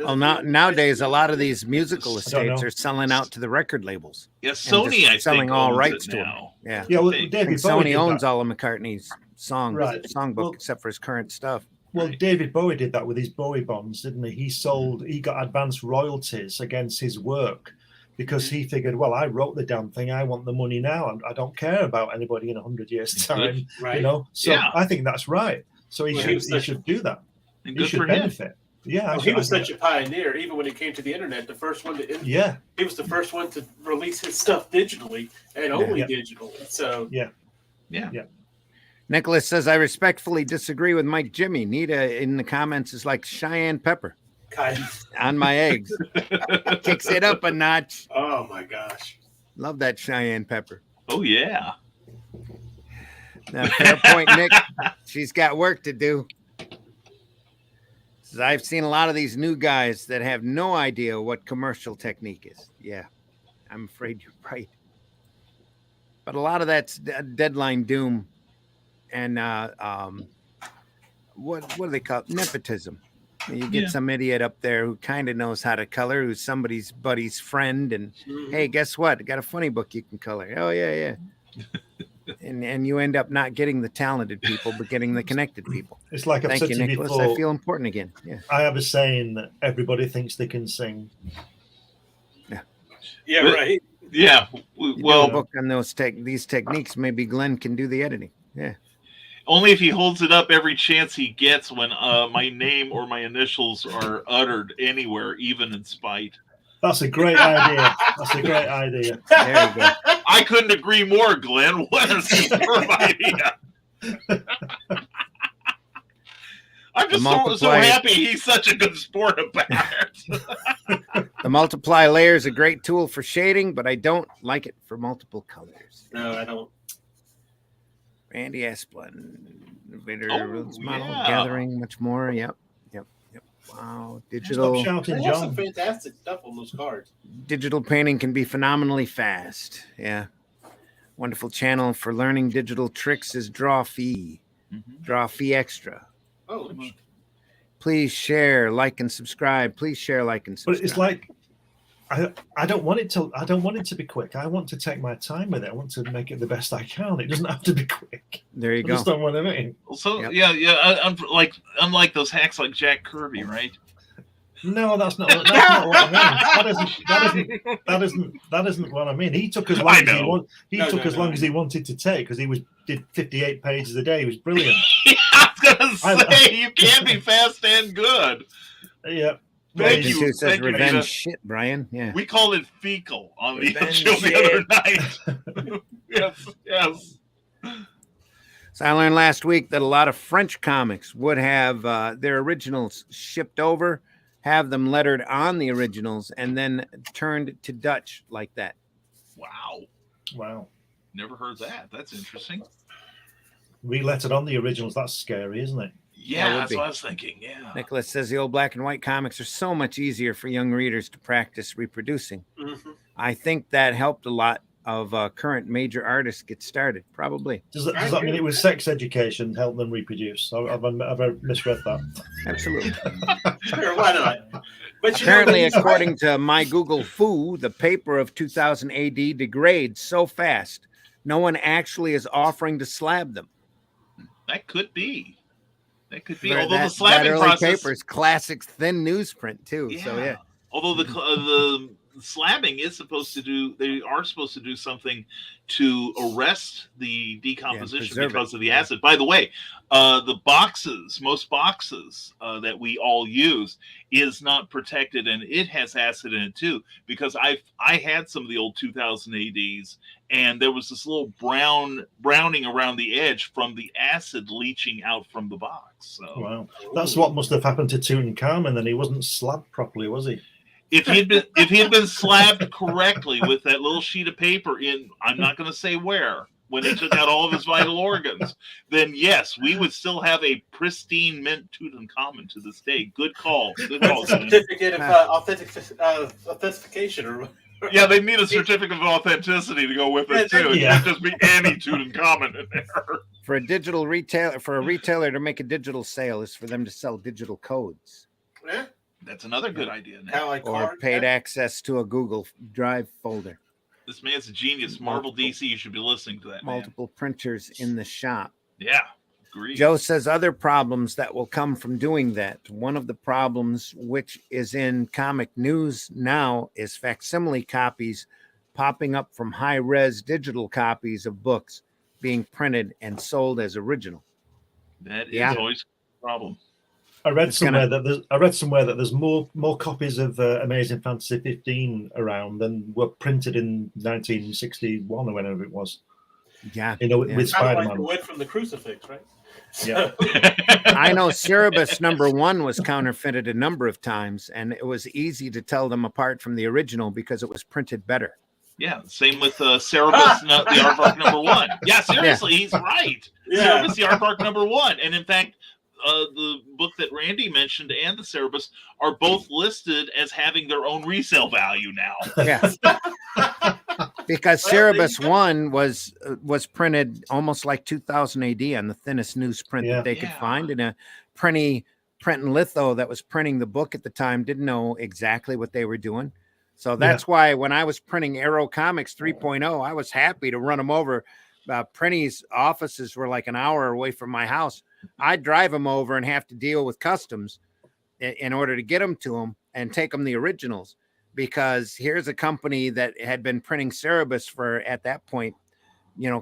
Well, nowadays a lot of these musical estates are selling out to the record labels. Yeah, Sony, I selling think, all owns rights it to now. them. Yeah, well, I David think Bowie Sony did owns that. all of McCartney's songbook Well, except for his current stuff. Well, David Bowie did that with his Bowie bonds, didn't he? He got advanced royalties against his work because he figured, well, I wrote the damn thing. I want the money now. I don't care about anybody in 100 years' time. Right. So I think that's right. So he should do that. And He good should for him. benefit. Yeah, He was such a pioneer, even when it came to the internet. The first one he was the first one to release his stuff digitally and only digitally. So Yeah. Nicholas says, I respectfully disagree with Mike Jimmy. Nita in the comments is like Cheyenne pepper kind of. on my eggs. Kicks it up a notch. Oh my gosh. Love that Cheyenne pepper. Oh yeah. Now, fair point, Nick. She's got work to do. Says, I've seen a lot of these new guys that have no idea what commercial technique is. Yeah, I'm afraid you're right. But a lot of that's deadline doom and what do they call it? Nepotism. You get some idiot up there who kind of knows how to color, who's somebody's buddy's friend, and hey, guess what? I got a funny book you can color. Oh yeah. And you end up not getting the talented people, but getting the connected people. It's like I've Thank said you, to you Nicholas. before. I feel important again. Yeah. I have a saying that everybody thinks they can sing. Yeah, right. Yeah. You do Well, a book on these techniques. Maybe Glenn can do the editing. Yeah. only if he holds it up every chance he gets when my name or my initials are uttered anywhere, even in spite. That's a great idea. That's a great idea. There you go. I couldn't agree more, Glenn. What a superb idea. I'm just so happy he's such a good sport about it. The multiply layer is a great tool for shading, but I don't like it for multiple colors. No, I don't. Randy Asplund, Oh, model yeah. gathering, much more. Yep. Wow, digital. Stop shouting, They have some John. fantastic stuff on those cards. Digital painting can be phenomenally fast. Yeah. Wonderful channel for learning digital tricks is Drawfee. Drawfee Extra. Oh, Please share, like, and subscribe. Please share, like, and subscribe. But it's like I don't want it to be quick. I want to take my time with it. I want to make it the best I can. It doesn't have to be quick. There you go. Understand what I mean? So Yep. yeah. Unlike those hacks like Jack Kirby, right? No, that's not what I mean. That isn't what I mean. He took as long as he wanted. As long as he wanted to take, because did 58 pages a day. He was brilliant. I was gonna say you can be fast and good. Yeah. Thank you. Says revenge Nita. shit, Brian. Yeah. We called it fecal on the Revenge show the shit. other night. Yes. So I learned last week that a lot of French comics would have their originals shipped over, have them lettered on the originals, and then turned to Dutch like that. Wow. Never heard that. That's interesting. Relettered on the originals. That's scary, isn't it? Yeah, that's what I was thinking. Yeah. Nicholas says the old black and white comics are so much easier for young readers to practice reproducing. Mm-hmm. I think that helped a lot of current major artists get started. Probably. Does that mean it was sex education helped them reproduce? Have I misread that? Absolutely. Sure, why not? But apparently, according to my Google Foo, the paper of 2000 AD degrades so fast, no one actually is offering to slab them. That could be. Although the slabbing early process paper is classic thin newsprint too. Yeah. So yeah. Although the slabbing is supposed to do something to arrest the decomposition because of the acid. By the way, most boxes that we all use is not protected, and it has acid in it too. Because I had some of the old 2000 ADs, and there was this little browning around the edge from the acid leaching out from the box. So wow, that's what must have happened to Tutankhamun. Then he wasn't slabbed properly, was he? If he had been slabbed correctly with that little sheet of paper I'm not going to say where, when they took out all of his vital organs, then yes, we would still have a pristine mint Tutankhamun to this day. Good call. Certificate of authentication, or yeah, they need a certificate of authenticity to go with it too. It can't just be any Tutankhamun in there. For a retailer to make a digital sale is for them to sell digital codes. Yeah. That's another good idea. Now. Or paid access to a Google Drive folder. This man's a genius. Marvel DC, you should be listening to that. Multiple printers in the shop. Yeah, agreed. Joe says other problems that will come from doing that. One of the problems, which is in comic news now, is facsimile copies popping up from high-res digital copies of books being printed and sold as original. That is always a problem. I read somewhere that there's more copies of Amazing Fantasy 15 around than were printed in 1961 or whenever it was. Yeah, with Spider-Man. Like the wood from the crucifix, right? Yeah. I know Cerebus #1 was counterfeited a number of times, and it was easy to tell them apart from the original because it was printed better. Yeah, same with Cerebus, the Aardvark #1. Yeah, seriously, he's right. Yeah. Cerebus, the Aardvark #1, and in fact. The book that Randy mentioned and the Cerebus are both listed as having their own resale value now. Yeah, because Cerebus 1 was printed almost like 2000 AD on the thinnest newsprint that they could find, and a print and litho that was printing the book at the time didn't know exactly what they were doing. So that's why when I was printing Arrow Comics 3.0, I was happy to run them over. Printy's offices were like an hour away from my house. I'd drive them over and have to deal with customs in order to get them to them and take them the originals, because here's a company that had been printing Cerebus for, at that point,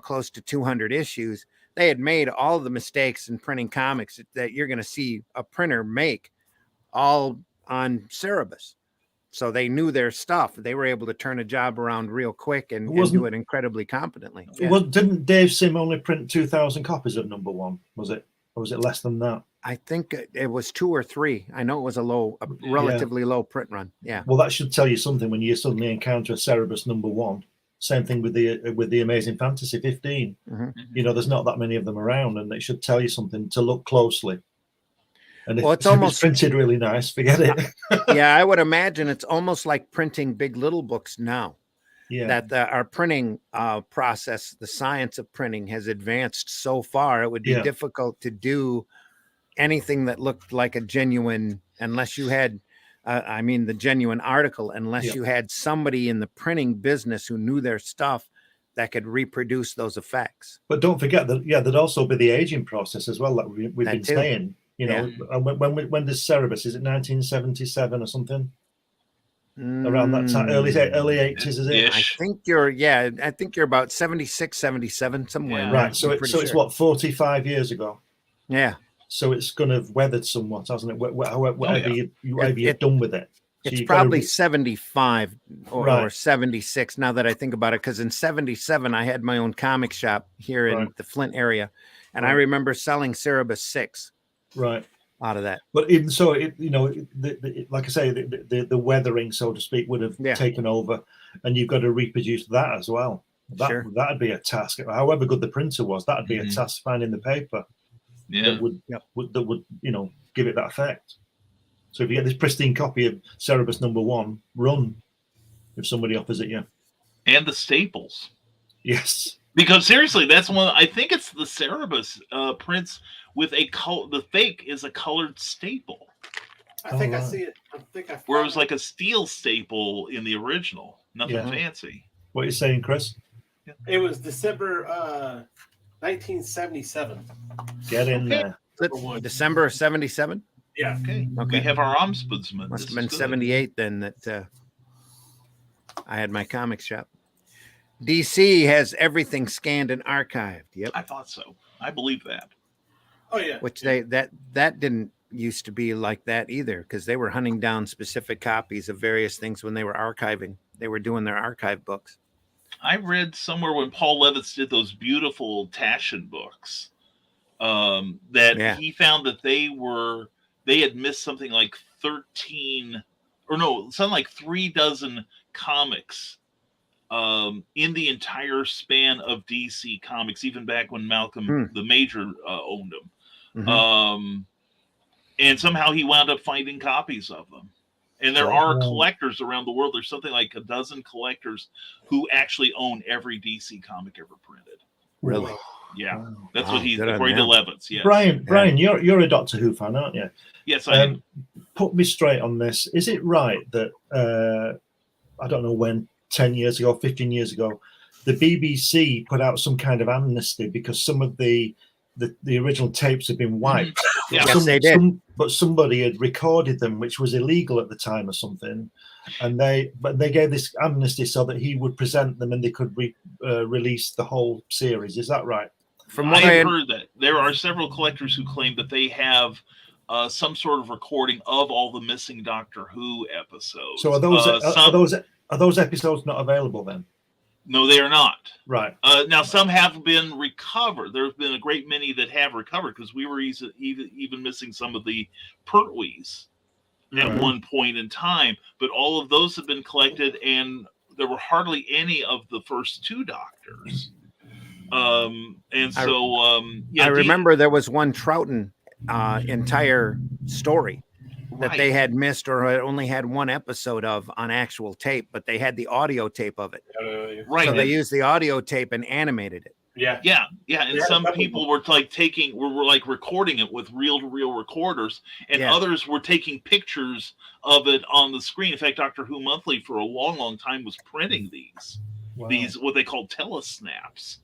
close to 200 issues. They had made all the mistakes in printing comics that you're going to see a printer make, all on Cerebus. So they knew their stuff. They were able to turn a job around real quick and do it incredibly competently. Yeah. Well, didn't Dave Sim only print 2,000 copies of #1? Was it? Or was it less than that? I think it was 2 or 3. I know it was a relatively low print run. Yeah. Well, that should tell you something when you suddenly encounter a Cerebus #1. Same thing with the Amazing Fantasy 15. Mm-hmm. There's not that many of them around, and it should tell you something to look closely. And if it's almost printed really nice, forget it. Yeah, I would imagine it's almost like printing big little books now. Yeah, that our printing process, the science of printing, has advanced so far. It would be difficult to do anything that looked like a genuine, unless you had, the genuine article, unless you had somebody in the printing business who knew their stuff that could reproduce those effects. But don't forget that, there'd also be the aging process as well that we've been saying. You know, and when does Cerebus? Is it 1977 or something? Around that time, early 80s, is it? I think you're about 76, 77, somewhere. Yeah. Right. So it's what, 45 years ago. Yeah. So it's going to have weathered somewhat, hasn't it? Whatever you've done with it. So it's probably 75 or 76 now that I think about it, because in 77 I had my own comic shop here in the Flint area, and I remember selling Cerebus 6 out of that. But even so, like I say, the weathering, so to speak, would have taken over, and you've got to reproduce that as well. That'd be a task. However good the printer was, that'd be a task finding the paper that would give it that effect. So if you get this pristine copy of Cerebus #1, run if somebody offers it you. And the staples. Yes. Because seriously, that's one. I think it's the Cerebus prints with the fake is a colored staple. I think I see it. Where it was like a steel staple in the original. Nothing fancy. What are you saying, Chris? It was December 1977. Get in there. December of 77? Yeah. Okay. We have our ombudsman. Must have been 78 then that I had my comic shop. DC has everything scanned and archived. Yep. I thought so. I believe that. Oh yeah. Which that didn't used to be like that either, because they were hunting down specific copies of various things when they were archiving. They were doing their archive books. I read somewhere when Paul Levitz did those beautiful Taschen books that he found that they had missed something like 13 or no, something like 36 comics in the entire span of DC Comics, even back when Malcolm the Major owned them. And somehow he wound up finding copies of them. And there are collectors around the world. There's something like 12 collectors who actually own every DC comic ever printed. Really? Yeah. That's what he's according to Levitz. Yes. Brian, you're a Doctor Who fan, aren't you? Yes, I am. Put me straight on this. Is it right that I don't know when, 10 years ago, 15 years ago, the BBC put out some kind of amnesty because some of the original tapes had been wiped? Yes, they did. But somebody had recorded them, which was illegal at the time or something. And they gave this amnesty so that he would present them and they could release the whole series. Is that right? From what I've heard, that there are several collectors who claim that they have some sort of recording of all the missing Doctor Who episodes. So are those episodes not available then? No, they are not. Right. Now, some have been recovered. There's been a great many that have recovered because we were even missing some of the Pertwees at one point in time. But all of those have been collected, and there were hardly any of the first two Doctors. I remember there was one Troughton entire story that they had missed or had only had one episode of on actual tape, but they had the audio tape of it. Right. So they used the audio tape and animated it. Yeah. And some people were like were recording it with reel-to-reel recorders, and others were taking pictures of it on the screen. In fact, Doctor Who Monthly for a long, long time was printing these what they call telesnaps.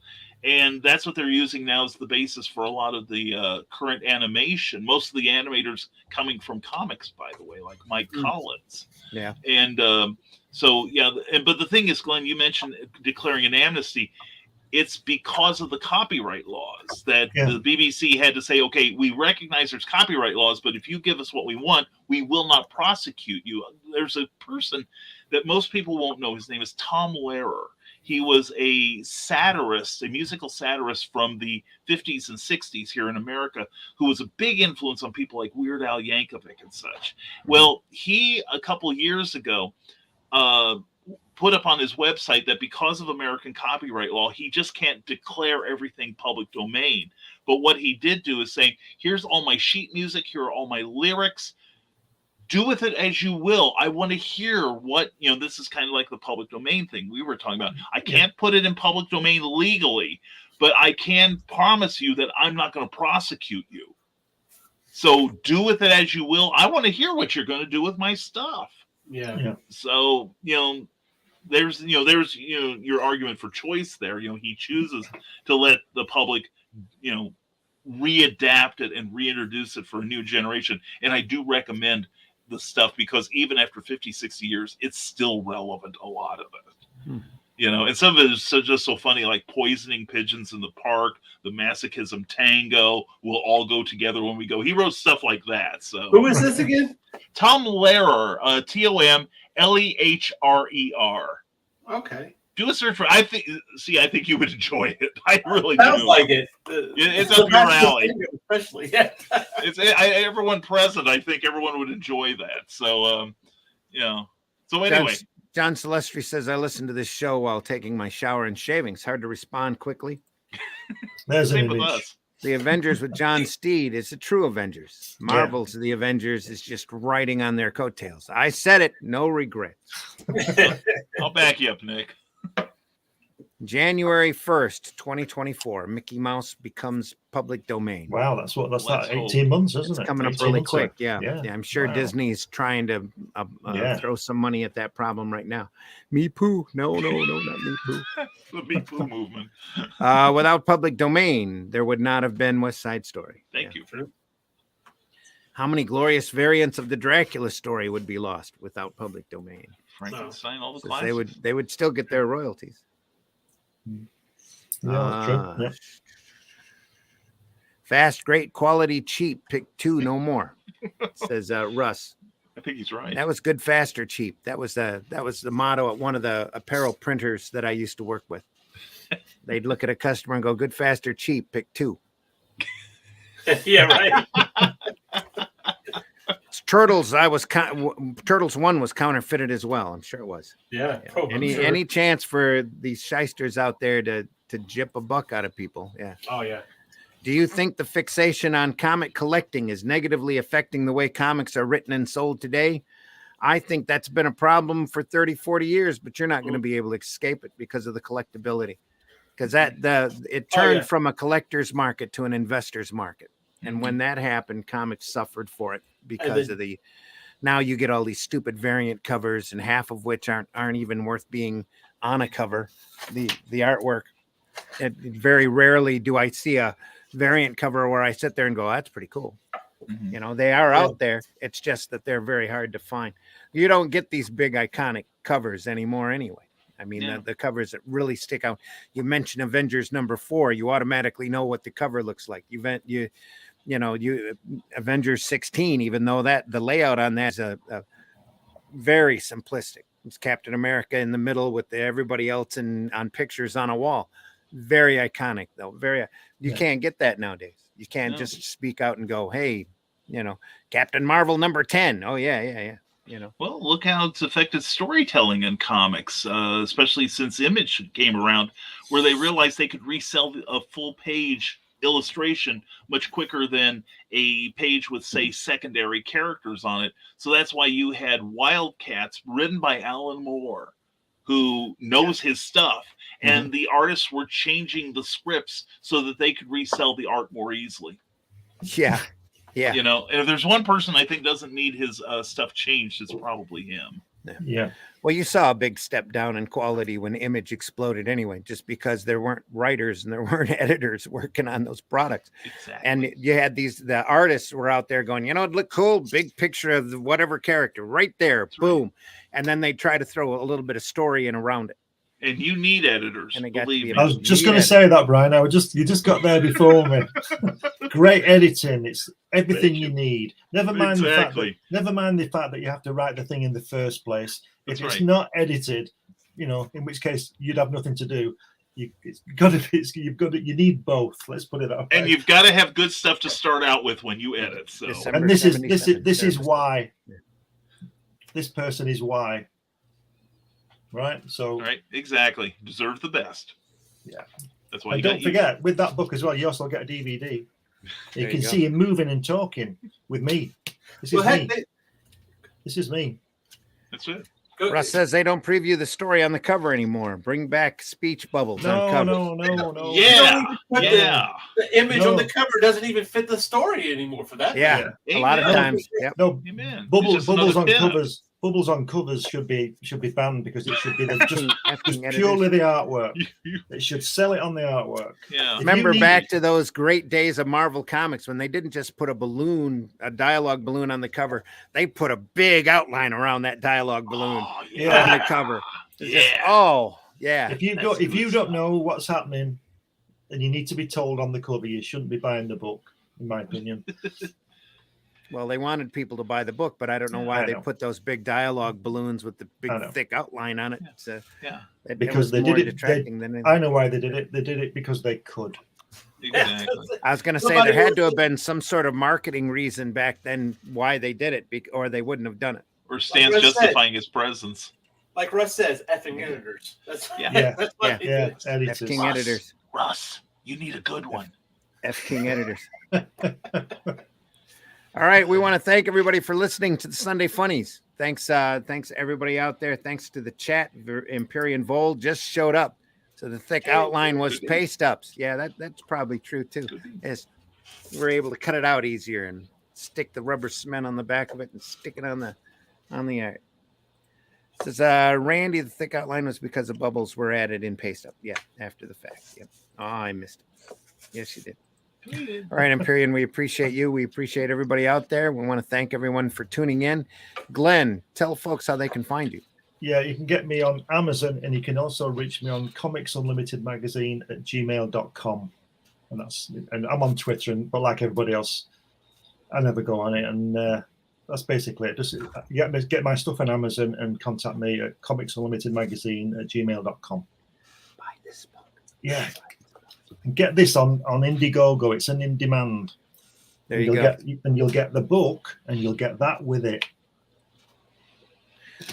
And that's what they're using now as the basis for a lot of the current animation. Most of the animators coming from comics, by the way, like Mike Collins. Yeah. And but the thing is, Glenn, you mentioned declaring an amnesty. It's because of the copyright laws that the BBC had to say, okay, we recognize there's copyright laws, but if you give us what we want, we will not prosecute you. There's a person that most people won't know. His name is Tom Lehrer. He was a satirist, a musical satirist from the 50s and 60s here in America, who was a big influence on people like Weird Al Yankovic and such. Well, he, a couple of years ago, put up on his website that because of American copyright law, he just can't declare everything public domain. But what he did do is saying, here's all my sheet music, here are all my lyrics. Do with it as you will. I want to hear what, this is kind of like the public domain thing we were talking about. I can't put it in public domain legally, but I can promise you that I'm not going to prosecute you. So do with it as you will. I want to hear what you're going to do with my stuff. Yeah. So, there's your argument for choice there. He chooses to let the public, readapt it and reintroduce it for a new generation. And I do recommend the stuff because even after 50, 60 years, it's still relevant, a lot of it. You know, and some of it is just so funny, like poisoning pigeons in the park, the masochism tango will all go together when we go. He wrote stuff like that. So Who is this again? Tom Lehrer, Tomlehrer. Okay. Do a search for. I think you would enjoy it. I really Sounds do. like it. It's up your alley. Especially, yeah. Everyone present, I think everyone would enjoy that. So, you know. So anyway. John Celestri says, I listen to this show while taking my shower and shaving. It's hard to respond quickly. There's an Same with image. us. The Avengers with John Steed is a true Avengers. Marvel's The Avengers is just riding on their coattails. I said it, no regrets. I'll back you up, Nick. January 1st, 2024, Mickey Mouse becomes public domain. Wow, that's Let's like hope. 18 months, isn't It's it? coming up 18 really months quick. away. Yeah. I'm sure Wow. Disney's trying to Yeah. throw some money at that problem right now. Me poo. No, not me poo. The Me Poo movement. Without public domain, there would not have been West Side Story. Thank you. How many glorious variants of the Dracula story would be lost without public domain? Frankenstein, all the Says classics. they would still get their royalties. Yeah, true. Yeah. Fast, great, quality, cheap. Pick two, no more. Says Russ. I think he's right. That was good, fast, or cheap. That was the motto at one of the apparel printers that I used to work with. They'd look at a customer and go, good, fast, or cheap. Pick two. Yeah, right. Turtles. Turtles 1 was counterfeited as well. I'm sure it was. Yeah. Yeah. Probably. Any chance for these shysters out there to jip a buck out of people? Yeah. Oh, yeah. Do you think the fixation on comic collecting is negatively affecting the way comics are written and sold today? I think that's been a problem for 30, 40 years, but you're not going to be able to escape it because of the collectability. Because it turned from a collector's market to an investor's market. And when that happened, comics suffered for it because of now you get all these stupid variant covers, and half of which aren't even worth being on a cover. The artwork. Very rarely do I see a variant cover where I sit there and go, that's pretty cool. Mhm. You know, they are out there. It's just that they're very hard to find. You don't get these big iconic covers anymore anyway. I mean, the covers that really stick out. You mention Avengers #4, you automatically know what the cover looks like. Avengers 16, even though the layout on that is a very simplistic. It's Captain America in the middle with everybody else on pictures on a wall. Very iconic, though. You can't get that nowadays. You can't just speak out and go, hey, Captain Marvel #10. Oh, yeah. Well, look how it's affected storytelling in comics, especially since Image came around, where they realized they could resell a full page illustration much quicker than a page with, say, secondary characters on it. So that's why you had Wildcats written by Alan Moore, who knows his stuff, and the artists were changing the scripts so that they could resell the art more easily. Yeah. And if there's one person I think doesn't need his stuff changed, it's probably him. Yeah. Well, you saw a big step down in quality when Image exploded anyway, just because there weren't writers and there weren't editors working on those products. Exactly. And you had the artists were out there going, it'd look cool, big picture of whatever character right there, boom. Right. And then they try to throw a little bit of story in around it. And you need editors. And believe me. I was just going to say that, Brian. You just got there before me. Great editing. It's everything you need. Never mind the fact that you have to write the thing in the first place. If it's not edited, in which case you'd have nothing to do. You need both. Let's put it that way. And you've got to have good stuff to start out with when you edit. So, December and this is why. This person is why. Right. So. Right. Exactly. Deserve the best. Yeah. That's why. And don't forget, with that book as well, you also get a DVD. You can see him moving and talking with me. This is me. This is me. That's it. Russ says they don't preview the story on the cover anymore. Bring back speech bubbles on cover. No. Yeah. The image on the cover doesn't even fit the story anymore for that. Yeah. A lot of times. Yep. No. Amen. Bubbles on covers. bubbles on covers should be banned because it should be just Effing purely editors. the artwork. It should sell it on the artwork. Yeah. If Remember you back need- to those great days of Marvel Comics when they didn't just put a dialogue balloon on the cover. They put a big outline around that dialogue balloon Oh, on Yeah. the cover. It's Yeah. just, oh, yeah. If you That's good don't stuff. know what's happening, and you need to be told on the cover, you shouldn't be buying the book, in my opinion. Well, they wanted people to buy the book, but I don't know I why they know. put those big dialogue balloons with the big I know. thick outline on it. Yeah. It's, Yeah. it Because was they more did it- detracting than anything. I know why they did it. They did it because they could. Exactly. I was going to say Somebody there had was- to have been some sort of marketing reason back then why they did it, or they wouldn't have done it. Or Stan's Like I said. justifying his presence. Like Russ says, effing editors. That's Yeah. that's what it Yeah, is. editors. F King Russ. editors. Russ, you need a good one. F King editors. All right, we want to thank everybody for listening to the Sunday Funnies. Thanks, everybody out there. Thanks to the chat. Empyrean Vol just showed up, so the thick outline was paste ups. Yeah, that's probably true too. Is we're able to cut it out easier and stick the rubber cement on the back of it and stick it on the art. Says Randy, the thick outline was because the bubbles were added in paste up. Yeah, after the fact. Yep. Oh, I missed it. Yes, you did. All right, Empyrean, we appreciate you. We appreciate everybody out there. We want to thank everyone for tuning in. Glenn, tell folks how they can find you. Yeah, you can get me on Amazon, and you can also reach me on Comics Unlimited Magazine at gmail.com. And I'm on Twitter, but like everybody else, I never go on it. And that's basically it. Just get my stuff on Amazon and contact me at Comics Unlimited Magazine at gmail.com. Buy this book. Yeah. And get this on Indiegogo. It's an in demand. There you go. You'll get the book, and you'll get that with it.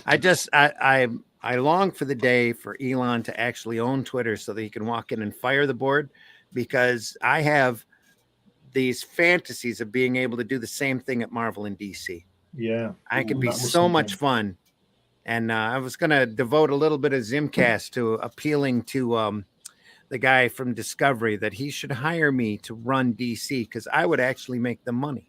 I long for the day for Elon to actually own Twitter so that he can walk in and fire the board, because I have these fantasies of being able to do the same thing at Marvel and DC. Yeah. I could Ooh, be that was so much something. fun. And I was going to devote a little bit of Zimcast to appealing to the guy from Discovery that he should hire me to run DC, because I would actually make the money.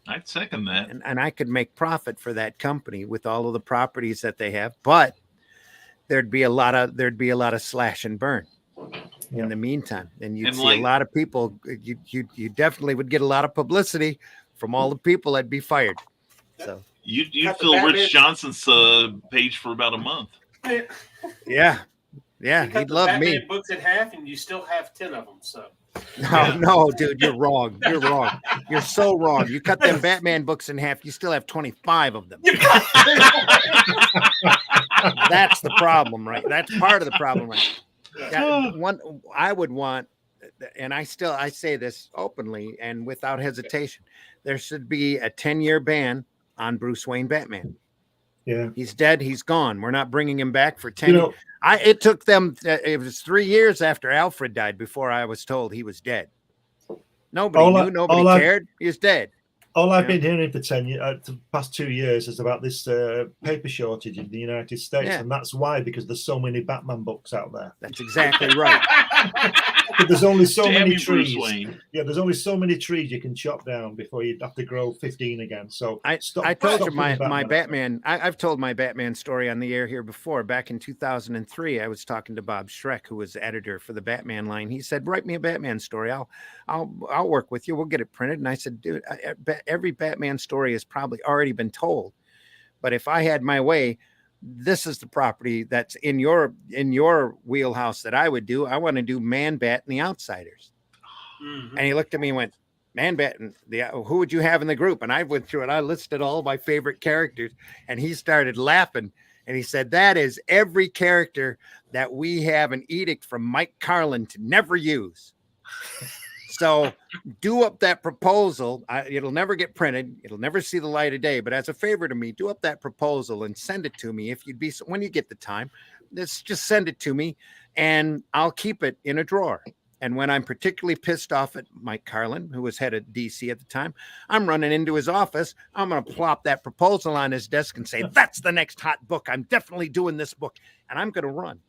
I'd second that. And I could make profit for that company with all of the properties that they have, but there'd be a lot of slash and burn in the meantime. And you'd And see like- a lot of people, you definitely would get a lot of publicity from all the people that'd be fired. So You'd Got the fill Batman- Rich Johnson's page for about a month. yeah, You cut he'd the love Batman me. books in half, and you still have 10 of them. So No, dude, you're wrong. You're wrong. You're so wrong. You cut them Batman books in half, you still have 25 of them. That's the problem, right? That's part of the problem, right? One, I would want, and I say this openly and without hesitation, there should be a 10-year ban on Bruce Wayne Batman. Yeah. He's dead. He's gone. We're not bringing him back for 10 You years. know, It took them, it was 3 years after Alfred died before I was told he was dead. Nobody knew, nobody cared. He was dead. all I've Yeah. been hearing for the past 2 years is about this paper shortage in the United States, Yeah. and that's why, because there's so many Batman books out there. That's exactly right. But there's only so Damn many you, Bruce trees. Wayne. Yeah, there's only so many trees you can chop down before you have to grow 15 again. So I told you putting my Batman out there. Batman. I've told my Batman story on the air here before. Back in 2003, I was talking to Bob Schreck, who was editor for the Batman line. He said, "Write me a Batman story. I'll work with you. We'll get it printed." And I said, "Dude, every Batman story has probably already been told. But if I had my way, this is the property that's in your wheelhouse that I would do. I want to do Man Bat and the Outsiders." And he looked at me and went, "Man Bat and who would you have in the group?" And I went through it. I listed all my favorite characters, and he started laughing. And he said, "That is every character that we have an edict from Mike Carlin to never use. So do up that proposal. It'll never get printed. It'll never see the light of day. But as a favor to me, do up that proposal and send it to me. If you'd be, when you get the time, just send it to me and I'll keep it in a drawer. And when I'm particularly pissed off at Mike Carlin, who was head of DC at the time, I'm running into his office. I'm going to plop that proposal on his desk and say, 'That's the next hot book. I'm definitely doing this book.' And I'm going to run.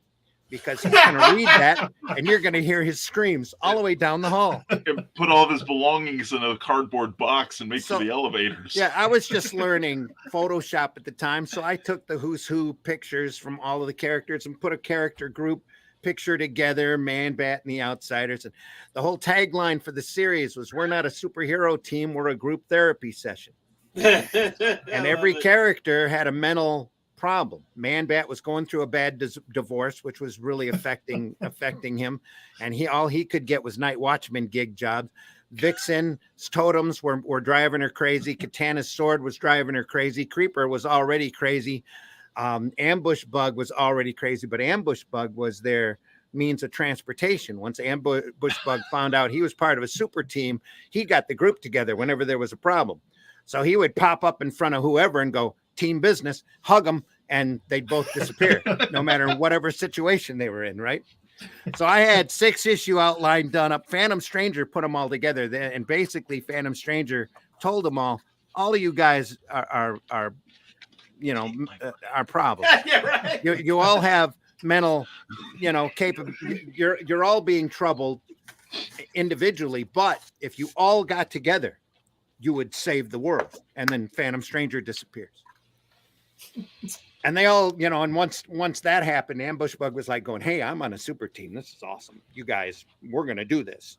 because he's going to read that and you're going to hear his screams all the way down the hall. And put all of his belongings in a cardboard box and make for the elevators. Yeah, I was just learning Photoshop at the time. So I took the who's who pictures from all of the characters and put a character group picture together, Man Bat and the Outsiders. And the whole tagline for the series was, we're not a superhero team, we're a group therapy session. And every character had a mental problem. Man Bat was going through a bad divorce, which was really affecting him, and all he could get was night watchman gig jobs. Vixen's totems were driving her crazy. Katana's sword was driving her crazy. Creeper was already crazy. Ambush Bug was already crazy, but Ambush Bug was their means of transportation. Once Ambush Bug found out he was part of a super team, he got the group together whenever there was a problem. So he would pop up in front of whoever and go, team business, hug them, and they'd both disappear, no matter whatever situation they were in, right? So I had 6-issue outline done up. Phantom Stranger put them all together, and basically Phantom Stranger told them all of you guys are our problem. Yeah, right. You all have mental, you're all being troubled individually, but if you all got together, you would save the world. And then Phantom Stranger disappears. And they all, and once that happened, Ambush Bug was like going, hey, I'm on a super team. This is awesome. You guys, we're going to do this.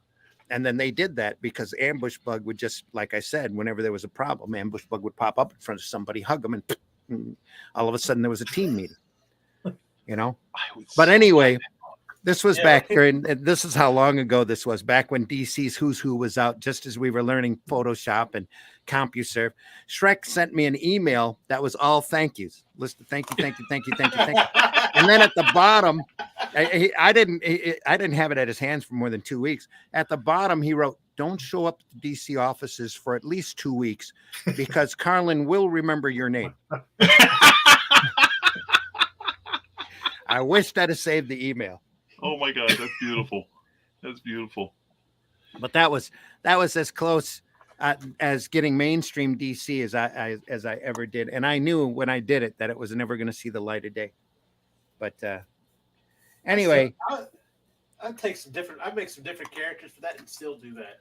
And then they did that because Ambush Bug would just, like I said, whenever there was a problem, Ambush Bug would pop up in front of somebody, hug them, and all of a sudden there was a team meeting, But anyway, this was back during, this is how long ago this was, back when DC's Who's Who was out, just as we were learning Photoshop and CompuServe. Shrek sent me an email that was all thank yous. List of thank you. And then at the bottom, I didn't have it at his hands for more than 2 weeks. At the bottom, he wrote, don't show up to DC offices for at least 2 weeks because Carlin will remember your name. I wished I'd have saved the email. Oh my God, that's beautiful. That's beautiful. But that was as close as getting mainstream DC as I ever did, and I knew when I did it that it was never going to see the light of day. But anyway, I'd make some different characters for that and still do that.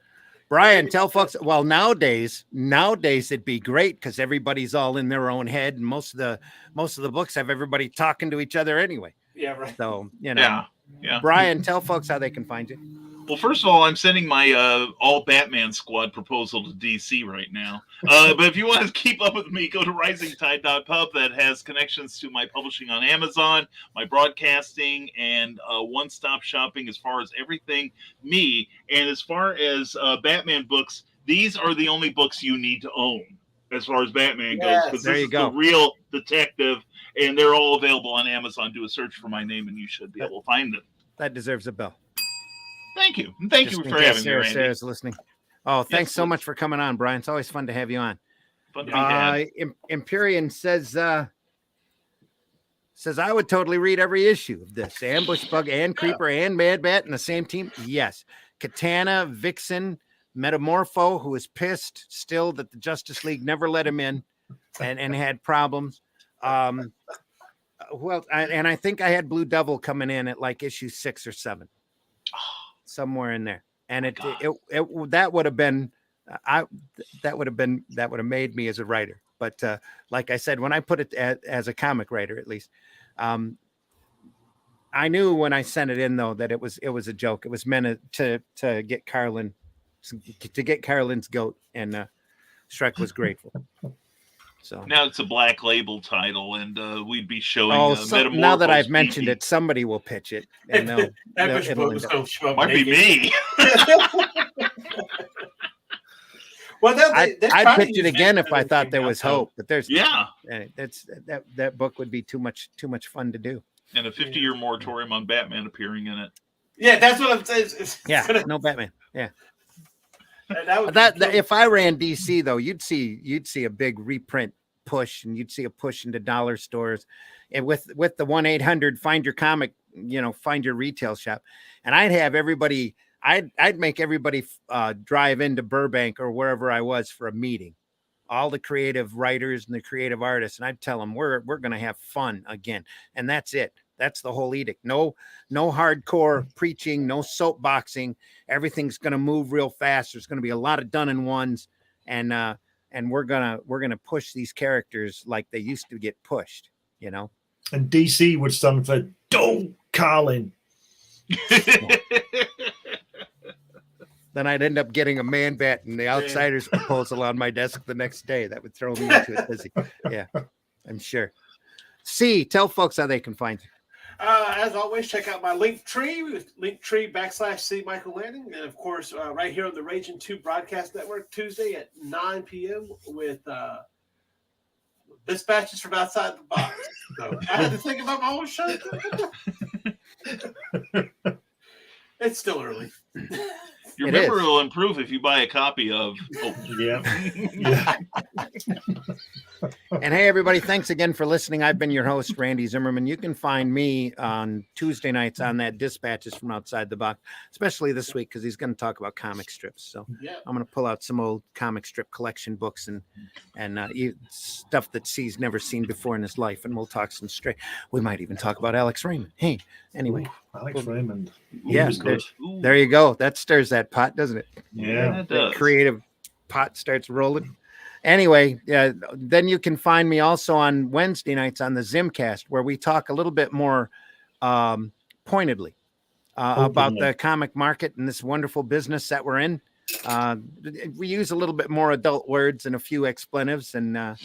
Brian, tell folks. Well, nowadays it'd be great because everybody's all in their own head, and most of the books have everybody talking to each other anyway. Yeah, right. So Yeah. Brian, tell folks how they can find you. Well, first of all, I'm sending my all Batman squad proposal to DC right now. But if you want to keep up with me, go to risingtide.pub. That has connections to my publishing on Amazon, my broadcasting, and one-stop shopping as far as everything me. And as far as Batman books, these are the only books you need to own as far as Batman goes. Because this is the real detective, and they're all available on Amazon. Do a search for my name, and you should be able to find them. That deserves a bell. Thank you. Thank you for having me, Randy. Sarah's listening. Oh, thanks so much for coming on, Brian. It's always fun to have you on. Fun to be had. Empyrean says I would totally read every issue of this. Ambush Bug and Creeper and Mad Bat in the same team. Yes. Katana, Vixen, Metamorpho, who is pissed still that the Justice League never let him in and had problems. Well, I think I had Blue Devil coming in at like issue 6 or 7. Somewhere in there, and that would have made me as a writer. But like I said, when I put it as a comic writer, at least, I knew when I sent it in though that it was a joke. It was meant to get Carlin's goat, and Shrek was grateful. So now it's a Black Label title, and we'd be showing. Now that I've mentioned it, somebody will pitch it, and might be me. Well, I'd pitch it again if I thought there was hope, but there's that book would be too much fun to do. And a 50-year moratorium on Batman appearing in it. Yeah, that's what I'm saying. No Batman. Yeah. If I ran DC though, you'd see a big reprint push, and you'd see a push into dollar stores, and with the 1-800 find your comic, find your retail shop, and I'd have everybody. I'd make everybody drive into Burbank or wherever I was for a meeting, all the creative writers and the creative artists, and I'd tell them we're going to have fun again, and that's it. That's the whole edict. No hardcore preaching, no soapboxing. Everything's going to move real fast. There's going to be a lot of done in ones, and we're gonna push these characters like they used to get pushed, you know. And DC would stand for "Don't Carlin." Then I'd end up getting a man bat and the Outsiders proposal on my desk the next day. That would throw me into it busy. Yeah, I'm sure. Tell folks how they can find you. As always, check out my Linktree, /C Michael Lanning. And of course, right here on the Raging 2 Broadcast Network, Tuesday at 9 p.m. with Dispatches from Outside the Box. So I had to think about my own show. It's still early. Your memory will improve if you buy a copy of. Yeah. And hey, everybody, thanks again for listening. I've been your host, Randy Zimmerman. You can find me on Tuesday nights on that Dispatches from Outside the Box, especially this week because he's going to talk about comic strips. So I'm going to pull out some old comic strip collection books and stuff that he's never seen before in his life, and we'll talk some straight. We might even talk about Alex Raymond. Hey, anyway. Alex Raymond. Yeah, there you go. That stirs that pot, doesn't it? Yeah, it does. Creative pot starts rolling. Anyway, then you can find me also on Wednesday nights on the Zimcast, where we talk a little bit more pointedly about the comic market and this wonderful business that we're in. We use a little bit more adult words and a few expletives, and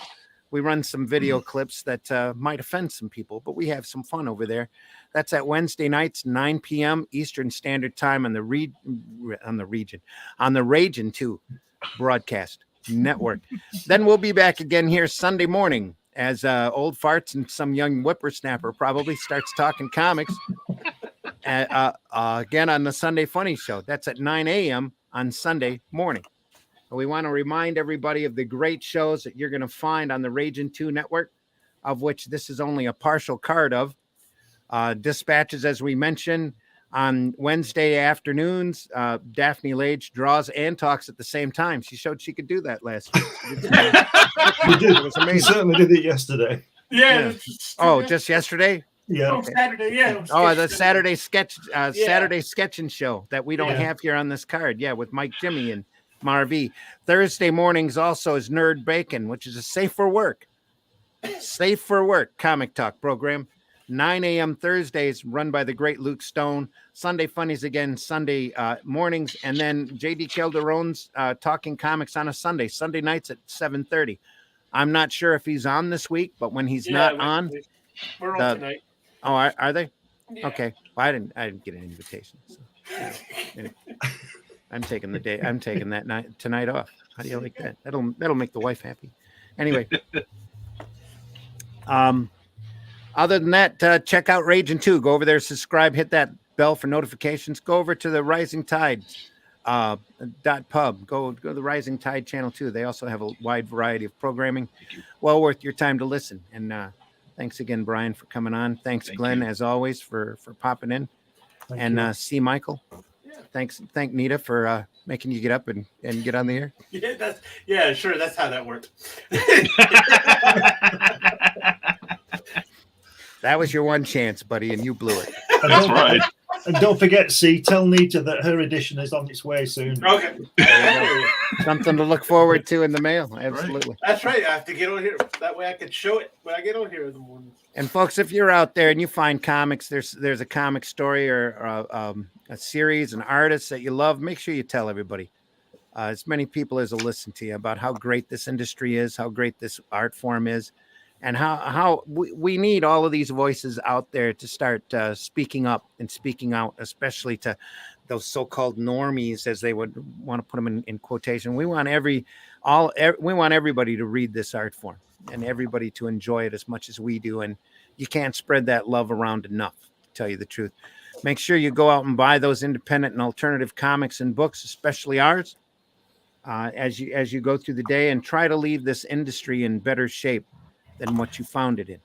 we run some video clips that might offend some people, but we have some fun over there. That's at Wednesday nights, 9 p.m. Eastern Standard Time on the Raging 2 Broadcast Network. Then we'll be back again here Sunday morning as old farts and some young whippersnapper probably starts talking comics again on the Sunday Funnies show. That's at 9 a.m. on Sunday morning. We want to remind everybody of the great shows that you're going to find on the Raging 2 Network, of which this is only a partial card of. Dispatches, as we mentioned, on Wednesday afternoons, Daphne Lage draws and talks at the same time. She showed she could do that last week. You did. It was amazing. You certainly did it yesterday. Yeah. Oh, just yesterday? Yeah. Oh, Saturday, yeah. Oh, the Saturday sketch, Saturday sketching show that we don't have here on this card. Yeah, with Mike Jimmy and Marv. Thursday mornings also is Nerd Bacon, which is a safe for work comic talk program. 9 a.m. Thursdays, run by the great Luke Stone. Sunday Funnies again, Sunday mornings. And then J.D. Calderon's Talking Comics on a Sunday nights at 7:30. I'm not sure if he's on this week, but when he's not on. We're on tonight. Oh, are they? Yeah. Okay. Well, I didn't get an invitation. So. I'm taking the day. I'm taking that night tonight off. How do you like that? That'll make the wife happy. Anyway. Other than that, check out Raging 2. Go over there, subscribe, hit that bell for notifications. Go over to the Rising Tide .pub. Go to the Rising Tide channel too. They also have a wide variety of programming. Well worth your time to listen. And thanks again, Brian, for coming on. Thanks, Glenn, as always, for popping in. And C. Michael. Thank Nita for making you get up and get on the air. Yeah, sure. That's how that works. That was your one chance, buddy, and you blew it. That's right. And don't forget, tell Nita that her edition is on its way soon. Okay. Something to look forward to in the mail. Absolutely. That's right. I have to get on here. That way I can show it when I get on here in the morning. And folks, if you're out there and you find comics, there's a comic story or a series, an artist that you love, make sure you tell everybody. As many people as will listen to you about how great this industry is, how great this art form is, and how we need all of these voices out there to start speaking up and speaking out, especially to those so-called normies, as they would want to put them in quotation. We want everybody to read this art form and everybody to enjoy it as much as we do. And you can't spread that love around enough, to tell you the truth. Make sure you go out and buy those independent and alternative comics and books, especially ours, as you go through the day, and try to leave this industry in better shape than what you found it in.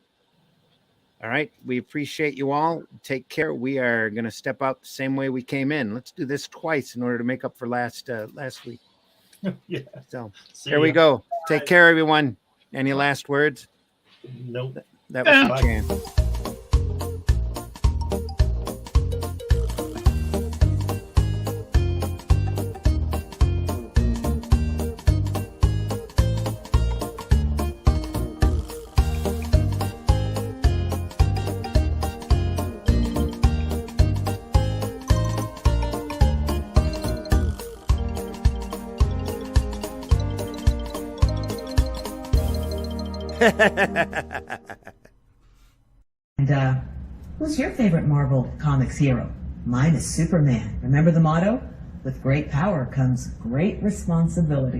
All right. We appreciate you all. Take care. We are going to step out the same way we came in. Let's do this twice in order to make up for last week. Yeah. So here we go. Take care, everyone. Any last words? Nope. That was my chance. And who's your favorite Marvel Comics hero? Mine is Superman. Remember the motto? With great power comes great responsibility.